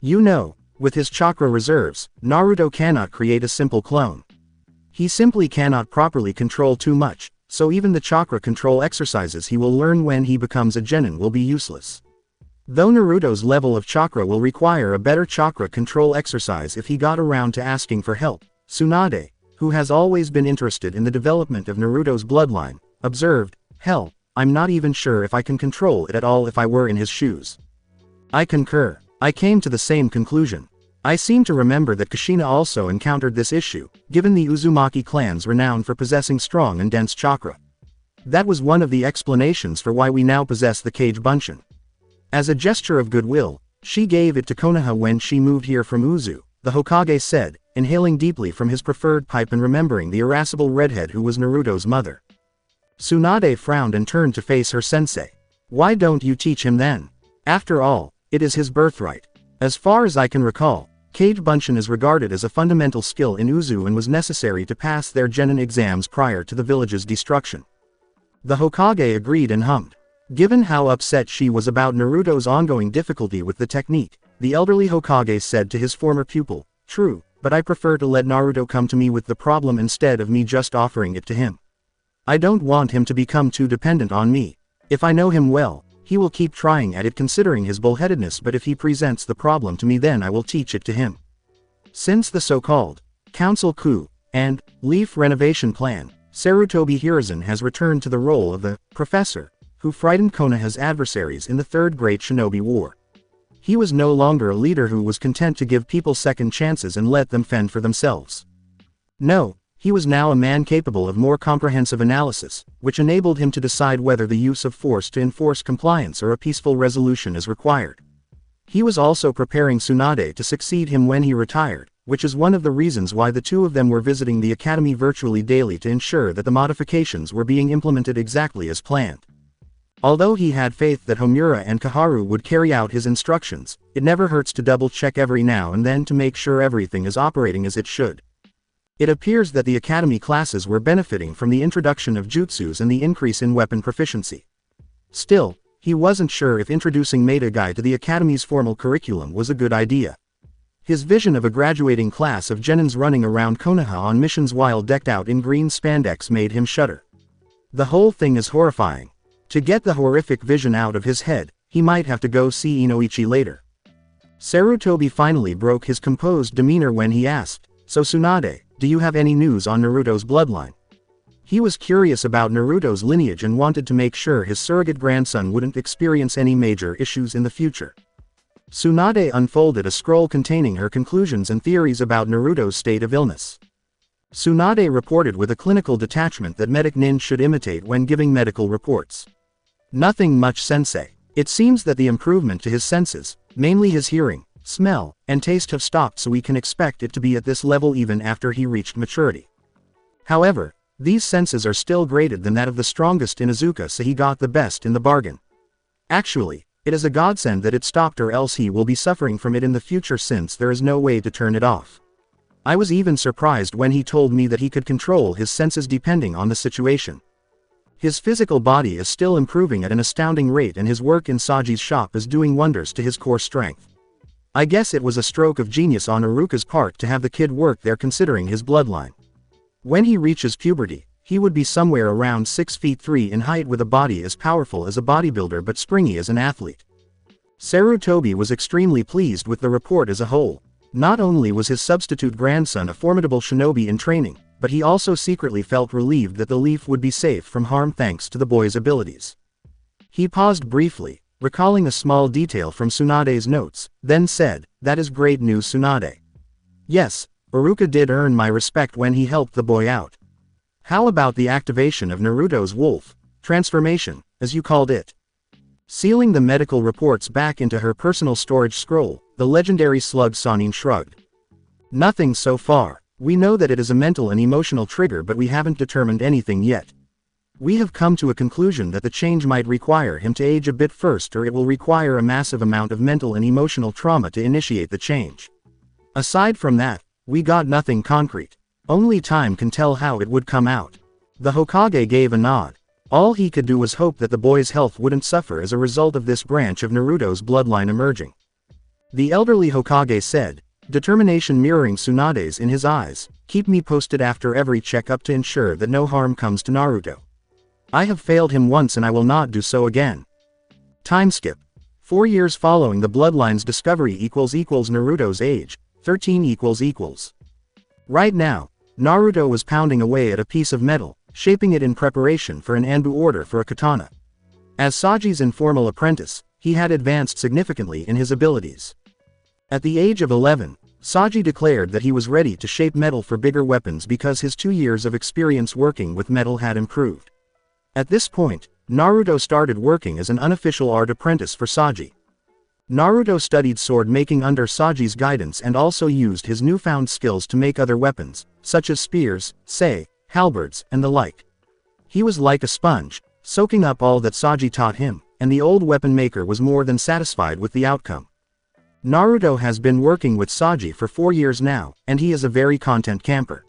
You know, with his chakra reserves, Naruto cannot create a simple clone. He simply cannot properly control too much, so even the chakra control exercises he will learn when he becomes a genin will be useless. Though Naruto's level of chakra will require a better chakra control exercise if he got around to asking for help, Tsunade, who has always been interested in the development of Naruto's bloodline, observed, "Hell, I'm not even sure if I can control it at all if I were in his shoes." I concur. I came to the same conclusion. I seem to remember that Kushina also encountered this issue, given the Uzumaki clan's renown for possessing strong and dense chakra. That was one of the explanations for why we now possess the Cage Bunshin. As a gesture of goodwill, she gave it to Konoha when she moved here from Uzu, the Hokage said, inhaling deeply from his preferred pipe and remembering the irascible redhead who was Naruto's mother. Tsunade frowned and turned to face her sensei. Why don't you teach him then? After all, it is his birthright. As far as I can recall, Cage Bunshin is regarded as a fundamental skill in Uzu and was necessary to pass their genin exams prior to the village's destruction. The Hokage agreed and hummed. Given how upset she was about Naruto's ongoing difficulty with the technique, the elderly Hokage said to his former pupil, "True, but I prefer to let Naruto come to me with the problem instead of me just offering it to him. I don't want him to become too dependent on me. If I know him well, he will keep trying at it considering his bullheadedness, but if he presents the problem to me then I will teach it to him." Since the so-called Council Coup and Leaf Renovation Plan, Sarutobi Hiruzen has returned to the role of the professor who frightened Konoha's adversaries in the Third Great Shinobi War. He was no longer a leader who was content to give people second chances and let them fend for themselves. No, he was now a man capable of more comprehensive analysis, which enabled him to decide whether the use of force to enforce compliance or a peaceful resolution is required. He was also preparing Tsunade to succeed him when he retired, which is one of the reasons why the two of them were visiting the academy virtually daily to ensure that the modifications were being implemented exactly as planned. Although he had faith that Homura and Kaharu would carry out his instructions, it never hurts to double-check every now and then to make sure everything is operating as it should. It appears that the academy classes were benefiting from the introduction of jutsus and the increase in weapon proficiency. Still, he wasn't sure if introducing Meidagai to the academy's formal curriculum was a good idea. His vision of a graduating class of genins running around Konoha on missions while decked out in green spandex made him shudder. The whole thing is horrifying. To get the horrific vision out of his head, he might have to go see Inoichi later. Sarutobi finally broke his composed demeanor when he asked, "So Tsunade, do you have any news on Naruto's bloodline?" He was curious about Naruto's lineage and wanted to make sure his surrogate grandson wouldn't experience any major issues in the future. Tsunade unfolded a scroll containing her conclusions and theories about Naruto's state of illness. Tsunade reported with a clinical detachment that medic nin should imitate when giving medical reports. Nothing much, sensei. It seems that the improvement to his senses, mainly his hearing, smell, and taste have stopped, so we can expect it to be at this level even after he reached maturity. However, these senses are still greater than that of the strongest in Izuka, so he got the best in the bargain. Actually, it is a godsend that it stopped, or else he will be suffering from it in the future since there is no way to turn it off. I was even surprised when he told me that he could control his senses depending on the situation. His physical body is still improving at an astounding rate, and his work in Saji's shop is doing wonders to his core strength. I guess it was a stroke of genius on Iruka's part to have the kid work there considering his bloodline. When he reaches puberty, he would be somewhere around 6 feet 3 in height with a body as powerful as a bodybuilder but springy as an athlete. Sarutobi was extremely pleased with the report as a whole. Not only was his substitute grandson a formidable shinobi in training, but he also secretly felt relieved that the leaf would be safe from harm thanks to the boy's abilities. He paused briefly, recalling a small detail from Tsunade's notes, then said, "That is great news, Tsunade. Yes, Iruka did earn my respect when he helped the boy out. How about the activation of Naruto's wolf transformation, as you called it?" Sealing the medical reports back into her personal storage scroll, the legendary slug Sanin shrugged. "Nothing so far. We know that it is a mental and emotional trigger, but we haven't determined anything yet. We have come to a conclusion that the change might require him to age a bit first, or it will require a massive amount of mental and emotional trauma to initiate the change. Aside from that, we got nothing concrete. Only time can tell how it would come out." The Hokage gave a nod. All he could do was hope that the boy's health wouldn't suffer as a result of this branch of Naruto's bloodline emerging. The elderly Hokage said, determination mirroring Tsunade's in his eyes, "Keep me posted after every checkup to ensure that no harm comes to Naruto. I have failed him once and I will not do so again." Time skip. 4 years following the bloodline's discovery equals Naruto's age, 13 . Right now, Naruto was pounding away at a piece of metal, shaping it in preparation for an Anbu order for a katana. As Saji's informal apprentice, he had advanced significantly in his abilities. At the age of 11, Saji declared that he was ready to shape metal for bigger weapons because his 2 years of experience working with metal had improved. At this point, Naruto started working as an unofficial art apprentice for Saji. Naruto studied sword making under Saji's guidance and also used his newfound skills to make other weapons, such as spears, sei, halberds, and the like. He was like a sponge, soaking up all that Saji taught him, and the old weapon maker was more than satisfied with the outcome. Naruto has been working with Saji for 4 years now, and he is a very content camper.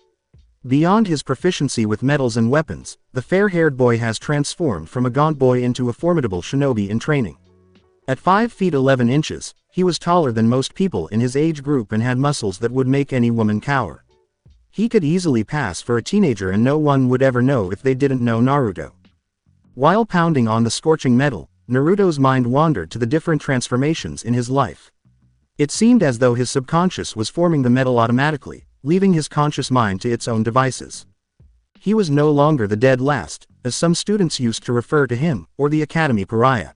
Beyond his proficiency with metals and weapons, the fair-haired boy has transformed from a gaunt boy into a formidable shinobi in training. At 5 feet 11 inches, he was taller than most people in his age group and had muscles that would make any woman cower. He could easily pass for a teenager and no one would ever know if they didn't know Naruto. While pounding on the scorching metal, Naruto's mind wandered to the different transformations in his life. It seemed as though his subconscious was forming the metal automatically, leaving his conscious mind to its own devices. He was no longer the dead last, as some students used to refer to him, or the academy pariah.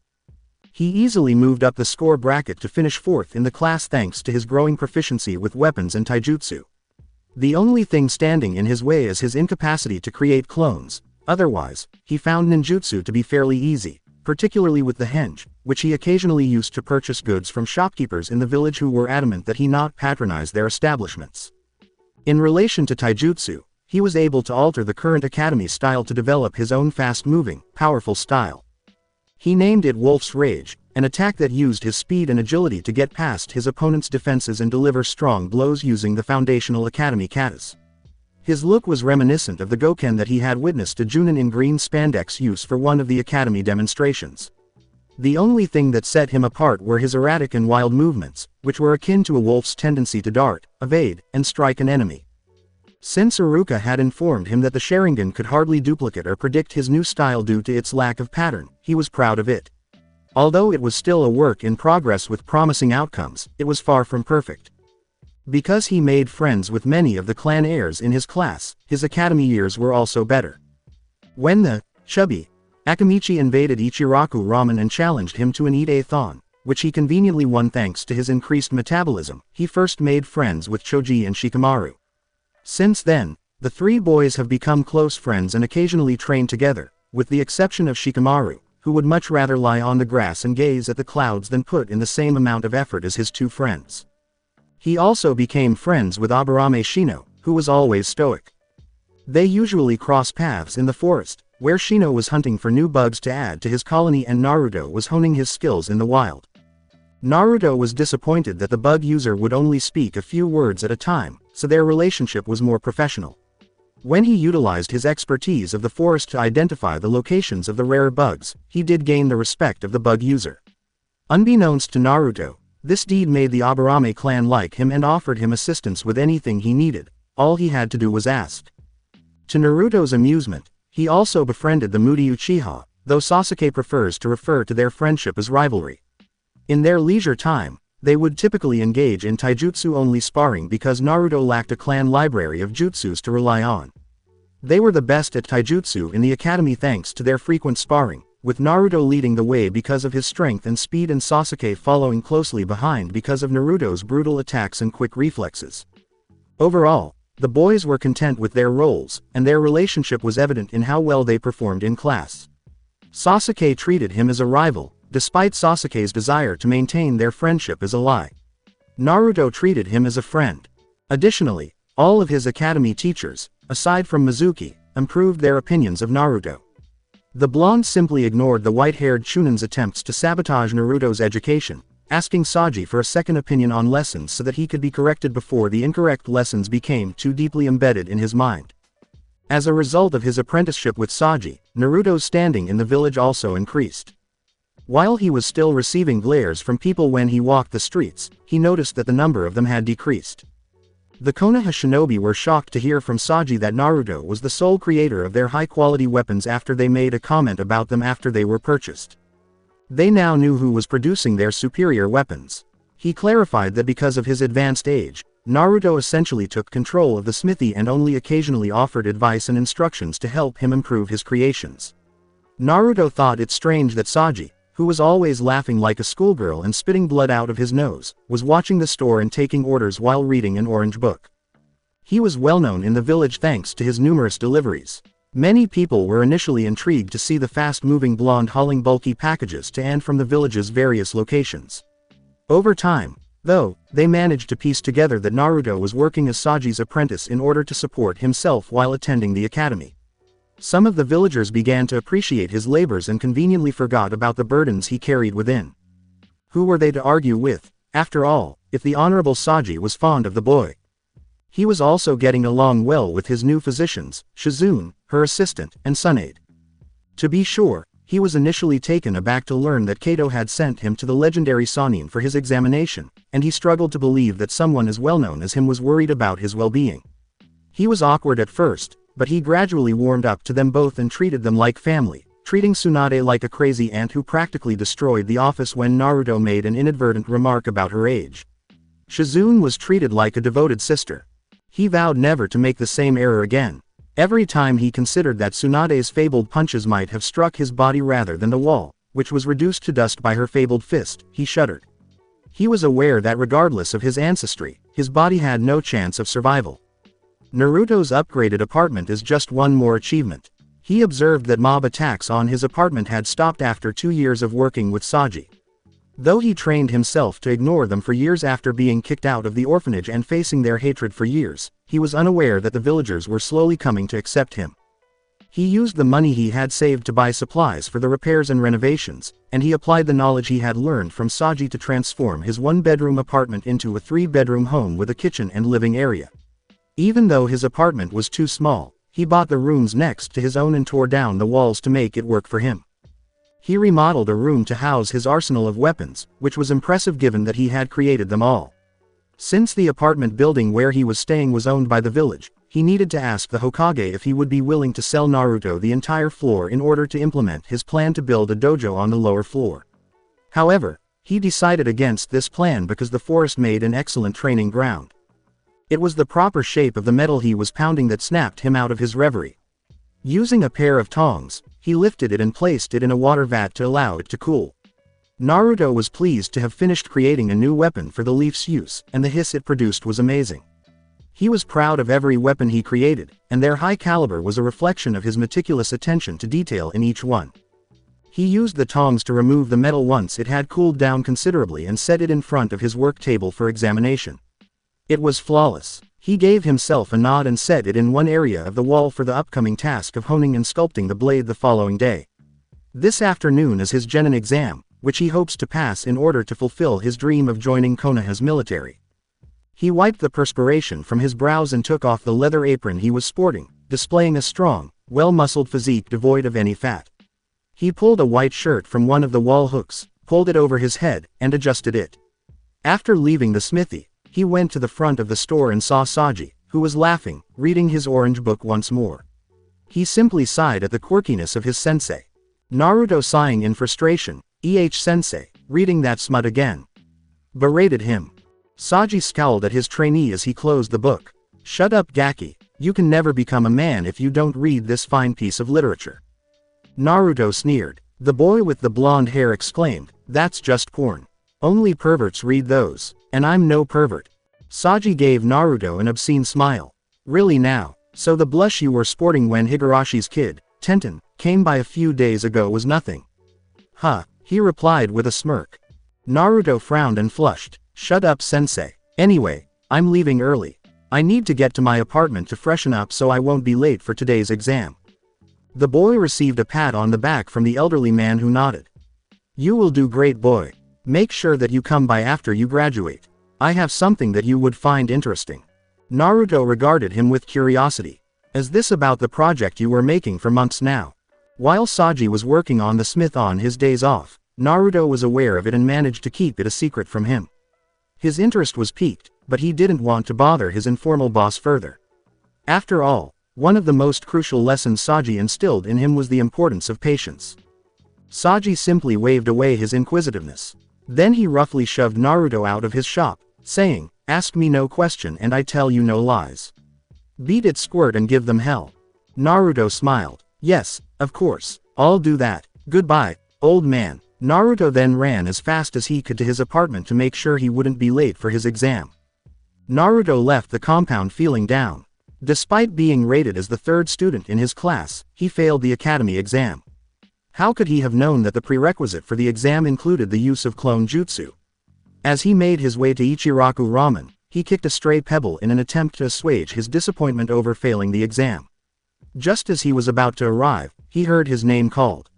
He easily moved up the score bracket to finish 4th in the class thanks to his growing proficiency with weapons and taijutsu. The only thing standing in his way is his incapacity to create clones. Otherwise, he found ninjutsu to be fairly easy, particularly with the henge, which he occasionally used to purchase goods from shopkeepers in the village who were adamant that he not patronize their establishments. In relation to taijutsu, he was able to alter the current academy style to develop his own fast-moving, powerful style. He named it Wolf's Rage, an attack that used his speed and agility to get past his opponent's defenses and deliver strong blows using the foundational academy katas. His look was reminiscent of the Goken that he had witnessed a Junin in green spandex use for one of the academy demonstrations. The only thing that set him apart were his erratic and wild movements, which were akin to a wolf's tendency to dart, evade, and strike an enemy. Since Iruka had informed him that the Sharingan could hardly duplicate or predict his new style due to its lack of pattern, he was proud of it. Although it was still a work in progress with promising outcomes, it was far from perfect. Because he made friends with many of the clan heirs in his class, his academy years were also better. When the chubby Akamichi invaded Ichiraku Ramen and challenged him to an eat-a-thon, which he conveniently won thanks to his increased metabolism, he first made friends with Choji and Shikamaru. Since then, the 3 boys have become close friends and occasionally train together, with the exception of Shikamaru, who would much rather lie on the grass and gaze at the clouds than put in the same amount of effort as his 2 friends. He also became friends with Aburame Shino, who was always stoic. They usually cross paths in the forest, where Shino was hunting for new bugs to add to his colony and Naruto was honing his skills in the wild. Naruto was disappointed that the bug user would only speak a few words at a time, so their relationship was more professional. When he utilized his expertise of the forest to identify the locations of the rare bugs, he did gain the respect of the bug user. Unbeknownst to Naruto, this deed made the Aburame clan like him and offered him assistance with anything he needed. All he had to do was ask. To Naruto's amusement, he also befriended the moody Uchiha, though Sasuke prefers to refer to their friendship as rivalry. In their leisure time, they would typically engage in taijutsu-only sparring because Naruto lacked a clan library of jutsus to rely on. They were the best at taijutsu in the academy thanks to their frequent sparring, with Naruto leading the way because of his strength and speed and Sasuke following closely behind because of Naruto's brutal attacks and quick reflexes. Overall, the boys were content with their roles, and their relationship was evident in how well they performed in class. Sasuke treated him as a rival, despite Sasuke's desire to maintain their friendship as a lie. Naruto treated him as a friend. Additionally, all of his academy teachers, aside from Mizuki, improved their opinions of Naruto. The blonde simply ignored the white-haired Chunin's attempts to sabotage Naruto's education, asking Saji for a second opinion on lessons so that he could be corrected before the incorrect lessons became too deeply embedded in his mind. As a result of his apprenticeship with Saji, Naruto's standing in the village also increased. While he was still receiving glares from people when he walked the streets, he noticed that the number of them had decreased. The Konoha shinobi were shocked to hear from Saji that Naruto was the sole creator of their high-quality weapons after they made a comment about them after they were purchased. They now knew who was producing their superior weapons. He clarified that because of his advanced age, Naruto essentially took control of the smithy and only occasionally offered advice and instructions to help him improve his creations. Naruto thought it strange that Saji, who was always laughing like a schoolgirl and spitting blood out of his nose, was watching the store and taking orders while reading an orange book. He was well known in the village thanks to his numerous deliveries. Many people were initially intrigued to see the fast-moving blonde hauling bulky packages to and from the village's various locations. Over time, though, they managed to piece together that Naruto was working as Saji's apprentice in order to support himself while attending the academy. Some of the villagers began to appreciate his labors and conveniently forgot about the burdens he carried within. Who were they to argue with, after all, if the Honorable Saji was fond of the boy? He was also getting along well with his new physicians, Shizune, her assistant, and Tsunade. To be sure, he was initially taken aback to learn that Kato had sent him to the legendary Sannin for his examination, and he struggled to believe that someone as well-known as him was worried about his well-being. He was awkward at first, but he gradually warmed up to them both and treated them like family, treating Tsunade like a crazy aunt who practically destroyed the office when Naruto made an inadvertent remark about her age. Shizune was treated like a devoted sister. He vowed never to make the same error again. Every time he considered that Tsunade's fabled punches might have struck his body rather than the wall, which was reduced to dust by her fabled fist, he shuddered. He was aware that regardless of his ancestry, his body had no chance of survival. Naruto's upgraded apartment is just one more achievement. He observed that mob attacks on his apartment had stopped after 2 years of working with Saji. Though he trained himself to ignore them for years after being kicked out of the orphanage and facing their hatred for years, he was unaware that the villagers were slowly coming to accept him. He used the money he had saved to buy supplies for the repairs and renovations, and he applied the knowledge he had learned from Saji to transform his 1-bedroom apartment into a 3-bedroom home with a kitchen and living area. Even though his apartment was too small, he bought the rooms next to his own and tore down the walls to make it work for him. He remodeled a room to house his arsenal of weapons, which was impressive given that he had created them all. Since the apartment building where he was staying was owned by the village, he needed to ask the Hokage if he would be willing to sell Naruto the entire floor in order to implement his plan to build a dojo on the lower floor. However, he decided against this plan because the forest made an excellent training ground. It was the proper shape of the metal he was pounding that snapped him out of his reverie. Using a pair of tongs, he lifted it and placed it in a water vat to allow it to cool. Naruto was pleased to have finished creating a new weapon for the leaf's use, and the hiss it produced was amazing. He was proud of every weapon he created, and their high caliber was a reflection of his meticulous attention to detail in each one. He used the tongs to remove the metal once it had cooled down considerably and set it in front of his work table for examination. It was flawless. He gave himself a nod and set it in one area of the wall for the upcoming task of honing and sculpting the blade the following day. This afternoon is his genin exam, which he hopes to pass in order to fulfill his dream of joining Konoha's military. He wiped the perspiration from his brows and took off the leather apron he was sporting, displaying a strong, well-muscled physique devoid of any fat. He pulled a white shirt from one of the wall hooks, pulled it over his head, and adjusted it. After leaving the smithy, he went to the front of the store and saw Saji, who was laughing, reading his orange book once more. He simply sighed at the quirkiness of his sensei. Naruto, sighing in frustration, sensei, reading that smut again, berated him. Saji scowled at his trainee as he closed the book. Shut up, Gaki, you can never become a man if you don't read this fine piece of literature. Naruto sneered. The boy with the blonde hair exclaimed, that's just porn. Only perverts read those, and I'm no pervert. Saji gave Naruto an obscene smile. Really now, so the blush you were sporting when Higarashi's kid, Tenten, came by a few days ago was nothing. Huh, he replied with a smirk. Naruto frowned and flushed. Shut up, sensei. Anyway, I'm leaving early. I need to get to my apartment to freshen up so I won't be late for today's exam. The boy received a pat on the back from the elderly man who nodded. You will do great, boy. Make sure that you come by after you graduate. I have something that you would find interesting. Naruto regarded him with curiosity. Is this about the project you were making for months now? While Saji was working on the smith on his days off, Naruto was aware of it and managed to keep it a secret from him. His interest was piqued, but he didn't want to bother his informal boss further. After all, one of the most crucial lessons Saji instilled in him was the importance of patience. Saji simply waved away his inquisitiveness. Then he roughly shoved Naruto out of his shop, saying, ask me no question and I tell you no lies. Beat it, squirt, and give them hell. Naruto smiled. Yes, of course, I'll do that. Goodbye, old man. Naruto then ran as fast as he could to his apartment to make sure he wouldn't be late for his exam. Naruto left the compound feeling down. Despite being rated as the third student in his class, he failed the academy exam. How could he have known that the prerequisite for the exam included the use of clone jutsu? As he made his way to Ichiraku Ramen, he kicked a stray pebble in an attempt to assuage his disappointment over failing the exam. Just as he was about to arrive, he heard his name called.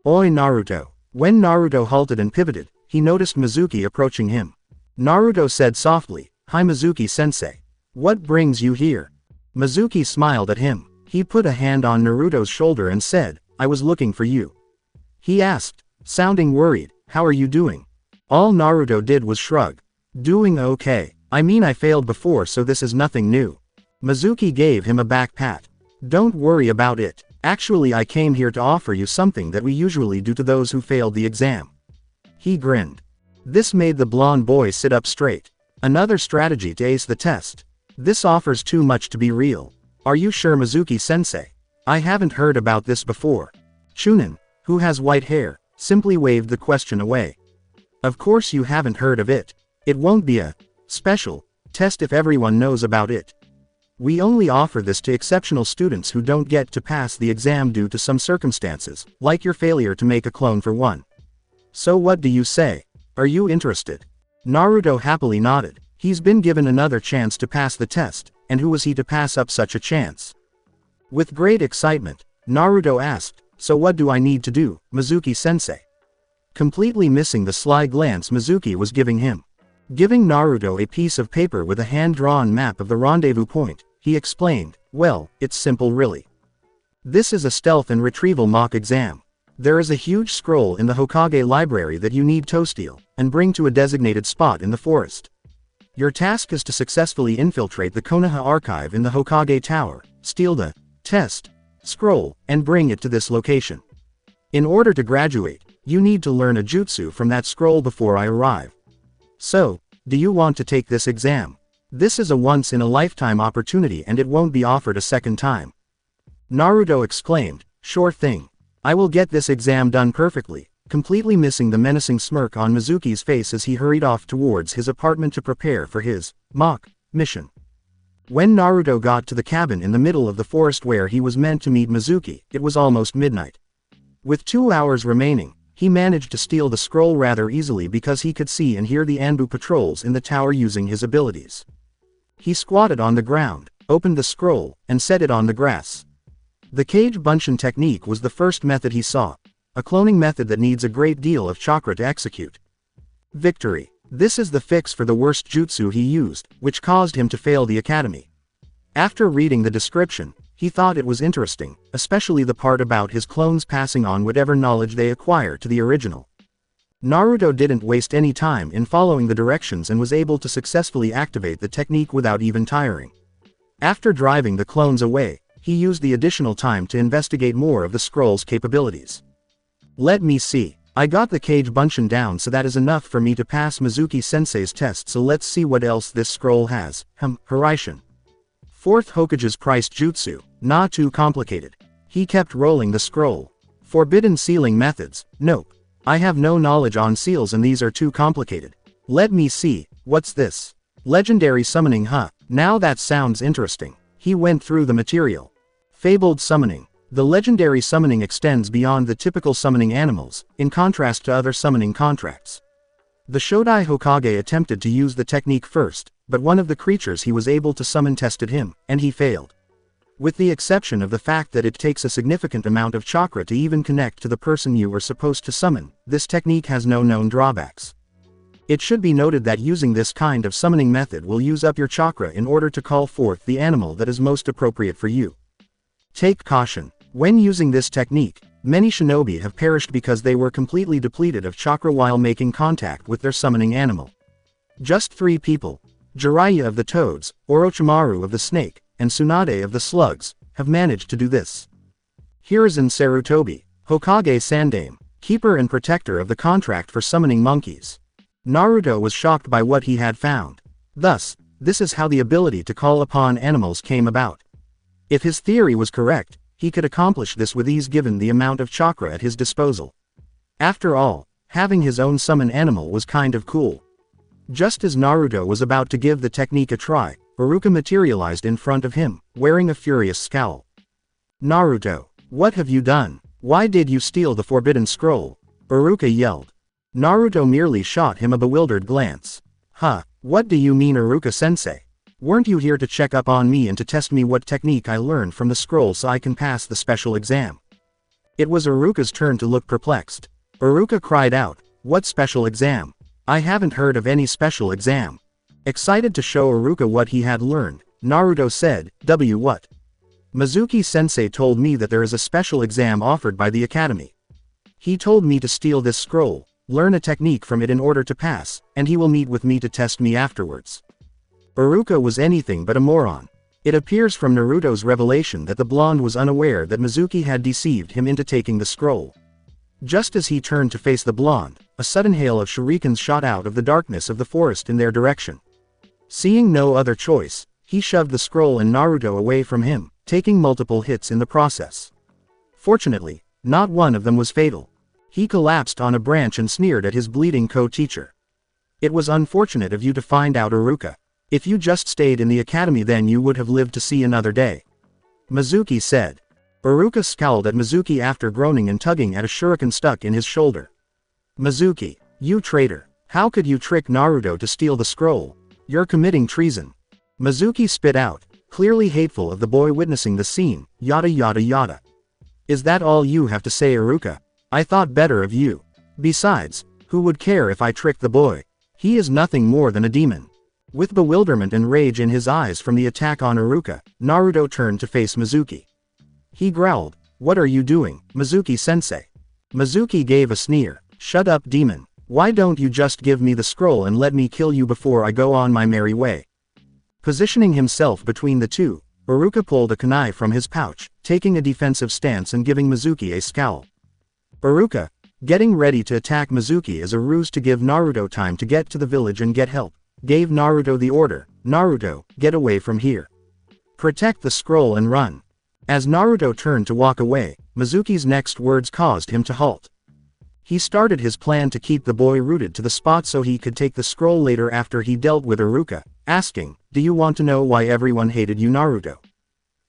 "Oi Naruto." When Naruto halted and pivoted, he noticed Mizuki approaching him. Naruto said softly, "Hi Mizuki-sensei. What brings you here?" Mizuki smiled at him. He put a hand on Naruto's shoulder and said, "I was looking for you." He asked, sounding worried, "How are you doing?" All Naruto did was shrug. "Doing okay. I mean I failed before so this is nothing new." Mizuki gave him a back pat. "Don't worry about it. Actually I came here to offer you something that we usually do to those who failed the exam." He grinned. This made the blonde boy sit up straight. Another strategy to ace the test. This offers too much to be real. "Are you sure Mizuki-sensei? I haven't heard about this before." Chunin, who has white hair, simply waved the question away. "Of course you haven't heard of it. It won't be a special test if everyone knows about it. We only offer this to exceptional students who don't get to pass the exam due to some circumstances, like your failure to make a clone for one. So what do you say? Are you interested?" Naruto happily nodded. He's been given another chance to pass the test, and who was he to pass up such a chance? With great excitement, Naruto asked, "So what do I need to do, Mizuki-sensei?" Completely missing the sly glance Mizuki was giving him. Giving Naruto a piece of paper with a hand-drawn map of the rendezvous point, he explained, "Well, it's simple really. This is a stealth and retrieval mock exam. There is a huge scroll in the Hokage library that you need to steal, and bring to a designated spot in the forest. Your task is to successfully infiltrate the Konoha archive in the Hokage Tower, steal the test scroll, and bring it to this location. In order to graduate, you need to learn a jutsu from that scroll before I arrive. So, do you want to take this exam? This is a once-in-a-lifetime opportunity and it won't be offered a second time." Naruto exclaimed, "Sure thing. I will get this exam done perfectly," completely missing the menacing smirk on Mizuki's face as he hurried off towards his apartment to prepare for his mock mission. When Naruto got to the cabin in the middle of the forest where he was meant to meet Mizuki, it was almost midnight. With 2 hours remaining, he managed to steal the scroll rather easily because he could see and hear the Anbu patrols in the tower using his abilities. He squatted on the ground, opened the scroll, and set it on the grass. The Cage Bunshin technique was the first method he saw, a cloning method that needs a great deal of chakra to execute. Victory. This is the fix for the worst jutsu he used, which caused him to fail the academy. After reading the description, he thought it was interesting, especially the part about his clones passing on whatever knowledge they acquire to the original. Naruto didn't waste any time in following the directions and was able to successfully activate the technique without even tiring. After driving the clones away, he used the additional time to investigate more of the scroll's capabilities. "Let me see. I got the Cage Bunshin down so that is enough for me to pass Mizuki-sensei's test, so let's see what else this scroll has. Hiraishin. Fourth Hokage's priced jutsu, not too complicated." He kept rolling the scroll. "Forbidden sealing methods, nope. I have no knowledge on seals and these are too complicated. Let me see, what's this? Legendary summoning, huh? Now that sounds interesting." He went through the material. Fabled summoning. The legendary summoning extends beyond the typical summoning animals, in contrast to other summoning contracts. The Shodai Hokage attempted to use the technique first, but one of the creatures he was able to summon tested him, and he failed. With the exception of the fact that it takes a significant amount of chakra to even connect to the person you were supposed to summon, this technique has no known drawbacks. It should be noted that using this kind of summoning method will use up your chakra in order to call forth the animal that is most appropriate for you. Take caution. When using this technique, many shinobi have perished because they were completely depleted of chakra while making contact with their summoning animal. Just 3 people, Jiraiya of the toads, Orochimaru of the snake, and Tsunade of the slugs, have managed to do this. Hiruzen Sarutobi, Hokage Sandame, keeper and protector of the contract for summoning monkeys. Naruto was shocked by what he had found. Thus, this is how the ability to call upon animals came about. If his theory was correct, he could accomplish this with ease given the amount of chakra at his disposal. After all, Having his own summon animal was kind of cool. Just as Naruto was about to give the technique a try, Iruka materialized in front of him, wearing a furious scowl. Naruto, what have you done? Why did you steal the forbidden scroll? Iruka yelled. Naruto merely shot him a bewildered glance. Huh, what do you mean, Iruka-sensei? Weren't you here to check up on me and to test me what technique I learned from the scroll so I can pass the special exam? It was Iruka's turn to look perplexed. Iruka cried out, what special exam? I haven't heard of any special exam. Excited to show Iruka what he had learned, Naruto said, what? Mizuki-sensei told me that there is a special exam offered by the academy. He told me to steal this scroll, learn a technique from it in order to pass, and he will meet with me to test me afterwards. Iruka was anything but a moron. It appears from Naruto's revelation that the blonde was unaware that Mizuki had deceived him into taking the scroll. Just as he turned to face the blonde, a sudden hail of shurikens shot out of the darkness of the forest in their direction. Seeing no other choice, he shoved the scroll and Naruto away from him, taking multiple hits in the process. Fortunately, not one of them was fatal. He collapsed on a branch and sneered at his bleeding co-teacher. It was unfortunate of you to find out, Iruka. If you just stayed in the academy, then you would have lived to see another day. Mizuki said. Iruka scowled at Mizuki after groaning and tugging at a shuriken stuck in his shoulder. Mizuki, you traitor. How could you trick Naruto to steal the scroll? You're committing treason. Mizuki spit out, clearly hateful of the boy witnessing the scene, yada yada yada. Is that all you have to say, Iruka? I thought better of you. Besides, who would care if I tricked the boy? He is nothing more than a demon. With bewilderment and rage in his eyes from the attack on Iruka, Naruto turned to face Mizuki. He growled, what are you doing, Mizuki-sensei? Mizuki gave a sneer, shut up, demon. Why don't you just give me the scroll and let me kill you before I go on my merry way? Positioning himself between the two, Iruka pulled a kunai from his pouch, taking a defensive stance and giving Mizuki a scowl. Iruka, getting ready to attack Mizuki as a ruse to give Naruto time to get to the village and get help, gave Naruto the order, Naruto, get away from here. Protect the scroll and run. As Naruto turned to walk away, Mizuki's next words caused him to halt. He started his plan to keep the boy rooted to the spot so he could take the scroll later after he dealt with Iruka, asking, do you want to know why everyone hated you, Naruto?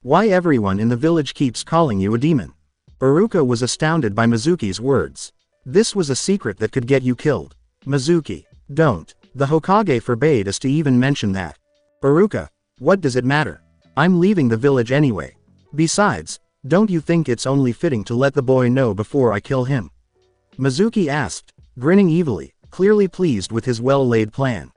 Why everyone in the village keeps calling you a demon? Iruka was astounded by Mizuki's words. This was a secret that could get you killed. Mizuki, don't. The Hokage forbade us to even mention that. Iruka, what does it matter? I'm leaving the village anyway. Besides, don't you think it's only fitting to let the boy know before I kill him? Mizuki asked, grinning evilly, clearly pleased with his well-laid plan.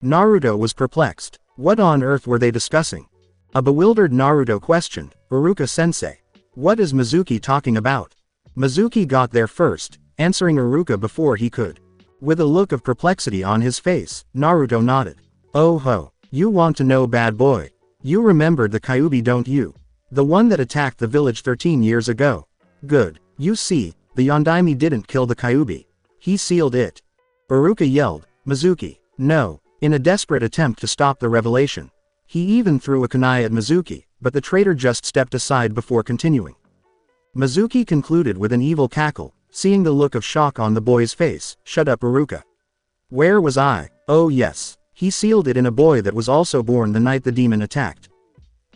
Naruto was perplexed. What on earth were they discussing? A bewildered Naruto questioned, Iruka-sensei. What is Mizuki talking about? Mizuki got there first, answering Iruka before he could. With a look of perplexity on his face, Naruto nodded. Oh ho, you want to know, bad boy. You remembered the Kyuubi, don't you? The one that attacked the village 13 years ago. Good, you see, the Yondaime didn't kill the Kyuubi. He sealed it. Iruka yelled, Mizuki, no, in a desperate attempt to stop the revelation. He even threw a kunai at Mizuki, but the traitor just stepped aside before continuing. Mizuki concluded with an evil cackle, seeing the look of shock on the boy's face. Shut up, Iruka. Where was I? Oh yes, he sealed it in a boy that was also born the night the demon attacked.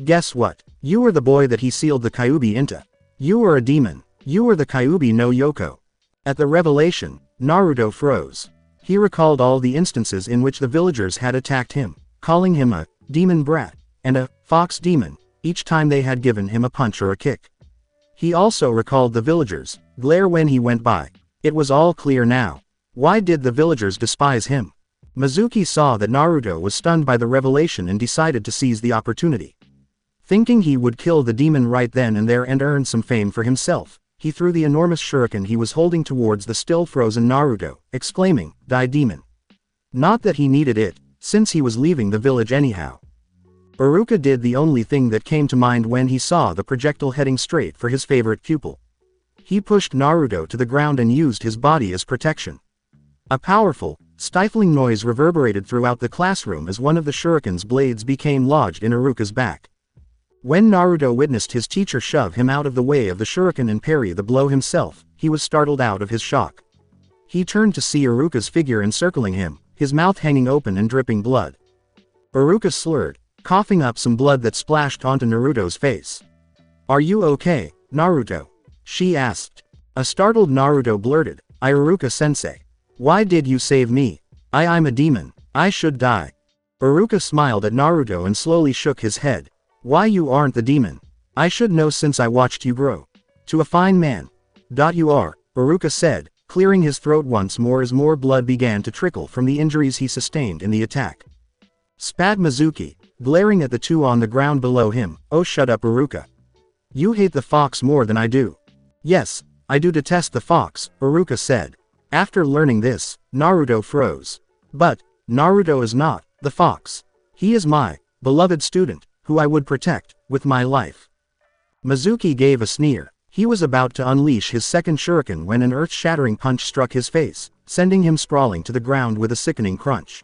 Guess what? You were the boy that he sealed the Kyuubi into. You were a demon. You were the Kyuubi no Yoko. At the revelation, Naruto froze. He recalled all the instances in which the villagers had attacked him, calling him a demon brat and a fox demon each time they had given him a punch or a kick. He also recalled the villagers' glare when he went by. It was all clear now. Why did the villagers despise him? Mizuki saw that Naruto was stunned by the revelation and decided to seize the opportunity. Thinking he would kill the demon right then and there and earn some fame for himself, he threw the enormous shuriken he was holding towards the still frozen Naruto, exclaiming, Die demon. Not that he needed it, since he was leaving the village anyhow. Iruka did the only thing that came to mind when he saw the projectile heading straight for his favorite pupil. He pushed Naruto to the ground and used his body as protection. A powerful, stifling noise reverberated throughout the classroom as one of the shuriken's blades became lodged in Iruka's back. When Naruto witnessed his teacher shove him out of the way of the shuriken and parry the blow himself, he was startled out of his shock. He turned to see Iruka's figure encircling him, his mouth hanging open and dripping blood. Iruka slurred, coughing up some blood that splashed onto Naruto's face. "Are you okay, Naruto?" she asked. A startled Naruto blurted, "Iruka-sensei. Why did you save me? I'm a demon, I should die." Iruka smiled at Naruto and slowly shook his head. "Why you aren't the demon? I should know since I watched you grow to a fine man." "You are," Iruka said, clearing his throat once more as more blood began to trickle from the injuries he sustained in the attack. Spat Mizuki, glaring at the two on the ground below him. "Oh, shut up, Iruka. You hate the fox more than I do." "Yes, I do detest the fox," Iruka said. After learning this, Naruto froze. But Naruto is not the fox. He is my beloved student, who I would protect with my life. Mizuki gave a sneer. He was about to unleash his second shuriken when an earth-shattering punch struck his face, sending him sprawling to the ground with a sickening crunch.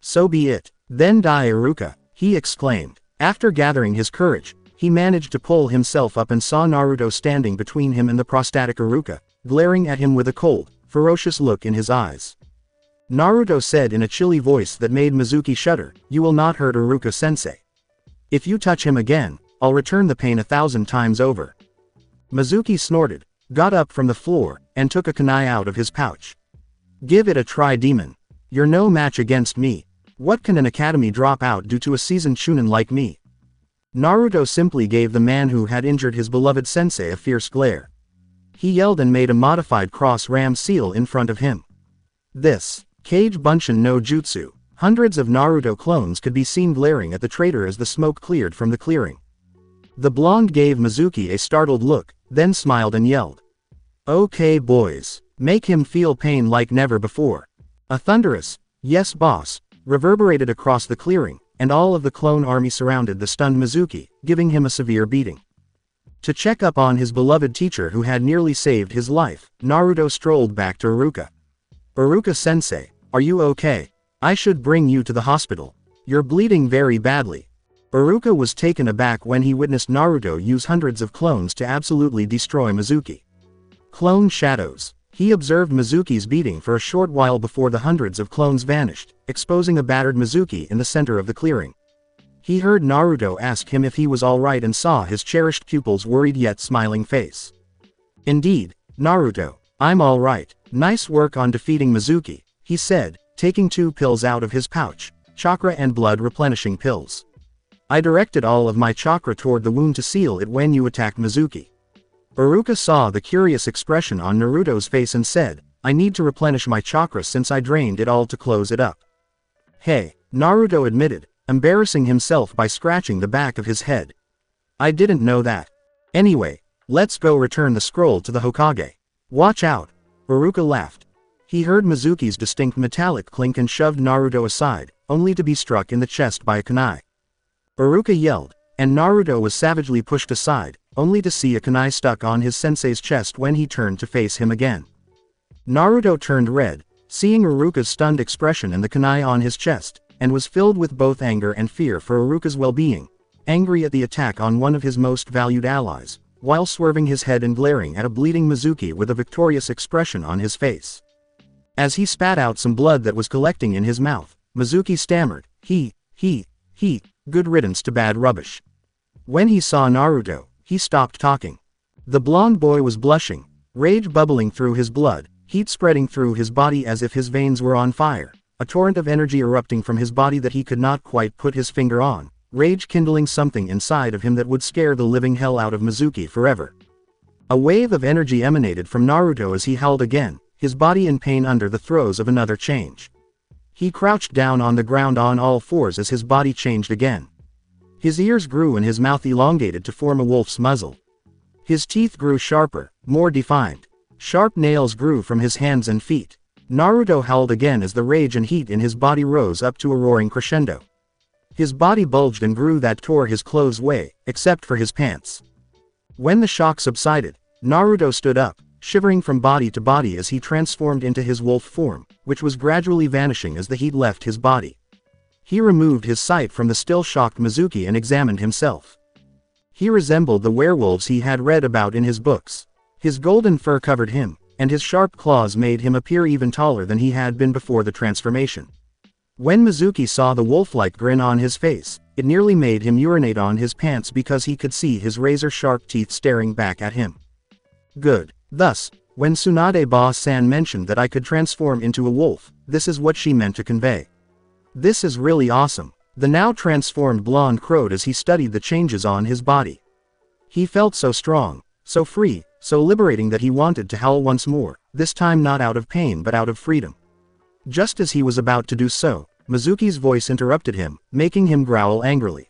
"So be it. Then die, Iruka," he exclaimed. After gathering his courage, he managed to pull himself up and saw Naruto standing between him and the prostatic Iruka, glaring at him with a cold, ferocious look in his eyes. Naruto said in a chilly voice that made Mizuki shudder, "You will not hurt Iruka-sensei. If you touch him again, I'll return the pain 1,000 times over." Mizuki snorted, got up from the floor, and took a kunai out of his pouch. "Give it a try, demon. You're no match against me. What can an academy drop out due to a seasoned chunin like me?" Naruto simply gave the man who had injured his beloved sensei a fierce glare. He yelled and made a modified cross-ram seal in front of him. This Kage Bunshin no Jutsu. Hundreds of Naruto clones could be seen glaring at the traitor as the smoke cleared from the clearing. The blonde gave Mizuki a startled look, then smiled and yelled, "Okay boys, make him feel pain like never before." A thunderous, "Yes boss," reverberated across the clearing, and all of the clone army surrounded the stunned Mizuki, giving him a severe beating. To check up on his beloved teacher who had nearly saved his life, Naruto strolled back to Iruka. "Iruka-sensei, are you okay? I should bring you to the hospital. You're bleeding very badly." Iruka was taken aback when he witnessed Naruto use hundreds of clones to absolutely destroy Mizuki. Clone shadows. He observed Mizuki's beating for a short while before the hundreds of clones vanished, exposing a battered Mizuki in the center of the clearing. He heard Naruto ask him if he was alright and saw his cherished pupil's worried yet smiling face. "Indeed, Naruto, I'm alright. Nice work on defeating Mizuki," he said, taking 2 pills out of his pouch, chakra and blood replenishing pills. "I directed all of my chakra toward the wound to seal it when you attacked Mizuki." Iruka saw the curious expression on Naruto's face and said, "I need to replenish my chakra since I drained it all to close it up." "Hey," Naruto admitted, embarrassing himself by scratching the back of his head. "I didn't know that. Anyway, let's go return the scroll to the Hokage. Watch out." Iruka laughed. He heard Mizuki's distinct metallic clink and shoved Naruto aside, only to be struck in the chest by a kunai. Iruka yelled, and Naruto was savagely pushed aside, only to see a kunai stuck on his sensei's chest when he turned to face him again. Naruto turned red, seeing Iruka's stunned expression and the kunai on his chest, and was filled with both anger and fear for Iruka's well-being, angry at the attack on one of his most valued allies, while swerving his head and glaring at a bleeding Mizuki with a victorious expression on his face. As he spat out some blood that was collecting in his mouth, Mizuki stammered, he, good riddance to bad rubbish." When he saw Naruto, he stopped talking. The blonde boy was blushing, rage bubbling through his blood, heat spreading through his body as if his veins were on fire, a torrent of energy erupting from his body that he could not quite put his finger on, rage kindling something inside of him that would scare the living hell out of Mizuki forever. A wave of energy emanated from Naruto as he howled again, his body in pain under the throes of another change. He crouched down on the ground on all fours as his body changed again. His ears grew and his mouth elongated to form a wolf's muzzle. His teeth grew sharper, more defined. Sharp nails grew from his hands and feet. Naruto howled again as the rage and heat in his body rose up to a roaring crescendo. His body bulged and grew that tore his clothes away, except for his pants. When the shock subsided, Naruto stood up, shivering from body to body as he transformed into his wolf form, which was gradually vanishing as the heat left his body. He removed his sight from the still shocked Mizuki and examined himself. He resembled the werewolves he had read about in his books. His golden fur covered him, and his sharp claws made him appear even taller than he had been before the transformation. When Mizuki saw the wolf-like grin on his face, it nearly made him urinate on his pants because he could see his razor-sharp teeth staring back at him. Good. Thus, when Tsunade Ba-san mentioned that I could transform into a wolf, this is what she meant to convey. This is really awesome. The now transformed blonde crowed as he studied the changes on his body. He felt so strong, so free, so liberating that he wanted to howl once more, this time not out of pain but out of freedom. Just as he was about to do so, Mizuki's voice interrupted him, making him growl angrily.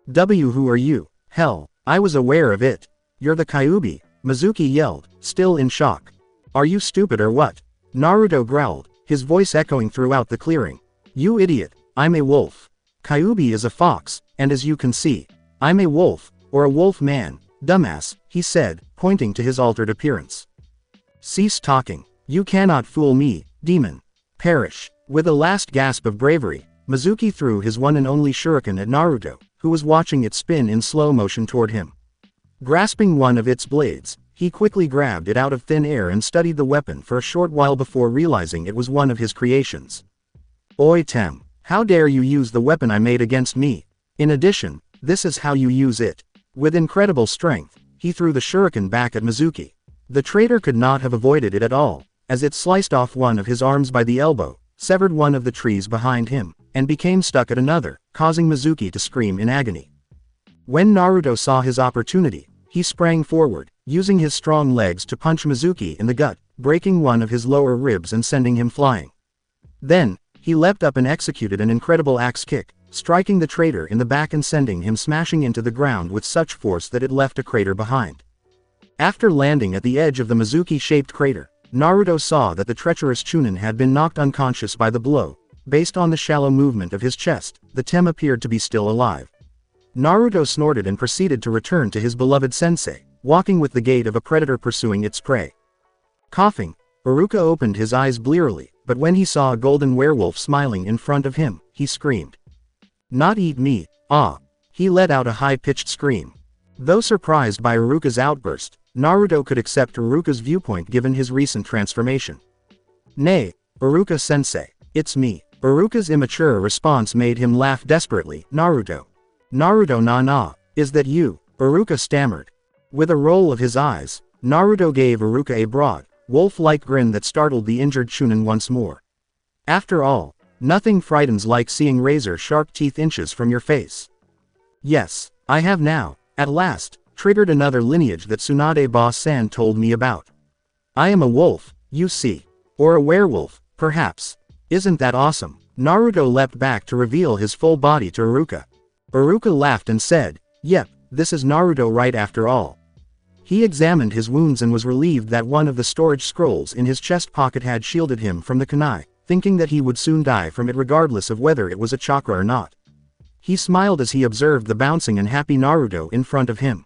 Who are you? Hell, I was aware of it. You're the Kyuubi, Mizuki yelled, still in shock. Are you stupid or what? Naruto growled, his voice echoing throughout the clearing. You idiot, I'm a wolf. Kyuubi is a fox, and as you can see, I'm a wolf, or a wolf man, dumbass, he said, pointing to his altered appearance. Cease talking. You cannot fool me, demon. Perish. With a last gasp of bravery, Mizuki threw his one and only shuriken at Naruto, who was watching it spin in slow motion toward him. Grasping one of its blades, he quickly grabbed it out of thin air and studied the weapon for a short while before realizing it was one of his creations. Oi Tem, how dare you use the weapon I made against me? In addition, this is how you use it. With incredible strength, he threw the shuriken back at Mizuki. The traitor could not have avoided it at all, as it sliced off one of his arms by the elbow, severed one of the trees behind him, and became stuck at another, causing Mizuki to scream in agony. When Naruto saw his opportunity, he sprang forward, using his strong legs to punch Mizuki in the gut, breaking one of his lower ribs and sending him flying. Then, he leapt up and executed an incredible axe kick, striking the traitor in the back and sending him smashing into the ground with such force that it left a crater behind. After landing at the edge of the Mizuki-shaped crater, Naruto saw that the treacherous Chunin had been knocked unconscious by the blow. Based on the shallow movement of his chest, the Tem appeared to be still alive. Naruto snorted and proceeded to return to his beloved sensei, walking with the gait of a predator pursuing its prey. Coughing, Iruka opened his eyes blearily, but when he saw a golden werewolf smiling in front of him, he screamed. Not eat me, ah! He let out a high-pitched scream. Though surprised by Iruka's outburst, Naruto could accept Iruka's viewpoint given his recent transformation. Nay, Iruka-sensei, it's me. Iruka's immature response made him laugh desperately. Naruto, na, is that you? Iruka stammered. With a roll of his eyes, Naruto gave Iruka a broad, wolf-like grin that startled the injured Chunin once more. After all, nothing frightens like seeing razor-sharp teeth inches from your face. Yes, I have now, at last, triggered another lineage that Tsunade Ba-san told me about. I am a wolf, you see. Or a werewolf, perhaps. Isn't that awesome? Naruto leapt back to reveal his full body to Iruka. Iruka laughed and said, yep, this is Naruto right after all. He examined his wounds and was relieved that one of the storage scrolls in his chest pocket had shielded him from the kunai, thinking that he would soon die from it regardless of whether it was a chakra or not. He smiled as he observed the bouncing and happy Naruto in front of him.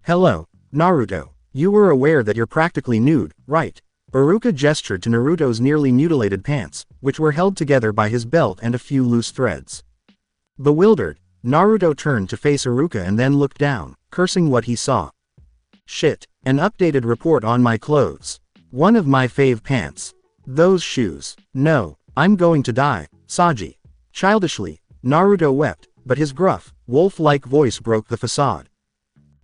Hello, Naruto. You were aware that you're practically nude, right? Iruka gestured to Naruto's nearly mutilated pants, which were held together by his belt and a few loose threads. Bewildered, Naruto turned to face Iruka and then looked down, cursing what he saw. Shit, an updated report on my clothes. One of my fave pants. Those shoes. No, I'm going to die, Saji. Childishly, Naruto wept, but his gruff, wolf-like voice broke the facade.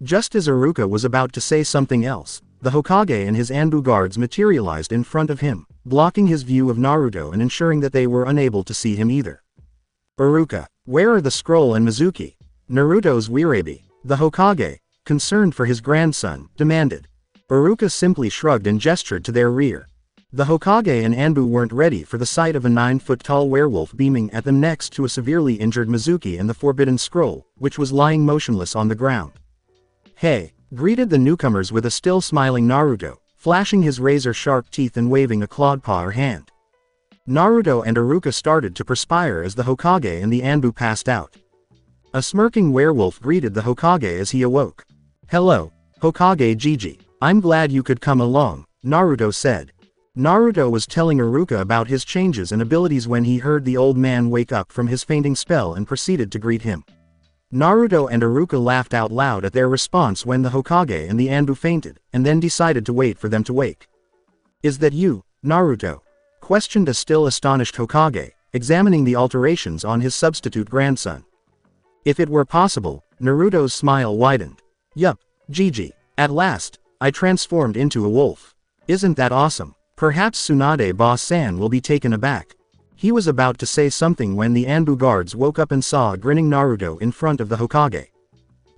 Just as Iruka was about to say something else, the Hokage and his Anbu guards materialized in front of him, blocking his view of Naruto and ensuring that they were unable to see him either. Iruka, where are the scroll and Mizuki? Naruto's Weerabi, the Hokage, concerned for his grandson, demanded. Iruka simply shrugged and gestured to their rear. The Hokage and Anbu weren't ready for the sight of a 9-foot-tall werewolf beaming at them next to a severely injured Mizuki and the Forbidden Scroll, which was lying motionless on the ground. Hey, greeted the newcomers with a still smiling Naruto, flashing his razor-sharp teeth and waving a clawed paw or hand. Naruto and Iruka started to perspire as the Hokage and the Anbu passed out. A smirking werewolf greeted the Hokage as he awoke. Hello, Hokage Gigi. I'm glad you could come along, Naruto said. Naruto was telling Iruka about his changes and abilities when he heard the old man wake up from his fainting spell and proceeded to greet him. Naruto and Iruka laughed out loud at their response when the Hokage and the Anbu fainted, and then decided to wait for them to wake. Is that you, Naruto? Questioned a still astonished Hokage, examining the alterations on his substitute grandson. If it were possible, Naruto's smile widened. Yup, Gigi. At last, I transformed into a wolf. Isn't that awesome? Perhaps Tsunade boss-san will be taken aback. He was about to say something when the Anbu guards woke up and saw a grinning Naruto in front of the Hokage.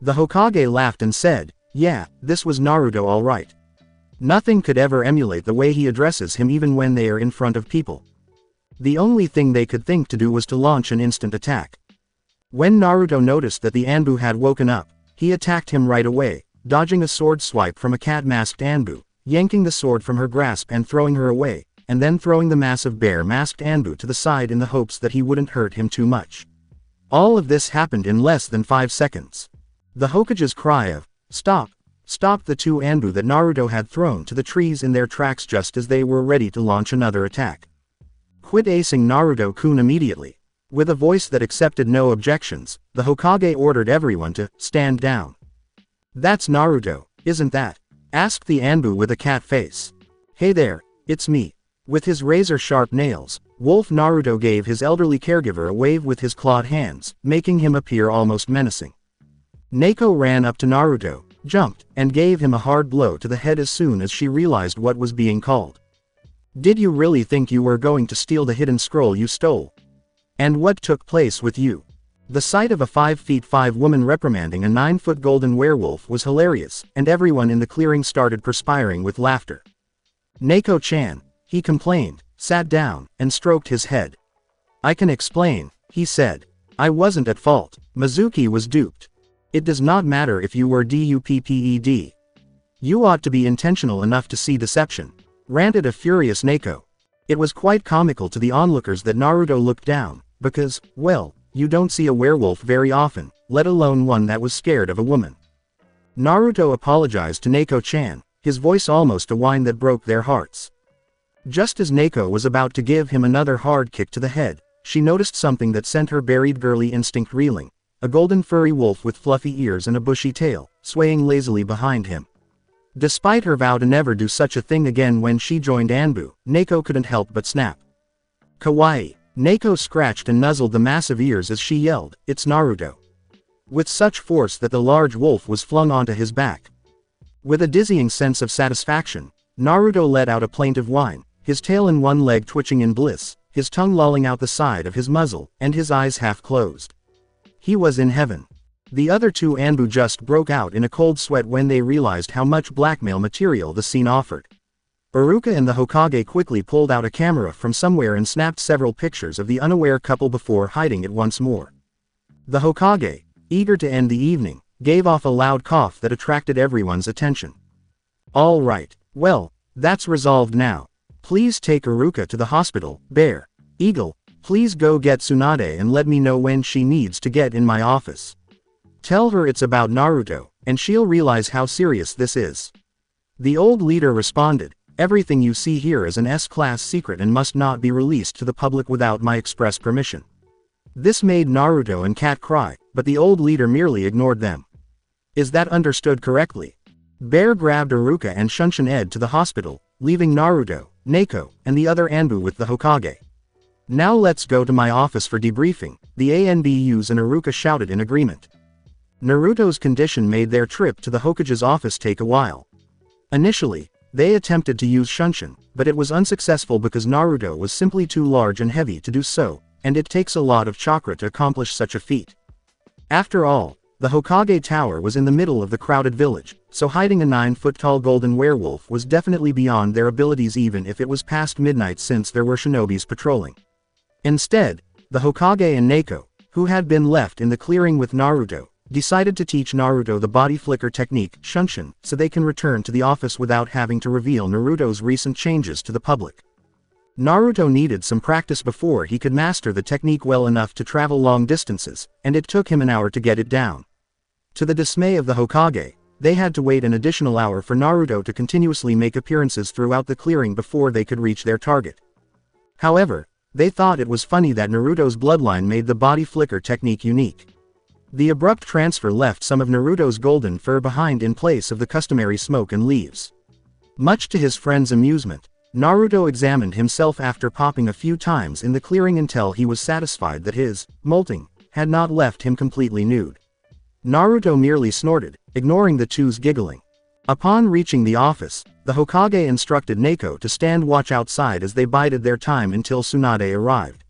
The Hokage laughed and said, yeah, this was Naruto all right. Nothing could ever emulate the way he addresses him even when they are in front of people. The only thing they could think to do was to launch an instant attack. When Naruto noticed that the Anbu had woken up, he attacked him right away, dodging a sword swipe from a cat-masked Anbu, yanking the sword from her grasp and throwing her away, and then throwing the massive bear-masked Anbu to the side in the hopes that he wouldn't hurt him too much. All of this happened in less than 5 seconds. The Hokage's cry of, "Stop!" stopped the 2 Anbu that Naruto had thrown to the trees in their tracks just as they were ready to launch another attack. Quit acing Naruto-kun immediately. With a voice that accepted no objections, the Hokage ordered everyone to stand down. That's Naruto, isn't that? Asked the Anbu with a cat face. Hey there, it's me. With his razor-sharp nails, Wolf Naruto gave his elderly caregiver a wave with his clawed hands, making him appear almost menacing. Neiko ran up to Naruto, jumped, and gave him a hard blow to the head as soon as she realized what was being called. Did you really think you were going to steal the hidden scroll you stole? And what took place with you? The sight of a 5'5" woman reprimanding a 9-foot golden werewolf was hilarious, and everyone in the clearing started perspiring with laughter. Neiko-chan, he complained, sat down, and stroked his head. I can explain, he said. I wasn't at fault. Mizuki was duped. It does not matter if you were dupped. You ought to be intentional enough to see deception, ranted a furious Neiko. It was quite comical to the onlookers that Naruto looked down, because, well, you don't see a werewolf very often, let alone one that was scared of a woman. Naruto apologized to Neiko-chan, his voice almost a whine that broke their hearts. Just as Neiko was about to give him another hard kick to the head, she noticed something that sent her buried girly instinct reeling. A golden furry wolf with fluffy ears and a bushy tail, swaying lazily behind him. Despite her vow to never do such a thing again when she joined Anbu, Neiko couldn't help but snap. Kawaii. Neiko scratched and nuzzled the massive ears as she yelled, "It's Naruto!" with such force that the large wolf was flung onto his back. With a dizzying sense of satisfaction, Naruto let out a plaintive whine, his tail and one leg twitching in bliss, his tongue lolling out the side of his muzzle, and his eyes half closed. He was in heaven. The other 2 Anbu just broke out in a cold sweat when they realized how much blackmail material the scene offered. Iruka and the Hokage quickly pulled out a camera from somewhere and snapped several pictures of the unaware couple before hiding it once more. The Hokage, eager to end the evening, gave off a loud cough that attracted everyone's attention. All right, well, that's resolved now. Please take Iruka to the hospital. Bear. Eagle, please go get Tsunade and let me know when she needs to get in my office. Tell her it's about Naruto, and she'll realize how serious this is. The old leader responded, everything you see here is an S-class secret and must not be released to the public without my express permission. This made Naruto and Kat cry, but the old leader merely ignored them. Is that understood correctly? Bear grabbed Iruka and Shunshin Ed to the hospital, leaving Naruto, Neiko, and the other Anbu with the Hokage. Now let's go to my office for debriefing, the ANBUs and Iruka shouted in agreement. Naruto's condition made their trip to the Hokage's office take a while. Initially, they attempted to use Shunshin, but it was unsuccessful because Naruto was simply too large and heavy to do so, and it takes a lot of chakra to accomplish such a feat. After all, the Hokage Tower was in the middle of the crowded village, so hiding a 9-foot-tall golden werewolf was definitely beyond their abilities even if it was past midnight since there were shinobis patrolling. Instead, the Hokage and Neiko, who had been left in the clearing with Naruto, decided to teach Naruto the body flicker technique, Shunshin, so they can return to the office without having to reveal Naruto's recent changes to the public. Naruto needed some practice before he could master the technique well enough to travel long distances, and it took him an hour to get it down. To the dismay of the Hokage, they had to wait an additional hour for Naruto to continuously make appearances throughout the clearing before they could reach their target. However, they thought it was funny that Naruto's bloodline made the body flicker technique unique. The abrupt transfer left some of Naruto's golden fur behind in place of the customary smoke and leaves. Much to his friend's amusement, Naruto examined himself after popping a few times in the clearing until he was satisfied that his molting had not left him completely nude. Naruto merely snorted, ignoring the two's giggling. Upon reaching the office, the Hokage instructed Neiko to stand watch outside as they bided their time until Tsunade arrived.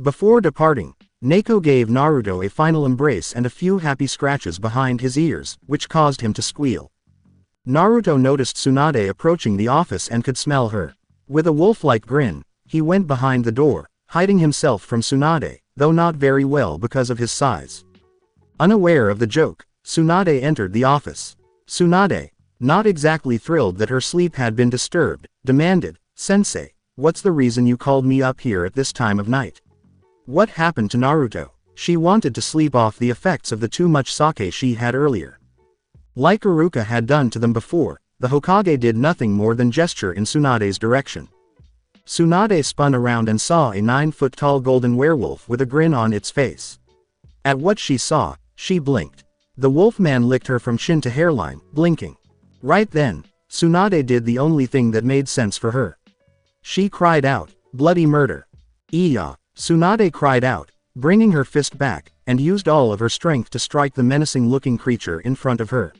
Before departing, Neiko gave Naruto a final embrace and a few happy scratches behind his ears, which caused him to squeal. Naruto noticed Tsunade approaching the office and could smell her. With a wolf-like grin, he went behind the door, hiding himself from Tsunade, though not very well because of his size. Unaware of the joke, Tsunade entered the office. Tsunade, not exactly thrilled that her sleep had been disturbed, demanded, "Sensei, what's the reason you called me up here at this time of night? What happened to Naruto?" She wanted to sleep off the effects of the too much sake she had earlier. Like Iruka had done to them before, the Hokage did nothing more than gesture in Tsunade's direction. Tsunade spun around and saw a 9-foot-tall golden werewolf with a grin on its face. At what she saw, she blinked. The wolfman licked her from chin to hairline, blinking. Right then, Tsunade did the only thing that made sense for her. She cried out, "Bloody murder!" "Iya!" Tsunade cried out, bringing her fist back, and used all of her strength to strike the menacing-looking creature in front of her.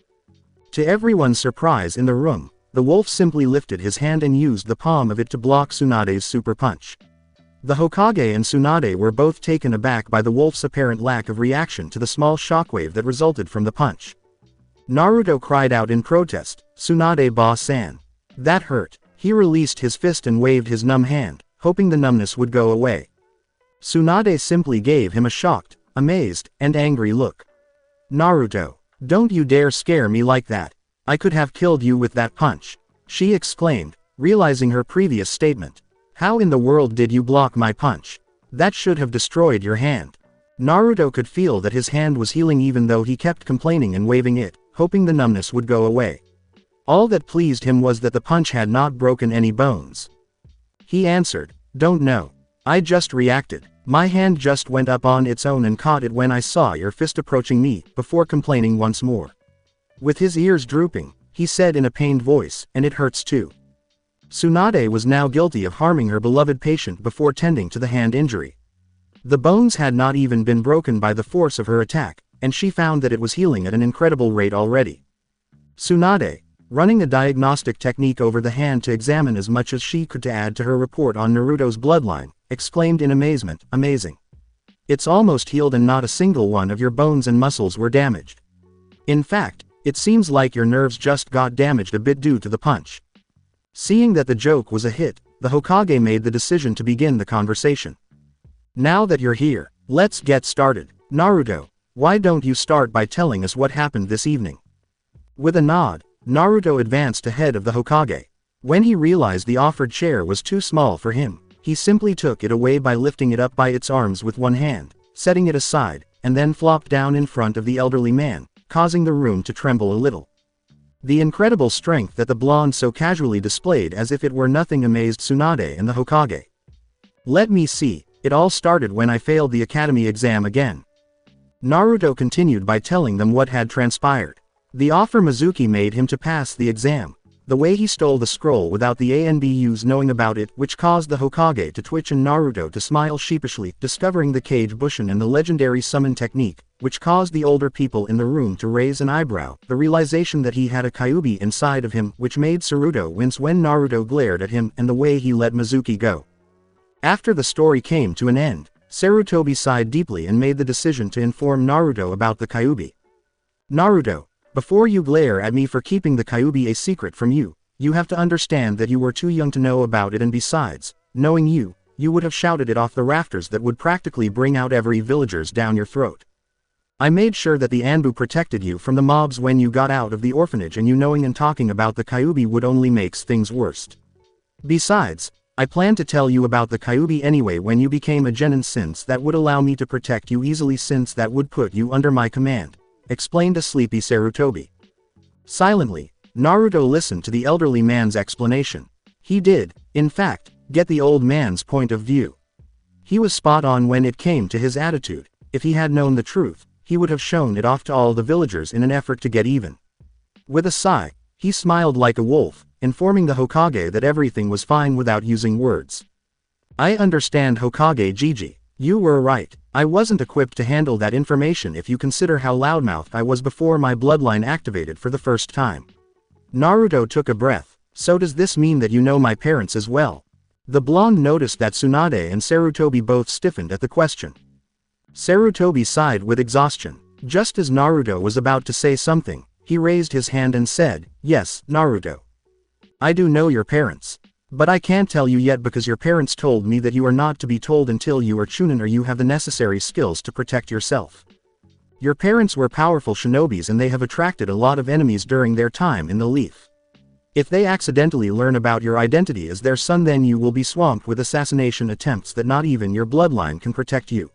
To everyone's surprise in the room, the wolf simply lifted his hand and used the palm of it to block Tsunade's super punch. The Hokage and Tsunade were both taken aback by the wolf's apparent lack of reaction to the small shockwave that resulted from the punch. Naruto cried out in protest, "Tsunade ba-san. That hurt." He released his fist and waved his numb hand, hoping the numbness would go away. Tsunade simply gave him a shocked, amazed, and angry look. "Naruto, don't you dare scare me like that. I could have killed you with that punch," she exclaimed, realizing her previous statement. "How in the world did you block my punch? That should have destroyed your hand." Naruto could feel that his hand was healing even though he kept complaining and waving it, hoping the numbness would go away. All that pleased him was that the punch had not broken any bones. He answered, "Don't know. I just reacted. My hand just went up on its own and caught it when I saw your fist approaching me," before complaining once more. With his ears drooping, he said in a pained voice, "And it hurts too." Tsunade was now guilty of harming her beloved patient before tending to the hand injury. The bones had not even been broken by the force of her attack, and she found that it was healing at an incredible rate already. Tsunade, running a diagnostic technique over the hand to examine as much as she could to add to her report on Naruto's bloodline, exclaimed in amazement, "Amazing. It's almost healed and not a single one of your bones and muscles were damaged. In fact, it seems like your nerves just got damaged a bit due to the punch." Seeing that the joke was a hit, the Hokage made the decision to begin the conversation. "Now that you're here, let's get started. Naruto, why don't you start by telling us what happened this evening?" With a nod, Naruto advanced ahead of the Hokage. When he realized the offered chair was too small for him, he simply took it away by lifting it up by its arms with one hand, setting it aside, and then flopped down in front of the elderly man, causing the room to tremble a little. The incredible strength that the blonde so casually displayed as if it were nothing amazed Tsunade and the Hokage. "Let me see, it all started when I failed the academy exam again." Naruto continued by telling them what had transpired. The offer Mizuki made him to pass the exam. The way he stole the scroll without the ANBUs knowing about it, which caused the Hokage to twitch and Naruto to smile sheepishly, discovering the Kage Bushin and the legendary summon technique, which caused the older people in the room to raise an eyebrow, the realization that he had a Kyuubi inside of him, which made Saruto wince when Naruto glared at him, and the way he let Mizuki go. After the story came to an end, Sarutobi sighed deeply and made the decision to inform Naruto about the Kyuubi. "Naruto, before you glare at me for keeping the Kyuubi a secret from you, you have to understand that you were too young to know about it, and besides, knowing you, you would have shouted it off the rafters that would practically bring out every villagers down your throat. I made sure that the Anbu protected you from the mobs when you got out of the orphanage, and you knowing and talking about the Kyuubi would only makes things worse. Besides, I plan to tell you about the Kyuubi anyway when you became a genin, since that would allow me to protect you easily, since that would put you under my command," explained a sleepy Sarutobi. Silently, Naruto listened to the elderly man's explanation. He did, in fact, get the old man's point of view. He was spot on when it came to his attitude. If he had known the truth, he would have shown it off to all the villagers in an effort to get even. With a sigh, he smiled like a wolf, informing the Hokage that everything was fine without using words. I understand, Hokage Gigi. You were right. I wasn't equipped to handle that information if you consider how loudmouthed I was before my bloodline activated for the first time. Naruto took a breath. So does this mean that you know my parents as well? The blonde noticed that Tsunade and Sarutobi both stiffened at the question. Sarutobi sighed with exhaustion. Just as Naruto was about to say something, he raised his hand and said, "Yes, Naruto. I do know your parents. But I can't tell you yet because your parents told me that you are not to be told until you are Chunin or you have the necessary skills to protect yourself. Your parents were powerful shinobis and they have attracted a lot of enemies during their time in the Leaf. If they accidentally learn about your identity as their son, then you will be swamped with assassination attempts that not even your bloodline can protect you.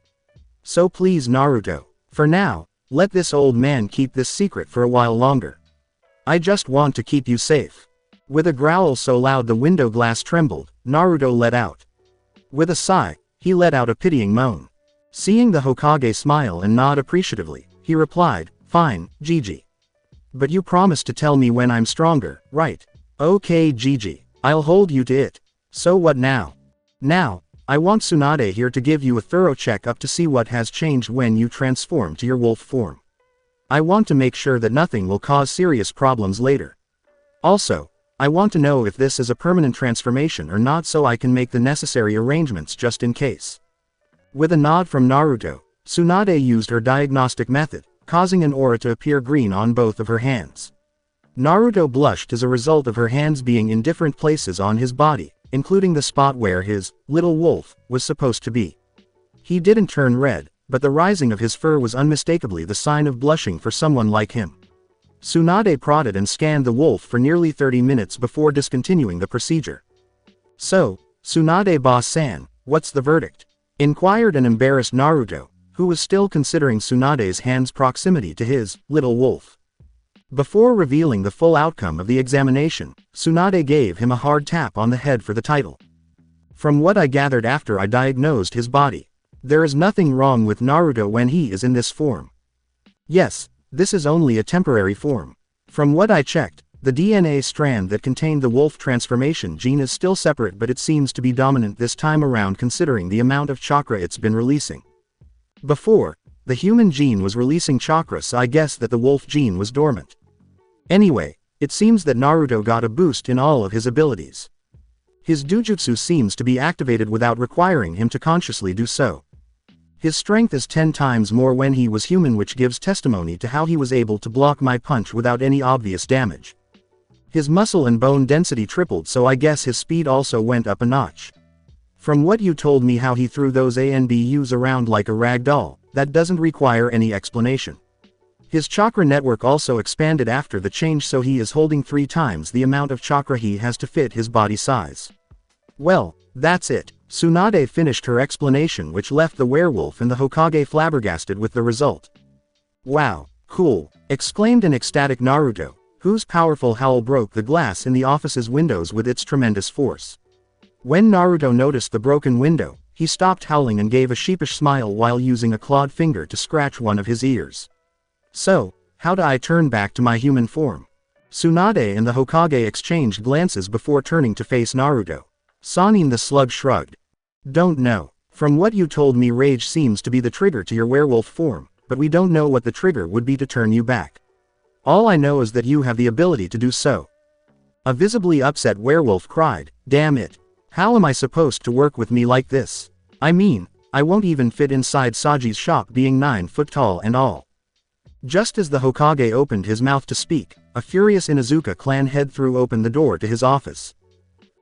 So please, Naruto, for now, let this old man keep this secret for a while longer. I just want to keep you safe." With a growl so loud the window glass trembled, Naruto let out. With a sigh, he let out a pitying moan. Seeing the Hokage smile and nod appreciatively, he replied, "Fine, Gigi. But you promised to tell me when I'm stronger, right? Okay, Gigi, I'll hold you to it. So what now? Now, I want Tsunade here to give you a thorough checkup to see what has changed when you transform to your wolf form. I want to make sure that nothing will cause serious problems later. Also, I want to know if this is a permanent transformation or not so I can make the necessary arrangements just in case." With a nod from Naruto, Tsunade used her diagnostic method, causing an aura to appear green on both of her hands. Naruto blushed as a result of her hands being in different places on his body, including the spot where his little wolf was supposed to be. He didn't turn red, but the rising of his fur was unmistakably the sign of blushing for someone like him. Tsunade prodded and scanned the wolf for nearly 30 minutes before discontinuing the procedure. "So, Tsunade boss-san, what's the verdict?" inquired an embarrassed Naruto, who was still considering Tsunade's hand's proximity to his little wolf. Before revealing the full outcome of the examination, Tsunade gave him a hard tap on the head for the title. "From what I gathered after I diagnosed his body, there is nothing wrong with Naruto when he is in this form. Yes, this is only a temporary form. From what I checked, the DNA strand that contained the wolf transformation gene is still separate, but it seems to be dominant this time around considering the amount of chakra it's been releasing. Before, the human gene was releasing chakra, so I guess that the wolf gene was dormant. Anyway, it seems that Naruto got a boost in all of his abilities. His Dujutsu seems to be activated without requiring him to consciously do so. His strength is 10 times more when he was human, which gives testimony to how he was able to block my punch without any obvious damage. His muscle and bone density tripled, so I guess his speed also went up a notch. From what you told me how he threw those ANBUs around like a rag doll, that doesn't require any explanation. His chakra network also expanded after the change, so he is holding 3 times the amount of chakra he has to fit his body size." "Well, that's it." Tsunade finished her explanation, which left the werewolf and the Hokage flabbergasted with the result. "Wow, cool," exclaimed an ecstatic Naruto, whose powerful howl broke the glass in the office's windows with its tremendous force. When Naruto noticed the broken window, he stopped howling and gave a sheepish smile while using a clawed finger to scratch one of his ears. "So, how do I turn back to my human form?" Tsunade and the Hokage exchanged glances before turning to face Naruto. Sannin the Slug shrugged. "Don't know. From what you told me, rage seems to be the trigger to your werewolf form, but we don't know what the trigger would be to turn you back. All I know is that you have the ability to do so." A visibly upset werewolf cried, "Damn it. How am I supposed to work with me like this? I mean, I won't even fit inside Saji's shop, being 9 foot tall and all." Just as the Hokage opened his mouth to speak, a furious Inuzuka clan head threw open the door to his office.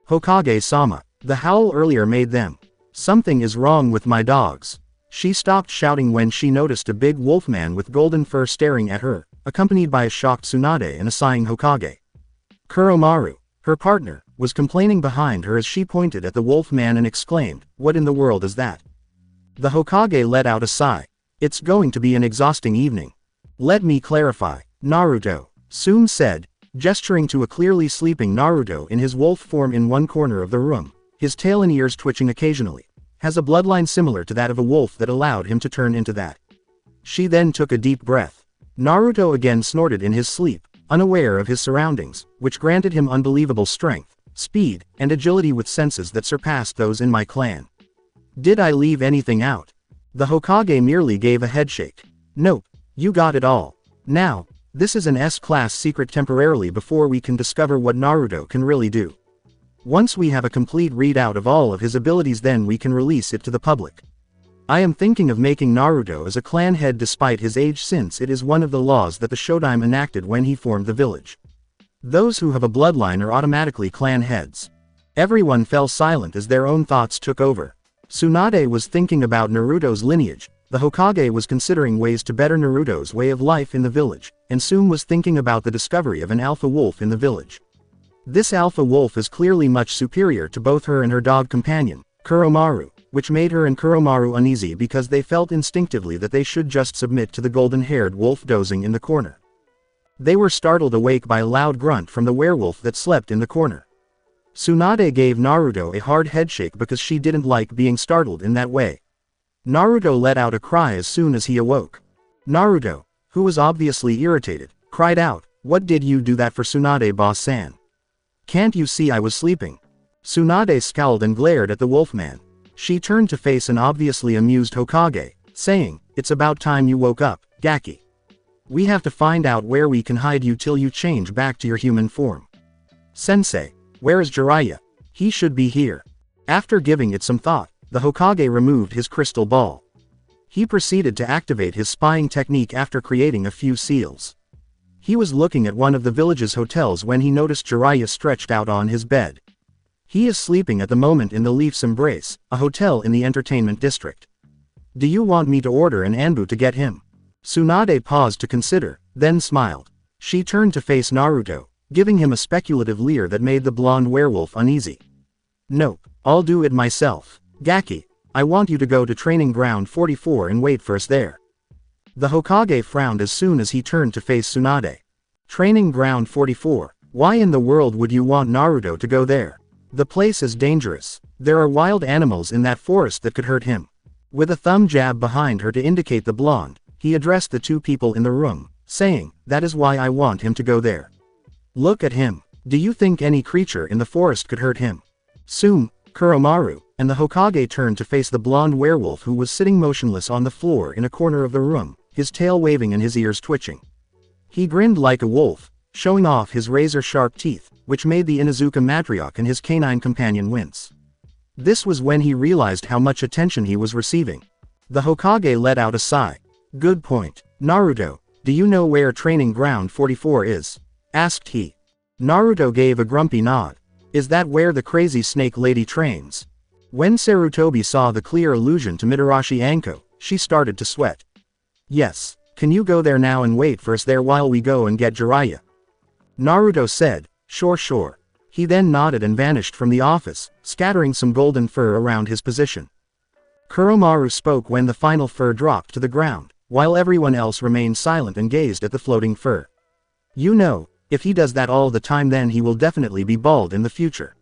"Hokage-sama." The howl earlier made them. "Something is wrong with my dogs." She stopped shouting when she noticed a big wolfman with golden fur staring at her, accompanied by a shocked Tsunade and a sighing Hokage. Kuromaru, her partner, was complaining behind her as she pointed at the wolfman and exclaimed, "What in the world is that?" The Hokage let out a sigh. "It's going to be an exhausting evening. Let me clarify, Naruto," Tsume said, gesturing to a clearly sleeping Naruto in his wolf form in one corner of the room, his tail and ears twitching occasionally, has a bloodline similar to that of a wolf that allowed him to turn into that. She then took a deep breath. Naruto again snorted in his sleep, unaware of his surroundings, which granted him unbelievable strength, speed, and agility with senses that surpassed those in my clan. Did I leave anything out? The Hokage merely gave a headshake. Nope, you got it all. Now, this is an S-class secret temporarily before we can discover what Naruto can really do. Once we have a complete readout of all of his abilities, then we can release it to the public. I am thinking of making Naruto as a clan head despite his age, since it is one of the laws that the Shodaime enacted when he formed the village. Those who have a bloodline are automatically clan heads. Everyone fell silent as their own thoughts took over. Tsunade was thinking about Naruto's lineage, the Hokage was considering ways to better Naruto's way of life in the village, and Tsun was thinking about the discovery of an alpha wolf in the village. This alpha wolf is clearly much superior to both her and her dog companion, Kuromaru, which made her and Kuromaru uneasy because they felt instinctively that they should just submit to the golden-haired wolf dozing in the corner. They were startled awake by a loud grunt from the werewolf that slept in the corner. Tsunade gave Naruto a hard headshake because she didn't like being startled in that way. Naruto let out a cry as soon as he awoke. Naruto, who was obviously irritated, cried out, "What did you do that for, Tsunade boss-san? Can't you see I was sleeping?" Tsunade scowled and glared at the wolfman. She turned to face an obviously amused Hokage, saying, "It's about time you woke up, Gaki. We have to find out where we can hide you till you change back to your human form. Sensei, where is Jiraiya? He should be here." After giving it some thought, the Hokage removed his crystal ball. He proceeded to activate his spying technique after creating a few seals. He was looking at one of the village's hotels when he noticed Jiraiya stretched out on his bed. He is sleeping at the moment in the Leaf's Embrace, a hotel in the entertainment district. "Do you want me to order an Anbu to get him?" Tsunade paused to consider, then smiled. She turned to face Naruto, giving him a speculative leer that made the blonde werewolf uneasy. "Nope, I'll do it myself. Gaki, I want you to go to Training Ground 44 and wait for us there." The Hokage frowned as soon as he turned to face Tsunade. Training Ground 44, why in the world would you want Naruto to go there? The place is dangerous. There are wild animals in that forest that could hurt him. With a thumb jab behind her to indicate the blonde, he addressed the two people in the room, saying, "That is why I want him to go there. Look at him. Do you think any creature in the forest could hurt him?" Soon, Kuromaru, and the Hokage turned to face the blonde werewolf who was sitting motionless on the floor in a corner of the room, his tail waving and his ears twitching. He grinned like a wolf, showing off his razor-sharp teeth, which made the Inuzuka matriarch and his canine companion wince. This was when he realized how much attention he was receiving. The Hokage let out a sigh. "Good point. Naruto, do you know where Training Ground 44 is?" asked he. Naruto gave a grumpy nod. "Is that where the crazy snake lady trains?" When Sarutobi saw the clear allusion to Mitarashi Anko, she started to sweat. "Yes, can you go there now and wait for us there while we go and get Jiraiya?" Naruto said, Sure. He then nodded and vanished from the office, scattering some golden fur around his position. Kuromaru spoke when the final fur dropped to the ground, while everyone else remained silent and gazed at the floating fur. "You know, if he does that all the time, then he will definitely be bald in the future."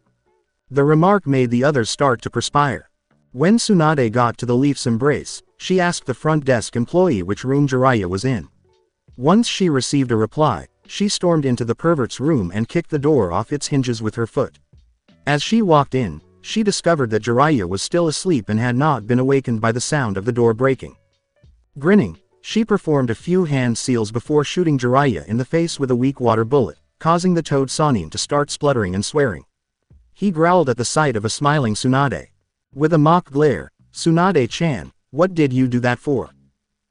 The remark made the others start to perspire. When Tsunade got to the Leaf's Embrace, she asked the front desk employee which room Jiraiya was in. Once she received a reply, she stormed into the pervert's room and kicked the door off its hinges with her foot. As she walked in, she discovered that Jiraiya was still asleep and had not been awakened by the sound of the door breaking. Grinning, she performed a few hand seals before shooting Jiraiya in the face with a weak water bullet, causing the toad Sanin to start spluttering and swearing. He growled at the sight of a smiling Tsunade. With a mock glare, "Tsunade-chan, what did you do that for?"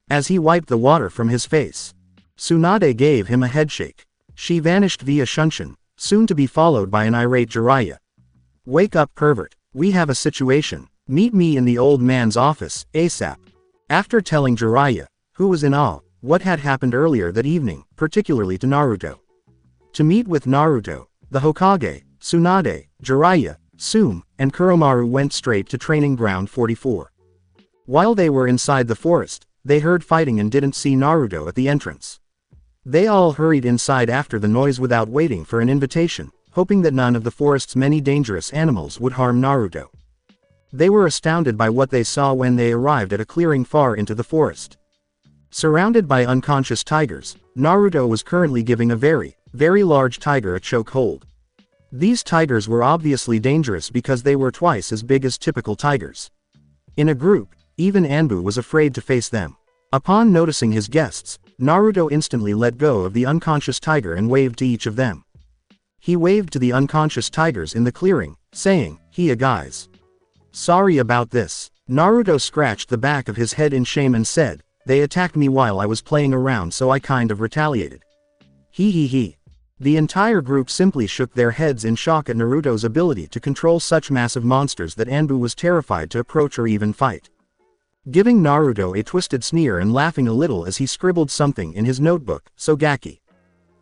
As he wiped the water from his face, Tsunade gave him a headshake. She vanished via Shunshin, soon to be followed by an irate Jiraiya. "Wake up, pervert, we have a situation, meet me in the old man's office, ASAP." After telling Jiraiya, who was in awe, what had happened earlier that evening, particularly to Naruto. To meet with Naruto, the Hokage, Tsunade, Jiraiya, Tsun, and Kuromaru went straight to Training Ground 44. While they were inside the forest, they heard fighting and didn't see Naruto at the entrance. They all hurried inside after the noise without waiting for an invitation, hoping that none of the forest's many dangerous animals would harm Naruto. They were astounded by what they saw when they arrived at a clearing far into the forest. Surrounded by unconscious tigers, Naruto was currently giving a very very large tiger a chokehold. These tigers were obviously dangerous because they were twice as big as typical tigers. In a group, even Anbu was afraid to face them. Upon noticing his guests, Naruto instantly let go of the unconscious tiger and waved to each of them. He waved to the unconscious tigers in the clearing, saying, "Hiya guys. Sorry about this." Naruto scratched the back of his head in shame and said, "They attacked me while I was playing around, so I kind of retaliated." He. The entire group simply shook their heads in shock at Naruto's ability to control such massive monsters that Anbu was terrified to approach or even fight. Giving Naruto a twisted sneer and laughing a little as he scribbled something in his notebook, "Sogaki.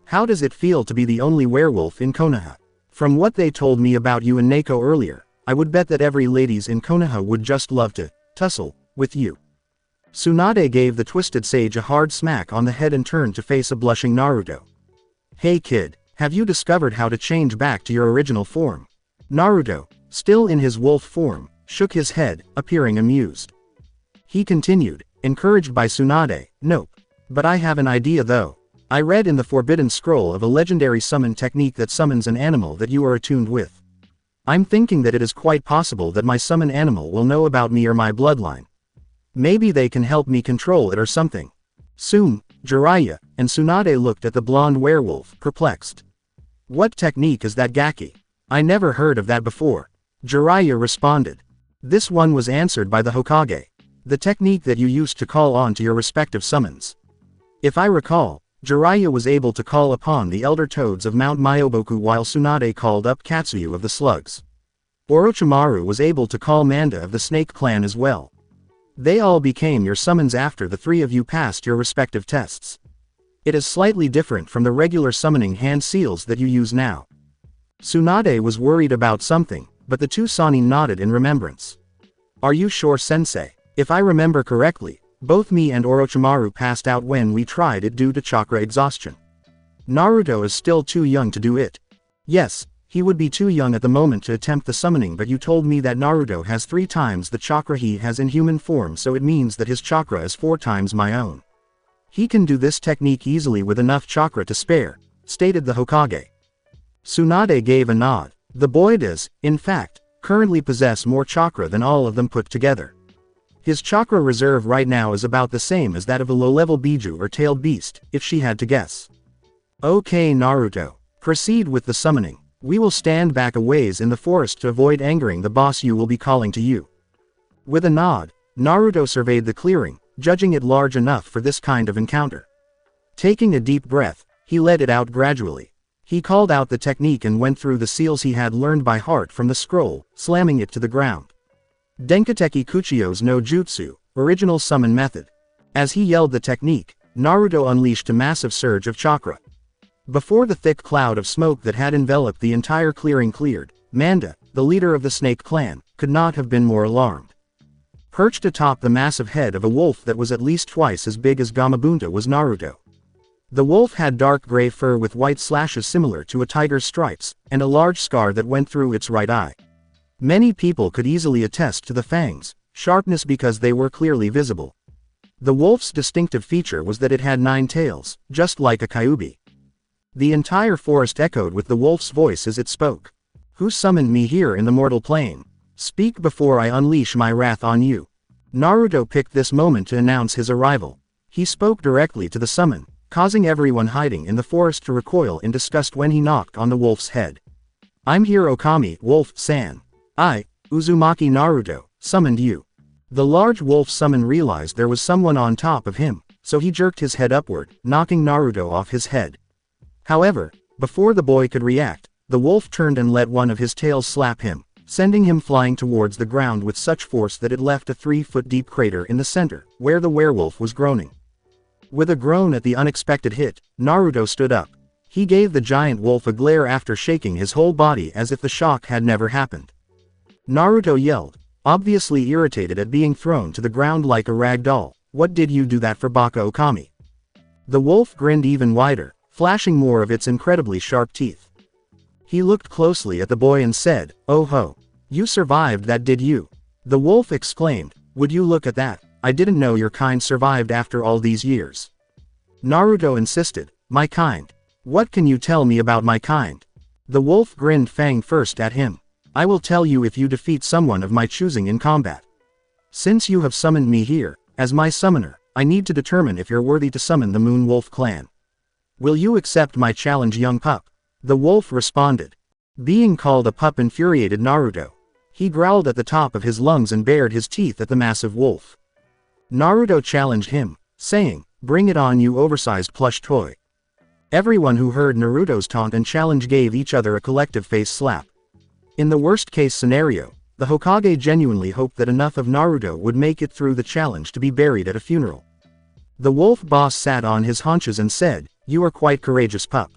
How does it feel to be the only werewolf in Konoha? From what they told me about you and Neko earlier, I would bet that every ladies in Konoha would just love to tussle with you." Tsunade gave the twisted sage a hard smack on the head and turned to face a blushing Naruto. "Hey kid, have you discovered how to change back to your original form?" Naruto, still in his wolf form, shook his head, appearing amused. He continued, encouraged by Tsunade, "Nope. But I have an idea though. I read in the Forbidden Scroll of a legendary summon technique that summons an animal that you are attuned with. I'm thinking that it is quite possible that my summon animal will know about me or my bloodline. Maybe they can help me control it or something." Soon, Jiraiya and Tsunade looked at the blonde werewolf, perplexed. "What technique is that, Gaki? I never heard of that before." Jiraiya responded. "This one was answered by the Hokage. The technique that you used to call on to your respective summons. If I recall, Jiraiya was able to call upon the Elder Toads of Mount Myoboku while Tsunade called up Katsuyu of the Slugs. Orochimaru was able to call Manda of the Snake Clan as well. They all became your summons after the three of you passed your respective tests. It is slightly different from the regular summoning hand seals that you use now." Tsunade was worried about something, but the two Sannin nodded in remembrance. "Are you sure, sensei? If I remember correctly, both me and Orochimaru passed out when we tried it due to chakra exhaustion. Naruto is still too young to do it." "Yes, he would be too young at the moment to attempt the summoning, but you told me that Naruto has 3 times the chakra he has in human form, so it means that his chakra is 4 times my own. He can do this technique easily with enough chakra to spare," stated the Hokage. Tsunade gave a nod. The boy does, in fact, currently possess more chakra than all of them put together. His chakra reserve right now is about the same as that of a low-level Biju or tailed beast, if she had to guess. "Okay Naruto, proceed with the summoning. We will stand back a ways in the forest to avoid angering the boss you will be calling to you." With a nod, Naruto surveyed the clearing, judging it large enough for this kind of encounter. Taking a deep breath, he let it out gradually. He called out the technique and went through the seals he had learned by heart from the scroll, slamming it to the ground. Denkateki Kuchiyo's no Jutsu, original summon method. As he yelled the technique, Naruto unleashed a massive surge of chakra. Before the thick cloud of smoke that had enveloped the entire clearing cleared, Manda, the leader of the Snake Clan, could not have been more alarmed. Perched atop the massive head of a wolf that was at least twice as big as Gamabunta was Naruto. The wolf had dark gray fur with white slashes similar to a tiger's stripes, and a large scar that went through its right eye. Many people could easily attest to the fangs' sharpness because they were clearly visible. The wolf's distinctive feature was that it had 9 tails, just like a kyubi. The entire forest echoed with the wolf's voice as it spoke. "Who summoned me here in the mortal plane? Speak before I unleash my wrath on you." Naruto picked this moment to announce his arrival. He spoke directly to the summon, causing everyone hiding in the forest to recoil in disgust when he knocked on the wolf's head. "I'm here Okami, Wolf-san. I, Uzumaki Naruto, summoned you." The large wolf summon realized there was someone on top of him, so he jerked his head upward, knocking Naruto off his head. However, before the boy could react, the wolf turned and let one of his tails slap him, sending him flying towards the ground with such force that it left a 3-foot-deep crater in the center, where the werewolf was groaning. With a groan at the unexpected hit, Naruto stood up. He gave the giant wolf a glare after shaking his whole body as if the shock had never happened. Naruto yelled, obviously irritated at being thrown to the ground like a rag doll. "What did you do that for, Baka Okami?" The wolf grinned even wider, flashing more of its incredibly sharp teeth. He looked closely at the boy and said, "Oh ho. You survived that, did you?" The wolf exclaimed, "Would you look at that, I didn't know your kind survived after all these years." Naruto insisted, "My kind. What can you tell me about my kind? The wolf grinned fang first at him. I will tell you if you defeat someone of my choosing in combat. Since you have summoned me here, as my summoner, I need to determine if you're worthy to summon the Moon Wolf clan. Will you accept my challenge, young pup? The wolf responded. Being called a pup infuriated Naruto. He growled at the top of his lungs and bared his teeth at the massive wolf. Naruto challenged him, saying, "Bring it on, you oversized plush toy." Everyone who heard Naruto's taunt and challenge gave each other a collective face slap. In the worst-case scenario, the Hokage genuinely hoped that enough of Naruto would make it through the challenge to be buried at a funeral. The wolf boss sat on his haunches and said, "You are quite courageous, pup.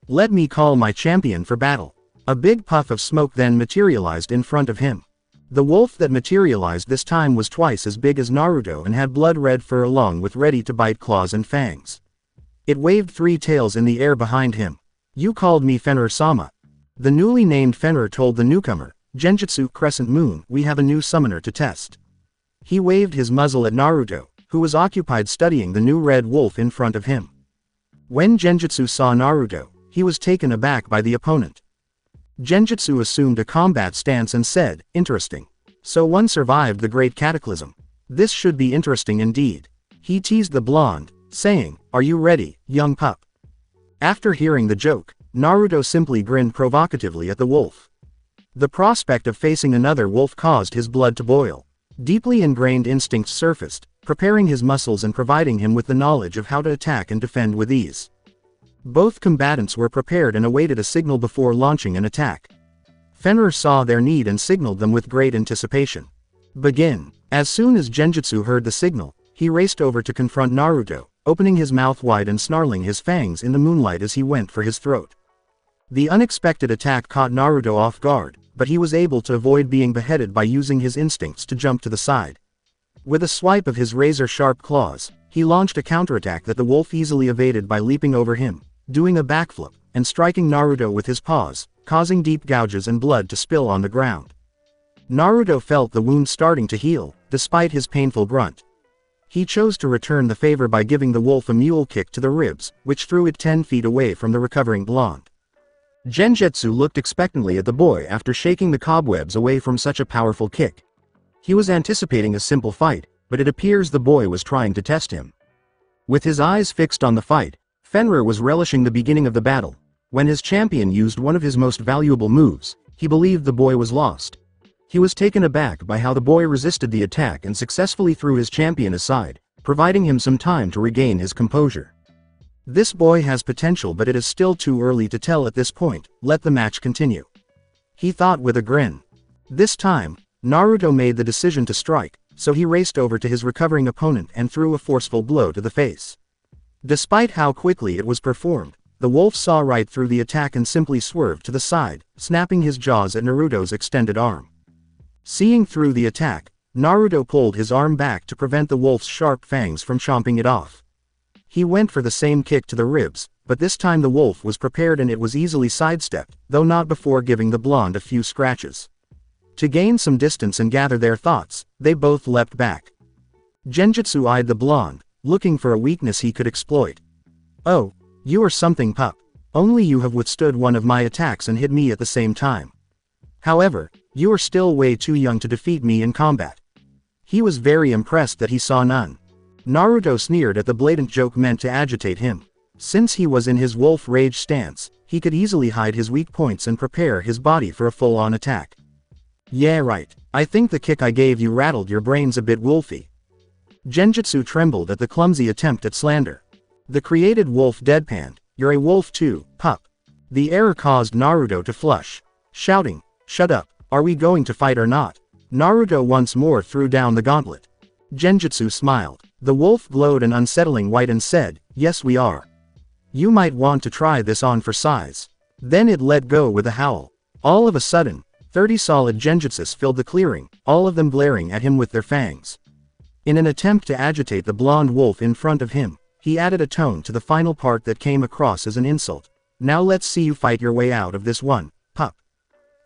Let me call my champion for battle." A big puff of smoke then materialized in front of him. The wolf that materialized this time was twice as big as Naruto and had blood-red fur along with ready-to-bite claws and fangs. It waved three tails in the air behind him. "You called me Fenrir-sama." The newly named Fenrir told the newcomer, "Genjutsu Crescent Moon, we have a new summoner to test." He waved his muzzle at Naruto, who was occupied studying the new red wolf in front of him. When Genjutsu saw Naruto, he was taken aback by the opponent. Genjutsu assumed a combat stance and said, "Interesting. So one survived the Great Cataclysm. This should be interesting indeed." He teased the blonde, saying, "Are you ready, young pup?" After hearing the joke, Naruto simply grinned provocatively at the wolf. The prospect of facing another wolf caused his blood to boil. Deeply ingrained instincts surfaced, preparing his muscles and providing him with the knowledge of how to attack and defend with ease. Both combatants were prepared and awaited a signal before launching an attack. Fenrir saw their need and signaled them with great anticipation. "Begin." As soon as Genjutsu heard the signal, he raced over to confront Naruto, opening his mouth wide and snarling his fangs in the moonlight as he went for his throat. The unexpected attack caught Naruto off guard, but he was able to avoid being beheaded by using his instincts to jump to the side. With a swipe of his razor-sharp claws, he launched a counterattack that the wolf easily evaded by leaping over him, doing a backflip, and striking Naruto with his paws, causing deep gouges and blood to spill on the ground. Naruto felt the wound starting to heal, despite his painful brunt. He chose to return the favor by giving the wolf a mule kick to the ribs, which threw it 10 feet away from the recovering blonde. Genjutsu looked expectantly at the boy after shaking the cobwebs away from such a powerful kick. He was anticipating a simple fight, but it appears the boy was trying to test him. With his eyes fixed on the fight, Fenrir was relishing the beginning of the battle. When his champion used one of his most valuable moves, he believed the boy was lost. He was taken aback by how the boy resisted the attack and successfully threw his champion aside, providing him some time to regain his composure. This boy has potential, but it is still too early to tell at this point. Let the match continue, he thought with a grin. This time, Naruto made the decision to strike, so he raced over to his recovering opponent and threw a forceful blow to the face. Despite how quickly it was performed, the wolf saw right through the attack and simply swerved to the side, snapping his jaws at Naruto's extended arm. Seeing through the attack, Naruto pulled his arm back to prevent the wolf's sharp fangs from chomping it off. He went for the same kick to the ribs, but this time the wolf was prepared and it was easily sidestepped, though not before giving the blonde a few scratches. To gain some distance and gather their thoughts, they both leapt back. Genjutsu eyed the blonde, looking for a weakness he could exploit. "Oh, you are something, pup. Only you have withstood one of my attacks and hit me at the same time. However, you are still way too young to defeat me in combat." He was very impressed that he saw none. Naruto sneered at the blatant joke meant to agitate him. Since he was in his wolf rage stance, he could easily hide his weak points and prepare his body for a full-on attack. "Yeah, right. I think the kick I gave you rattled your brains a bit, wolfie." Genjutsu trembled at the clumsy attempt at slander. The created wolf deadpanned, "You're a wolf too, pup." The error caused Naruto to flush, shouting, "Shut up, are we going to fight or not?" Naruto once more threw down the gauntlet. Genjutsu smiled. The wolf glowed an unsettling white and said, "Yes, we are. You might want to try this on for size." Then it let go with a howl. All of a sudden, 30 solid genjutsus filled the clearing, all of them glaring at him with their fangs. In an attempt to agitate the blonde wolf in front of him, he added a tone to the final part that came across as an insult. "Now let's see you fight your way out of this one, pup."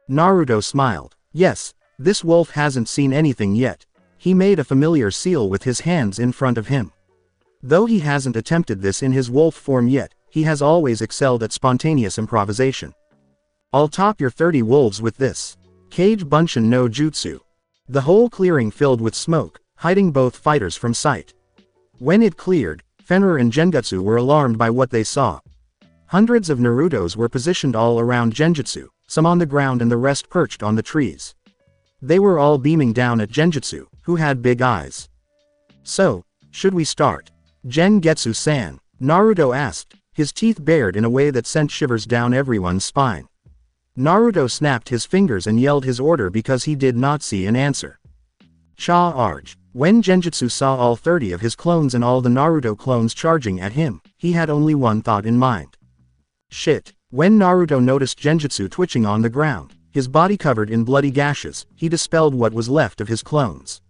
Naruto smiled. Yes, this wolf hasn't seen anything yet. He made a familiar seal with his hands in front of him. Though he hasn't attempted this in his wolf form yet, he has always excelled at spontaneous improvisation. I'll top your 30 wolves with this. Kage Bunshin no Jutsu. The whole clearing filled with smoke, hiding both fighters from sight. When it cleared, Fenrir and Genjutsu were alarmed by what they saw. Hundreds of Narutos were positioned all around Genjutsu, some on the ground and the rest perched on the trees. They were all beaming down at Genjutsu, who had big eyes. So, should we start? Gengetsu-san, Naruto asked, his teeth bared in a way that sent shivers down everyone's spine. Naruto snapped his fingers and yelled his order because he did not see an answer. Charge! When Genjutsu saw all 30 of his clones and all the Naruto clones charging at him, he had only one thought in mind. Shit! When Naruto noticed Genjutsu twitching on the ground, his body covered in bloody gashes, he dispelled what was left of his clones.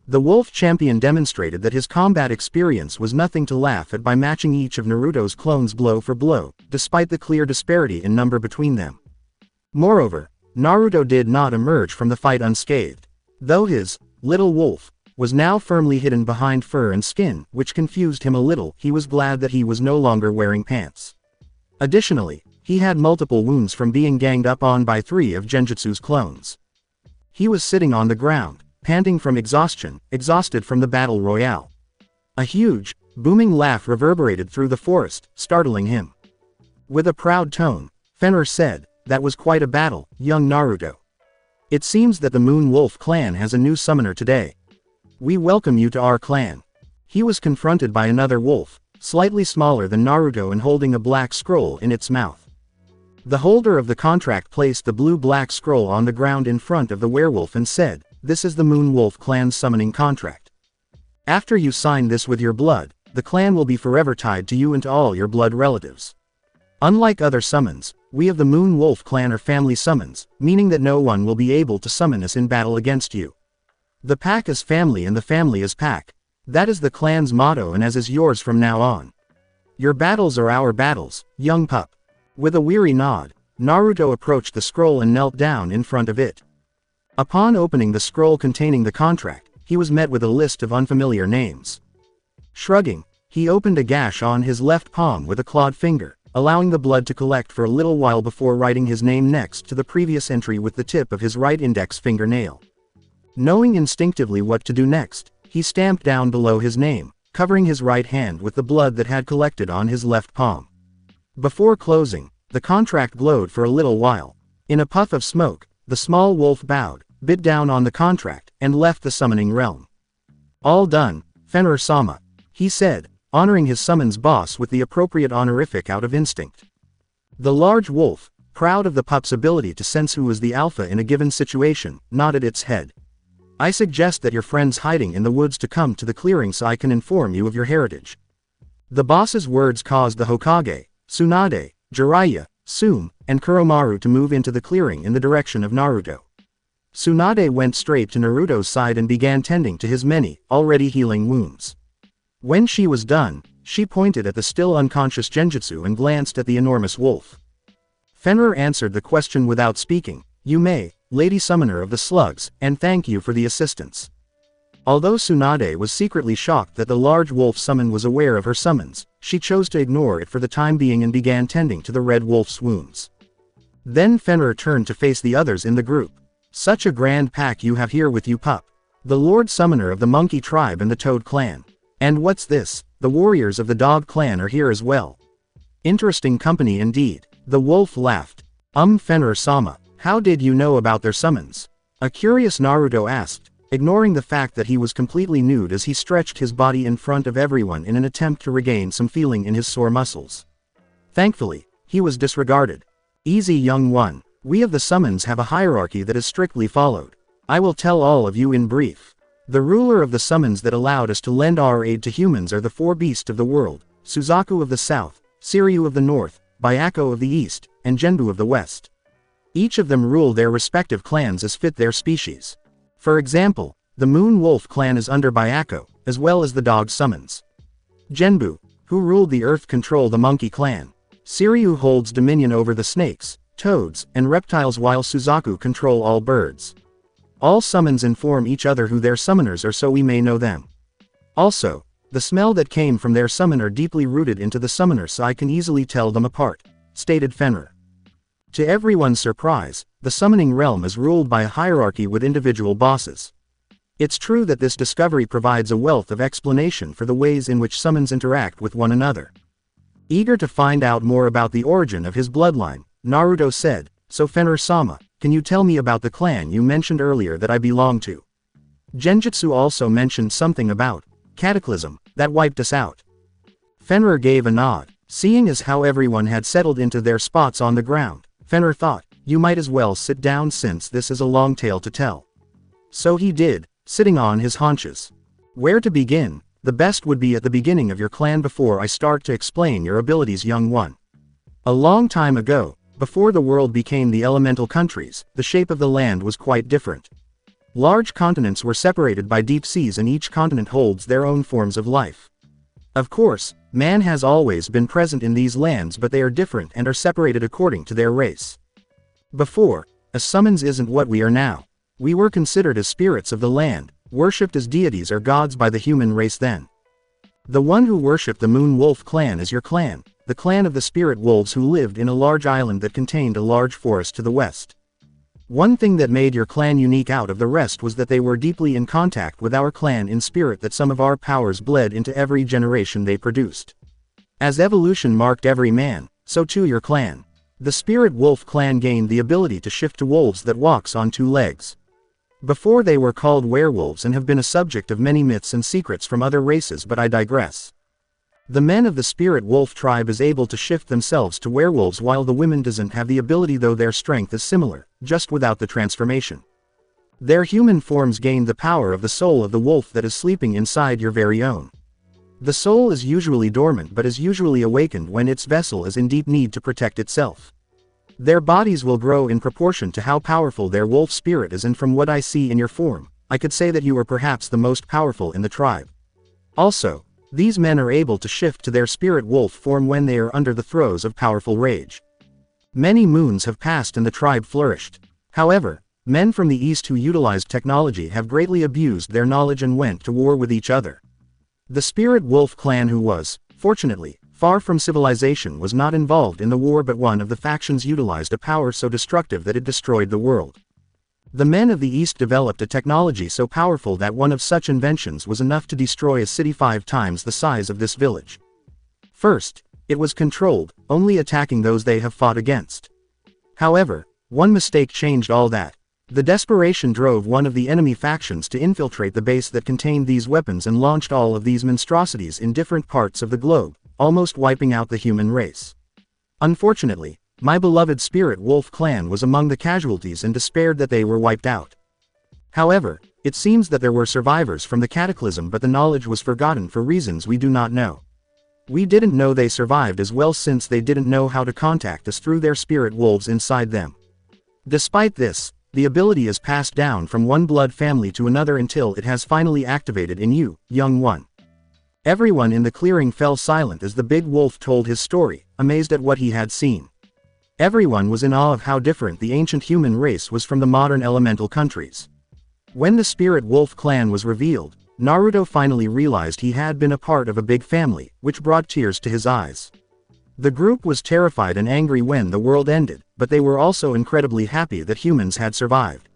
The Wolf Champion demonstrated that his combat experience was nothing to laugh at by matching each of Naruto's clones blow for blow, despite the clear disparity in number between them. Moreover, Naruto did not emerge from the fight unscathed. Though his little wolf was now firmly hidden behind fur and skin, which confused him a little, he was glad that he was no longer wearing pants. Additionally, he had multiple wounds from being ganged up on by 3 of Genjutsu's clones. He was sitting on the ground, panting from exhaustion, exhausted from the battle royale. A huge, booming laugh reverberated through the forest, startling him. With a proud tone, Fenrir said, "That was quite a battle, young Naruto. It seems that the Moon Wolf clan has a new summoner today. We welcome you to our clan." He was confronted by another wolf, slightly smaller than Naruto and holding a black scroll in its mouth. The holder of the contract placed the blue-black scroll on the ground in front of the werewolf and said, "This is the Moon Wolf clan's summoning contract. After you sign this with your blood, the clan will be forever tied to you and to all your blood relatives. Unlike other summons, we of the Moon Wolf clan are family summons, meaning that no one will be able to summon us in battle against you. The pack is family and the family is pack. That is the clan's motto and as is yours from now on. Your battles are our battles, young pup." With a weary nod, Naruto approached the scroll and knelt down in front of it. Upon opening the scroll containing the contract, he was met with a list of unfamiliar names. Shrugging, he opened a gash on his left palm with a clawed finger, allowing the blood to collect for a little while before writing his name next to the previous entry with the tip of his right index fingernail. Knowing instinctively what to do next, he stamped down below his name, covering his right hand with the blood that had collected on his left palm. Before closing, the contract glowed for a little while. In a puff of smoke, the small wolf bowed, bit down on the contract, and left the summoning realm. "All done, Fenrir-sama," he said, honoring his summons boss with the appropriate honorific out of instinct. The large wolf, proud of the pup's ability to sense who was the alpha in a given situation, nodded its head. "I suggest that your friends hiding in the woods to come to the clearing so I can inform you of your heritage." The boss's words caused the Hokage, Tsunade, Jiraiya, Tsume, and Kuromaru to move into the clearing in the direction of Naruto. Tsunade went straight to Naruto's side and began tending to his many, already healing wounds. When she was done, she pointed at the still unconscious Genjutsu and glanced at the enormous wolf. Fenrir answered the question without speaking, "You may, Lady Summoner of the Slugs, and thank you for the assistance." Although Tsunade was secretly shocked that the large wolf summon was aware of her summons, she chose to ignore it for the time being and began tending to the red wolf's wounds. Then Fenrir turned to face the others in the group. "Such a grand pack you have here with you, pup. The Lord Summoner of the Monkey Tribe and the Toad Clan. And what's this, the warriors of the Dog Clan are here as well. Interesting company indeed." The wolf laughed. Fenrir-sama, how did you know about their summons?" a curious Naruto asked, ignoring the fact that he was completely nude as he stretched his body in front of everyone in an attempt to regain some feeling in his sore muscles. Thankfully, he was disregarded. "Easy, young one. We of the summons have a hierarchy that is strictly followed. I will tell all of you in brief. The ruler of the summons that allowed us to lend our aid to humans are the 4 beasts of the world, Suzaku of the south, Siryu of the north, Byako of the east, and Genbu of the west. Each of them rule their respective clans as fit their species. For example, the Moon Wolf clan is under Byako, as well as the dog summons. Genbu, who ruled the earth, control the monkey clan. Siryu holds dominion over the snakes, toads, and reptiles, while Suzaku control all birds. All summons inform each other who their summoners are so we may know them. Also, The smell that came from their summoner deeply rooted into the summoner, so I can easily tell them apart, stated Fenrir. To everyone's surprise, the summoning realm is ruled by a hierarchy with individual bosses. It's true that this discovery provides a wealth of explanation for the ways in which summons interact with one another. Eager to find out more about the origin of his bloodline, Naruto said, "So Fenrir-sama, can you tell me about the clan you mentioned earlier that I belong to? Genjutsu also mentioned something about cataclysm that wiped us out." Fenrir gave a nod. Seeing as how everyone had settled into their spots on the ground, Fenrir thought, "You might as well sit down since this is a long tale to tell." So he did, sitting on his haunches. "Where to begin? The best would be at the beginning of your clan before I start to explain your abilities, young one. A long time ago, before the world became the elemental countries, the shape of the land was quite different. Large continents were separated by deep seas, and each continent holds their own forms of life. Of course, man has always been present in these lands, but they are different and are separated according to their race. Before, a summons isn't what we are now. We were considered as spirits of the land, worshipped as deities or gods by the human race then. The one who worshipped the Moon Wolf clan is your clan, the clan of the spirit wolves who lived in a large island that contained a large forest to the west. One thing that made your clan unique out of the rest was that they were deeply in contact with our clan in spirit, that some of our powers bled into every generation they produced. As evolution marked every man, so too your clan. The spirit wolf clan gained the ability to shift to wolves that walks on two legs. Before they were called werewolves and have been a subject of many myths and secrets from other races, but I digress. The men of the spirit wolf tribe is able to shift themselves to werewolves, while the women doesn't have the ability, though their strength is similar, just without the transformation. Their human forms gained the power of the soul of the wolf that is sleeping inside your very own. The soul is usually dormant but is usually awakened when its vessel is in deep need to protect itself. Their bodies will grow in proportion to how powerful their wolf spirit is, and from what I see in your form, I could say that you are perhaps the most powerful in the tribe. Also, these men are able to shift to their spirit wolf form when they are under the throes of powerful rage. Many moons have passed and the tribe flourished. However, men from the east who utilized technology have greatly abused their knowledge and went to war with each other. The spirit wolf clan, who was, fortunately, far from civilization, was not involved in the war, but one of the factions utilized a power so destructive that it destroyed the world. The men of the East developed a technology so powerful that one of such inventions was enough to destroy a city 5 times the size of this village. First, it was controlled, only attacking those they have fought against. However, one mistake changed all that. The desperation drove one of the enemy factions to infiltrate the base that contained these weapons and launched all of these monstrosities in different parts of the globe, almost wiping out the human race. Unfortunately, my beloved spirit wolf clan was among the casualties and despaired that they were wiped out. However, it seems that there were survivors from the cataclysm, but the knowledge was forgotten for reasons we do not know. We didn't know they survived as well, since they didn't know how to contact us through their spirit wolves inside them. Despite this, the ability is passed down from one blood family to another until it has finally activated in you, young one. Everyone in the clearing fell silent as the big wolf told his story, amazed at what he had seen. Everyone was in awe of how different the ancient human race was from the modern elemental countries. When the spirit wolf clan was revealed, Naruto finally realized he had been a part of a big family, which brought tears to his eyes. The group was terrified and angry when the world ended, but they were also incredibly happy that humans had survived.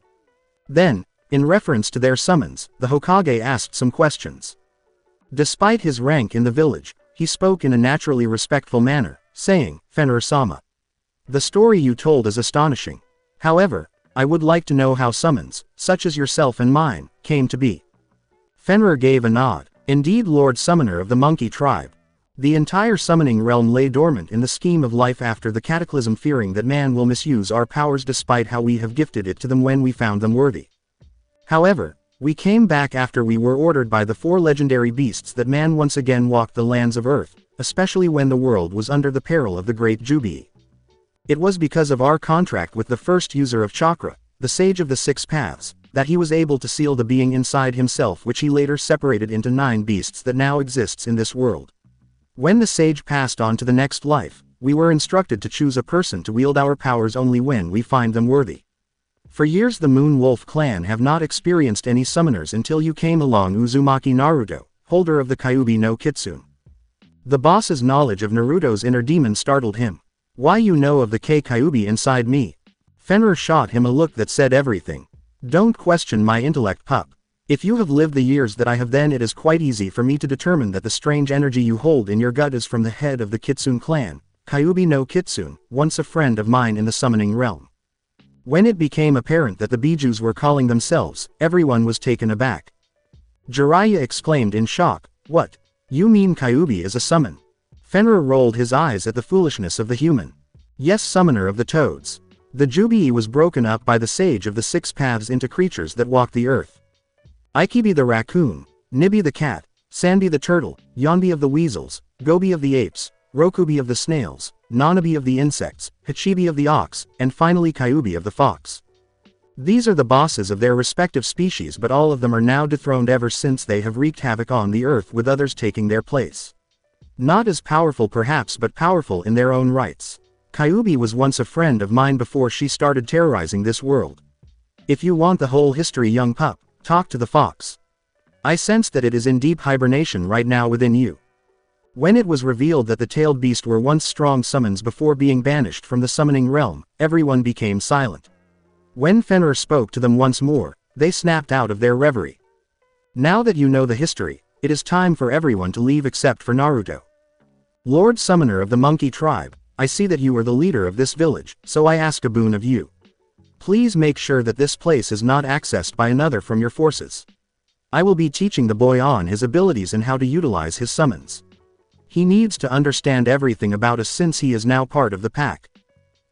Then, in reference to their summons, the Hokage asked some questions. Despite his rank in the village, he spoke in a naturally respectful manner, saying, "Fenrir-sama, the story you told is astonishing. However, I would like to know how summons, such as yourself and mine, came to be." Fenrir gave a nod. "Indeed, Lord Summoner of the Monkey Tribe. The entire summoning realm lay dormant in the scheme of life after the cataclysm, fearing that man will misuse our powers despite how we have gifted it to them when we found them worthy. However, we came back after we were ordered by the 4 legendary beasts that man once again walked the lands of Earth, especially when the world was under the peril of the Great Jubilee. It was because of our contract with the first user of chakra, the Sage of the 6 Paths, that he was able to seal the being inside himself, which he later separated into 9 beasts that now exists in this world. When the sage passed on to the next life, we were instructed to choose a person to wield our powers only when we find them worthy. For years the Moon Wolf clan have not experienced any summoners until you came along, Uzumaki Naruto. holder of the Kyuubi no Kitsune. The boss's knowledge of Naruto's inner demon startled him. Why you know of the Kyuubi inside me? Fenrir shot him a look that said everything. Don't question my intellect, pup. If you have lived the years that I have, then it is quite easy for me to determine that the strange energy you hold in your gut is from the head of the Kitsune clan, Kyuubi no Kitsune, once a friend of mine in the summoning realm. When it became apparent that the Bijus were calling themselves, everyone was taken aback. Jiraiya exclaimed in shock, "What? You mean Kyuubi is a summon?" Fenrir rolled his eyes at the foolishness of the human. Yes, summoner of the toads. The Jubii was broken up by the sage of the six paths into creatures that walk the earth. Ikibi the raccoon, Nibi the cat, Sanbi the turtle, Yonbi of the weasels, Gobi of the apes, Rokubi of the snails, Nanabi of the insects, Hachibi of the ox, and finally Kyuubi of the fox. These are the bosses of their respective species, but all of them are now dethroned ever since they have wreaked havoc on the earth, with others taking their place. Not as powerful perhaps, but powerful in their own rights. Kyuubi was once a friend of mine before she started terrorizing this world. If you want the whole history, young pup, talk to the fox. I sense that it is in deep hibernation right now within you. When it was revealed that the tailed beast were once strong summons before being banished from the summoning realm, everyone became silent. When Fenrir spoke to them once more, they snapped out of their reverie. Now that you know the history, it is time for everyone to leave except for Naruto. Lord Summoner of the Monkey Tribe, I see that you are the leader of this village, so I ask a boon of you. Please make sure that this place is not accessed by another from your forces. I will be teaching the boy on his abilities and how to utilize his summons. He needs to understand everything about us since he is now part of the pack.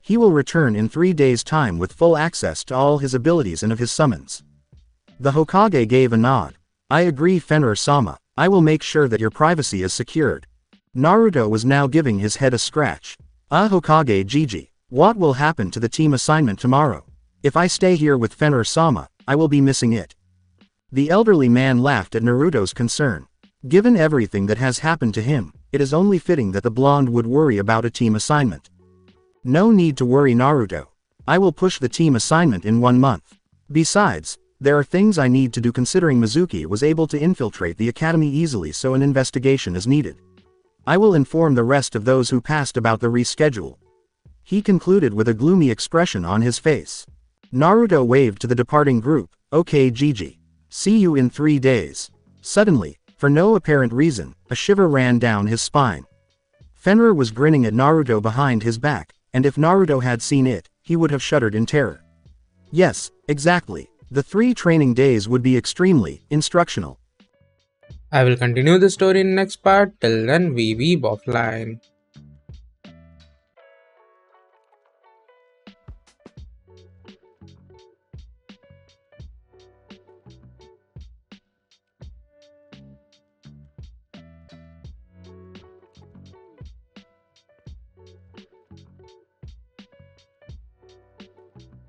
He will return in 3 days' time with full access to all his abilities and of his summons. The Hokage gave a nod. I agree, Fenrir-sama. I will make sure that your privacy is secured. Naruto was now giving his head a scratch. Hokage Gigi, what will happen to the team assignment tomorrow? If I stay here with Fenrir-sama, I will be missing it. The elderly man laughed at Naruto's concern. Given everything that has happened to him, it is only fitting that the blonde would worry about a team assignment. No need to worry, Naruto. I will push the team assignment in 1 month. Besides, there are things I need to do considering Mizuki was able to infiltrate the academy easily, so an investigation is needed. I will inform the rest of those who passed about the reschedule. He concluded with a gloomy expression on his face. Naruto waved to the departing group. Okay, Gigi. See you in 3 days. Suddenly, for no apparent reason, a shiver ran down his spine. Fenrir was grinning at Naruto behind his back, and if Naruto had seen it, he would have shuddered in terror. Yes, exactly. The 3 training days would be extremely instructional. I will continue the story in next part. Till then, we weeb offline.